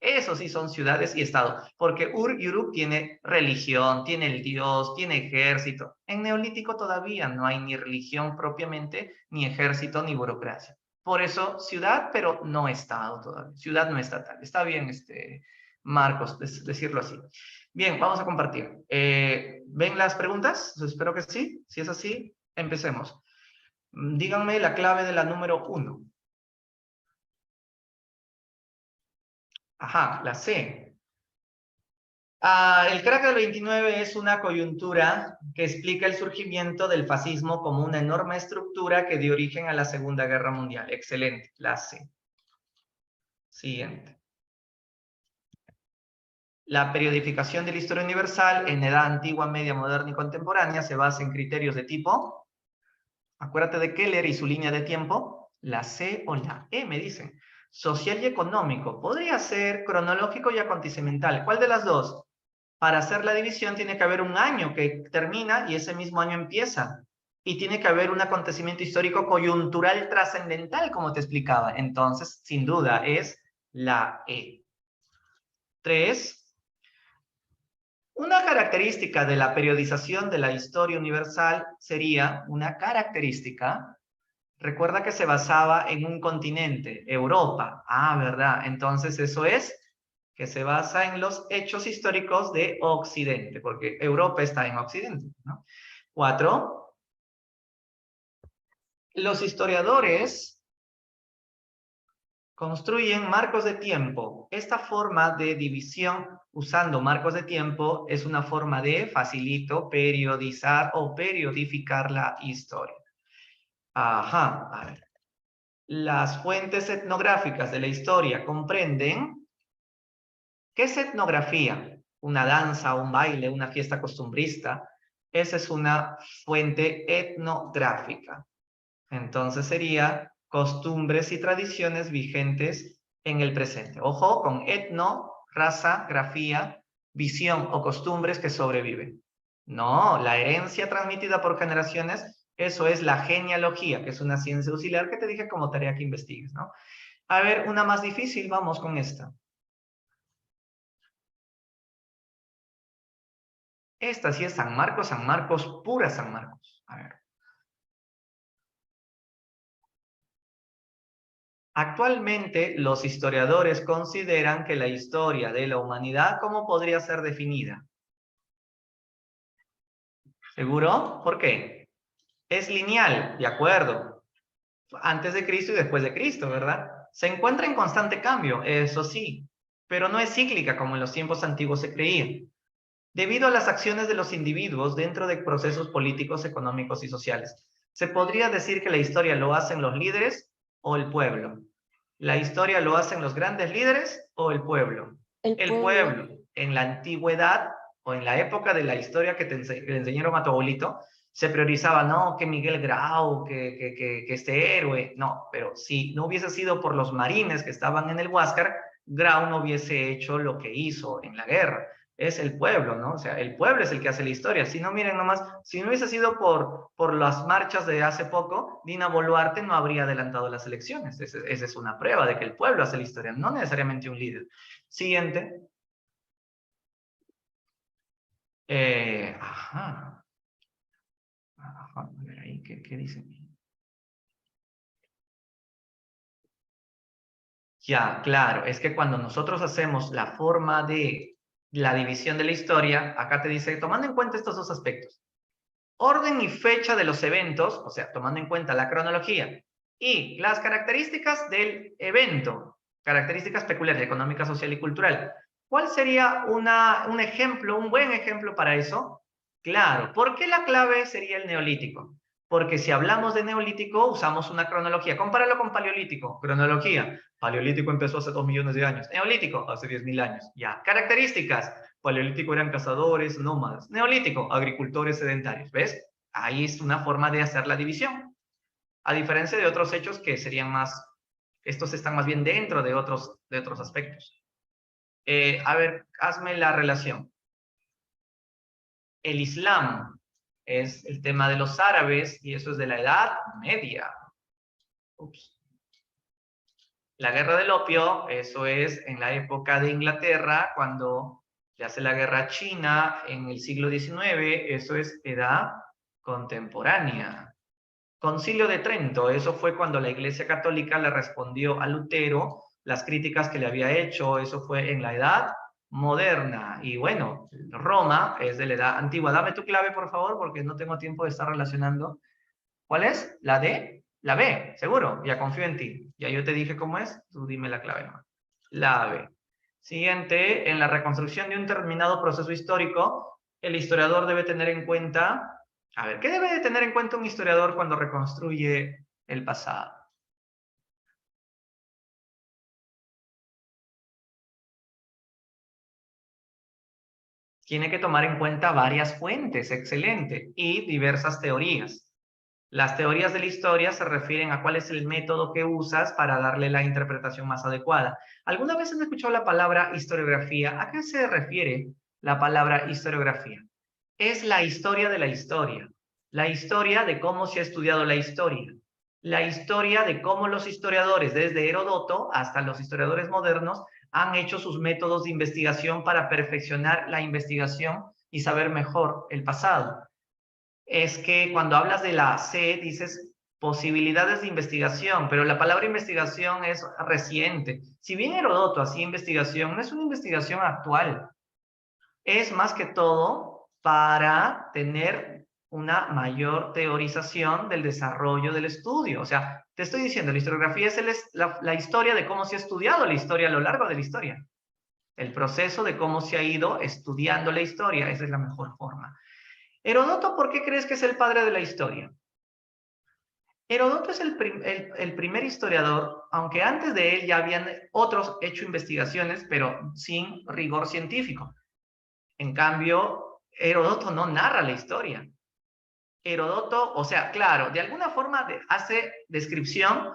Eso sí son ciudades y estado, porque Ur y Uruk tiene religión, tiene el dios, tiene ejército. En Neolítico todavía no hay ni religión propiamente, ni ejército, ni burocracia. Por eso ciudad, pero no estado todavía. Ciudad no estatal. Está bien, Marcos, decirlo así. Bien, vamos a compartir. ¿Ven las preguntas? Espero que sí. Si es así, empecemos. Díganme la clave de la número 1. Ajá, la C. El crack del 29 es una coyuntura que explica el surgimiento del fascismo como una enorme estructura que dio origen a la Segunda Guerra Mundial. Excelente, la C. Siguiente. La periodificación de la historia universal en edad antigua, media, moderna y contemporánea se basa en criterios de tipo, acuérdate de Keller y su línea de tiempo, la C o la E me dicen. Social y económico, podría ser cronológico y acontecimental. ¿Cuál de las dos? Para hacer la división tiene que haber un año que termina y ese mismo año empieza. Y tiene que haber un acontecimiento histórico coyuntural trascendental, como te explicaba. Entonces, sin duda, es la E. 3. Una característica de la periodización de la historia universal sería una característica. Recuerda que se basaba en un continente, Europa. ¿Verdad? Entonces, eso es que se basa en los hechos históricos de Occidente, porque Europa está en Occidente, ¿no? 4. Los historiadores construyen marcos de tiempo. Esta forma de división usando marcos de tiempo es una forma de, facilito, periodizar o periodificar la historia. Ajá, a ver. Las fuentes etnográficas de la historia comprenden. ¿Qué es etnografía? Una danza, un baile, una fiesta costumbrista. Esa es una fuente etnográfica. Entonces sería costumbres y tradiciones vigentes en el presente. Ojo con etno, raza, grafía, visión o costumbres que sobreviven. No, la herencia transmitida por generaciones, eso es la genealogía, que es una ciencia auxiliar que te dije como tarea que investigues, ¿no? A ver, una más difícil, vamos con esta. Esta sí es San Marcos, pura San Marcos. A ver. Actualmente, los historiadores consideran que la historia de la humanidad, ¿cómo podría ser definida? ¿Seguro? ¿Por qué? Es lineal, de acuerdo. Antes de Cristo y después de Cristo, ¿verdad? Se encuentra en constante cambio, eso sí, pero no es cíclica como en los tiempos antiguos se creía. Debido a las acciones de los individuos dentro de procesos políticos, económicos y sociales. ¿Se podría decir que la historia lo hacen los líderes o el pueblo? ¿La historia lo hacen los grandes líderes o el pueblo? El pueblo. En la antigüedad o en la época de la historia que le enseñaron a tu abuelito, se priorizaba, no, que Miguel Grau, que este héroe. No, pero si no hubiese sido por los marines que estaban en el Huáscar, Grau no hubiese hecho lo que hizo en la guerra. Es el pueblo, ¿no? O sea, el pueblo es el que hace la historia. Si no, miren nomás, si no hubiese sido por las marchas de hace poco, Dina Boluarte no habría adelantado las elecciones. Esa es una prueba de que el pueblo hace la historia, no necesariamente un líder. Siguiente. Ajá. A ver ahí, ¿qué dicen? Ya, claro, es que cuando nosotros hacemos la forma de la división de la historia, acá te dice, tomando en cuenta estos dos aspectos, orden y fecha de los eventos, o sea, tomando en cuenta la cronología, y las características del evento, características peculiares, económica, social y cultural. ¿Cuál sería un ejemplo, un buen ejemplo para eso? Claro, ¿por qué la clave sería el neolítico? Porque si hablamos de neolítico, usamos una cronología. Compáralo con paleolítico, cronología. Paleolítico empezó hace 2 millones de años. Neolítico, hace 10.000 años. Ya. Características. Paleolítico eran cazadores, nómadas. Neolítico, agricultores sedentarios. ¿Ves? Ahí es una forma de hacer la división. A diferencia de otros hechos que serían más, estos están más bien dentro de otros aspectos. A ver, hazme la relación. El Islam es el tema de los árabes y eso es de la Edad Media. Ups. La guerra del opio, eso es en la época de Inglaterra, cuando se hace la guerra china en el siglo XIX, eso es edad contemporánea. Concilio de Trento, eso fue cuando la Iglesia Católica le respondió a Lutero las críticas que le había hecho, eso fue en la edad moderna. Y bueno, Roma es de la edad antigua. Dame tu clave, por favor, porque no tengo tiempo de estar relacionando. ¿Cuál es? ¿La D? La B, seguro. Ya confío en ti. Ya yo te dije cómo es. Tú dime la clave nomás. La B. Siguiente, en la reconstrucción de un determinado proceso histórico, el historiador debe tener en cuenta... A ver, ¿qué debe de tener en cuenta un historiador cuando reconstruye el pasado? Tiene que tomar en cuenta varias fuentes, excelente, y diversas teorías. Las teorías de la historia se refieren a cuál es el método que usas para darle la interpretación más adecuada. ¿Alguna vez has escuchado la palabra historiografía? ¿A qué se refiere la palabra historiografía? Es la historia de la historia de cómo se ha estudiado la historia de cómo los historiadores, desde Heródoto hasta los historiadores modernos, han hecho sus métodos de investigación para perfeccionar la investigación y saber mejor el pasado. Es que cuando hablas de la C, dices posibilidades de investigación, pero la palabra investigación es reciente. Si bien Heródoto hacía investigación, no es una investigación actual. Es más que todo para tener una mayor teorización del desarrollo del estudio. O sea, te estoy diciendo, la historiografía es la historia de cómo se ha estudiado la historia a lo largo de la historia. El proceso de cómo se ha ido estudiando la historia, esa es la mejor forma. Heródoto, ¿por qué crees que es el padre de la historia? Heródoto es el primer historiador, aunque antes de él ya habían otros hecho investigaciones, pero sin rigor científico. En cambio, Heródoto no narra la historia. Heródoto, o sea, claro, de alguna forma hace descripción,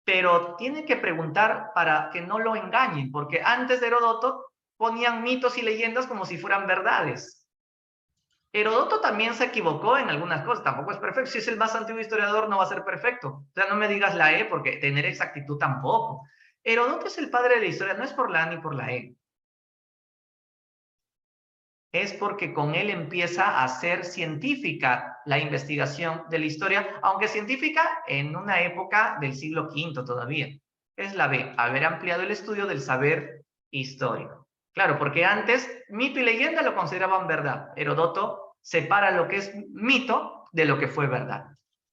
pero tiene que preguntar para que no lo engañen, porque antes de Heródoto ponían mitos y leyendas como si fueran verdades. Heródoto también se equivocó en algunas cosas, tampoco es perfecto. Si es el más antiguo historiador, no va a ser perfecto. O sea, no me digas la E, porque tener exactitud tampoco. Heródoto es el padre de la historia, no es por la A ni por la E. Es porque con él empieza a ser científica la investigación de la historia, aunque científica en una época del siglo V todavía. Es la B, haber ampliado el estudio del saber histórico. Claro, porque antes mito y leyenda lo consideraban verdad. Heródoto separa lo que es mito de lo que fue verdad.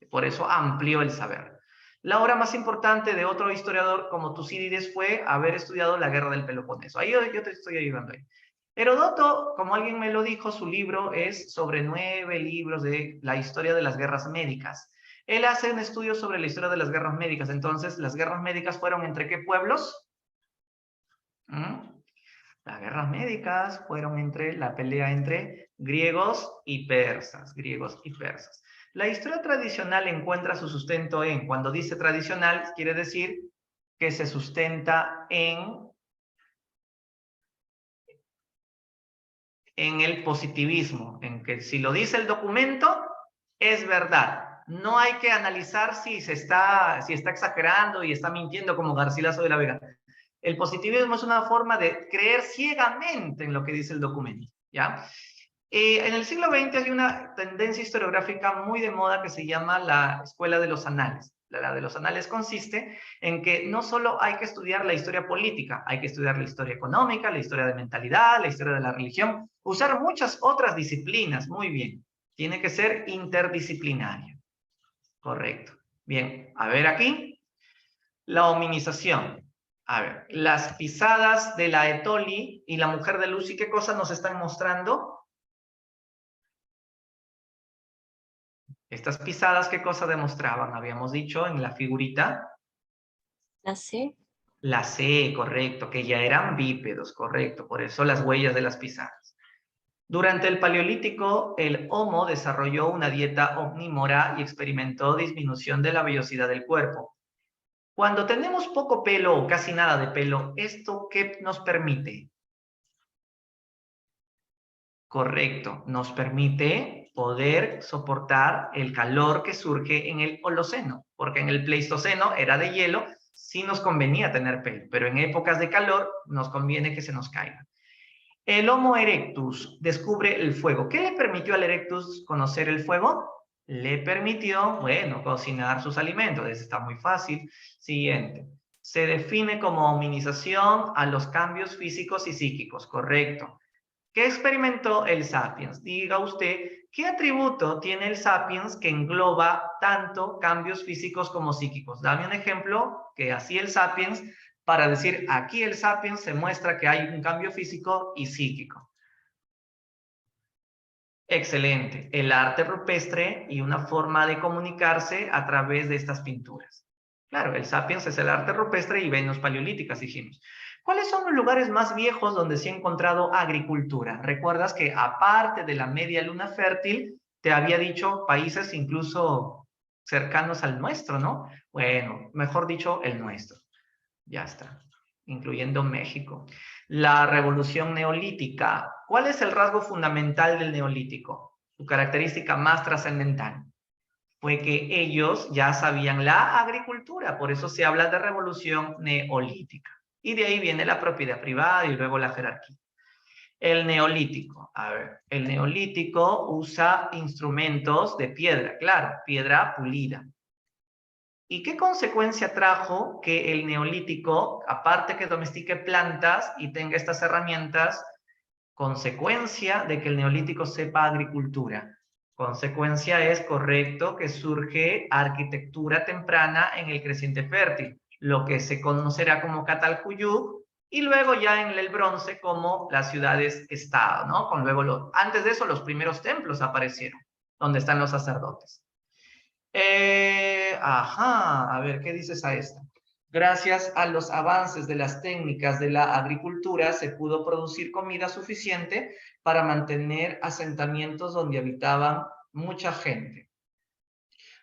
Por eso amplió el saber. La obra más importante de otro historiador como Tucídides fue haber estudiado la guerra del Peloponeso. Ahí yo te estoy ayudando ahí. Heródoto, como alguien me lo dijo, su libro es sobre 9 libros de la historia de las guerras médicas. Él hace un estudio sobre la historia de las guerras médicas. Entonces, ¿las guerras médicas fueron entre qué pueblos? Las guerras médicas fueron entre la pelea entre griegos y persas. La historia tradicional encuentra su sustento en, cuando dice tradicional, quiere decir que se sustenta en el positivismo, en que si lo dice el documento, es verdad. No hay que analizar si está exagerando y está mintiendo como Garcilaso de la Vega. El positivismo es una forma de creer ciegamente en lo que dice el documento, ¿ya? En el siglo XX hay una tendencia historiográfica muy de moda que se llama la escuela de los anales. La de los anales consiste en que no solo hay que estudiar la historia política, hay que estudiar la historia económica, la historia de mentalidad, la historia de la religión, usar muchas otras disciplinas, muy bien. Tiene que ser interdisciplinario. Correcto. Bien, a ver aquí. La hominización. A ver, las pisadas de la Etoli y la mujer de Lucy, ¿qué cosas nos están mostrando? Estas pisadas, ¿qué cosa demostraban? Habíamos dicho en la figurita. La C. La C, correcto, que ya eran bípedos, correcto. Por eso las huellas de las pisadas. Durante el Paleolítico, el Homo desarrolló una dieta omnívora y experimentó disminución de la vellosidad del cuerpo. Cuando tenemos poco pelo o casi nada de pelo, ¿esto qué nos permite? Correcto, nos permite poder soportar el calor que surge en el Holoceno, porque en el Pleistoceno era de hielo, sí nos convenía tener pelo, pero en épocas de calor nos conviene que se nos caiga. El Homo erectus descubre el fuego. ¿Qué le permitió al erectus conocer el fuego? Le permitió, bueno, cocinar sus alimentos. Eso está muy fácil. Siguiente. Se define como hominización a los cambios físicos y psíquicos. Correcto. ¿Qué experimentó el Sapiens? Diga usted, ¿qué atributo tiene el Sapiens que engloba tanto cambios físicos como psíquicos? Dame un ejemplo que hacía el Sapiens para decir, aquí el Sapiens se muestra que hay un cambio físico y psíquico. Excelente. El arte rupestre y una forma de comunicarse a través de estas pinturas. Claro, el Sapiens es el arte rupestre y Venus paleolíticas, dijimos. ¿Cuáles son los lugares más viejos donde se ha encontrado agricultura? Recuerdas que aparte de la media luna fértil, te había dicho países incluso cercanos al nuestro, ¿no? Bueno, mejor dicho, el nuestro. Ya está, incluyendo México. La revolución neolítica. ¿Cuál es el rasgo fundamental del neolítico? Su característica más trascendental fue que ellos ya sabían la agricultura, por eso se habla de revolución neolítica. Y de ahí viene la propiedad privada y luego la jerarquía. El neolítico, a ver, el neolítico usa instrumentos de piedra, claro, piedra pulida. ¿Y qué consecuencia trajo que el neolítico, aparte que domestique plantas y tenga estas herramientas, consecuencia de que el neolítico sepa agricultura? Consecuencia es correcto que surge arquitectura temprana en el creciente fértil, lo que se conocerá como Catalcuyuk, y luego ya en el bronce como las ciudades-estado, ¿no? Antes de eso los primeros templos aparecieron, donde están los sacerdotes. A ver, ¿qué dices a esta? Gracias a los avances de las técnicas de la agricultura, se pudo producir comida suficiente para mantener asentamientos donde habitaban mucha gente,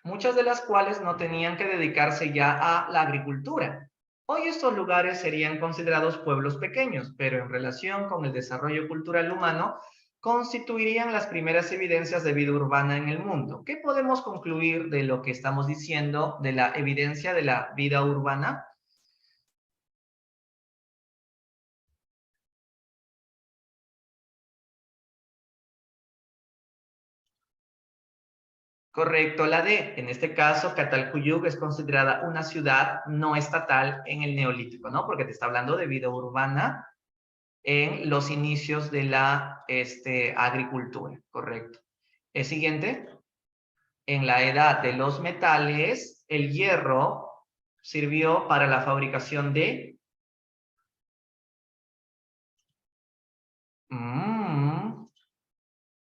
muchas de las cuales no tenían que dedicarse ya a la agricultura. Hoy estos lugares serían considerados pueblos pequeños, pero en relación con el desarrollo cultural humano, constituirían las primeras evidencias de vida urbana en el mundo. ¿Qué podemos concluir de lo que estamos diciendo de la evidencia de la vida urbana? Correcto, la D. En este caso, Catalcuyuk es considerada una ciudad no estatal en el Neolítico, ¿no? Porque te está hablando de vida urbana en los inicios de la agricultura, correcto. El siguiente, en la edad de los metales, el hierro sirvió para la fabricación de...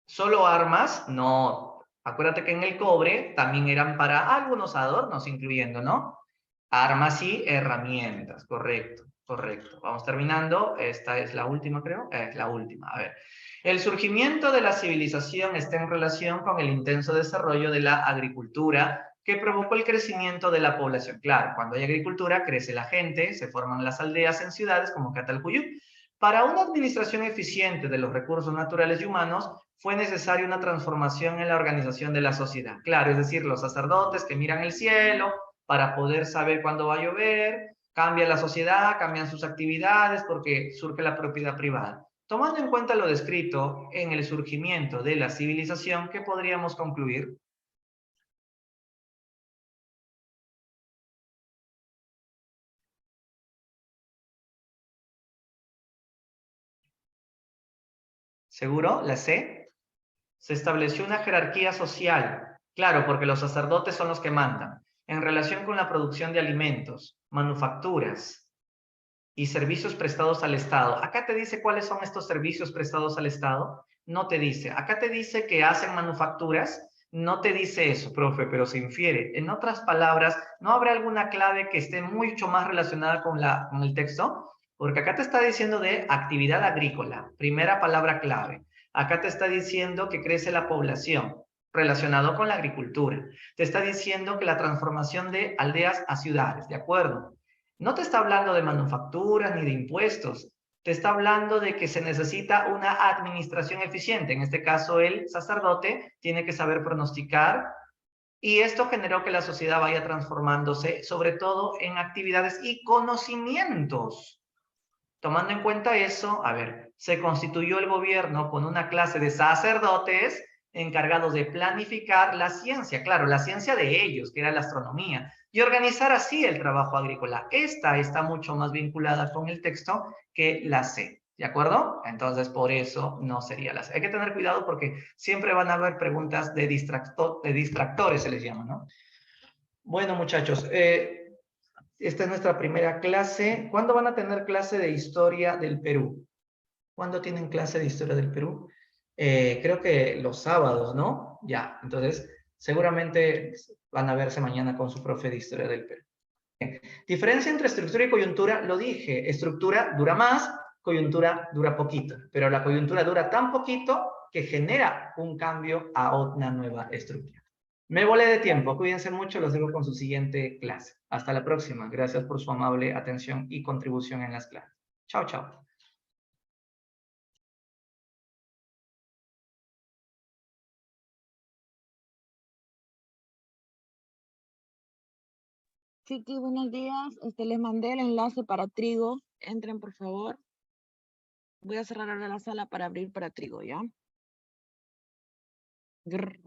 ¿Solo armas? No. Acuérdate que en el cobre también eran para algunos adornos, incluyendo, ¿no? Armas y herramientas, correcto, correcto. Vamos terminando. Esta es la última, creo. Es la última. A ver. El surgimiento de la civilización está en relación con el intenso desarrollo de la agricultura que provocó el crecimiento de la población. Claro, cuando hay agricultura crece la gente, se forman las aldeas en ciudades como Catalcuyuk. Para una administración eficiente de los recursos naturales y humanos, fue necesaria una transformación en la organización de la sociedad. Claro, es decir, los sacerdotes que miran el cielo para poder saber cuándo va a llover, cambia la sociedad, cambian sus actividades porque surge la propiedad privada. Tomando en cuenta lo descrito en el surgimiento de la civilización, ¿qué podríamos concluir? ¿Seguro? ¿La C? Se estableció una jerarquía social. Claro, porque los sacerdotes son los que mandan. En relación con la producción de alimentos, manufacturas y servicios prestados al Estado. Acá te dice cuáles son estos servicios prestados al Estado. No te dice. Acá te dice que hacen manufacturas. No te dice eso, profe, pero se infiere. En otras palabras, ¿no habrá alguna clave que esté mucho más relacionada con el texto? Porque acá te está diciendo de actividad agrícola. Primera palabra clave. Acá te está diciendo que crece la población relacionado con la agricultura. Te está diciendo que la transformación de aldeas a ciudades, ¿de acuerdo? No te está hablando de manufacturas ni de impuestos. Te está hablando de que se necesita una administración eficiente. En este caso, el sacerdote tiene que saber pronosticar y esto generó que la sociedad vaya transformándose, sobre todo en actividades y conocimientos. Tomando en cuenta eso, a ver, se constituyó el gobierno con una clase de sacerdotes encargados de planificar la ciencia, claro, la ciencia de ellos, que era la astronomía, y organizar así el trabajo agrícola. Esta está mucho más vinculada con el texto que la C, ¿de acuerdo? Entonces, por eso no sería la C. Hay que tener cuidado porque siempre van a haber preguntas de distractores, se les llama, ¿no? Bueno, muchachos, esta es nuestra primera clase. ¿Cuándo van a tener clase de historia del Perú? ¿Cuándo tienen clase de historia del Perú? Creo que los sábados, ¿no? Ya, entonces seguramente van a verse mañana con su profe de historia del Perú. Diferencia entre estructura y coyuntura, lo dije, estructura dura más, coyuntura dura poquito, pero la coyuntura dura tan poquito que genera un cambio a una nueva estructura. Me volé de tiempo, cuídense mucho, los dejo con su siguiente clase. Hasta la próxima, gracias por su amable atención y contribución en las clases. Chao, chao. Chiqui, buenos días. Les mandé el enlace para Trigo. Entren, por favor. Voy a cerrar ahora la sala para abrir para Trigo, ¿ya? Grrr.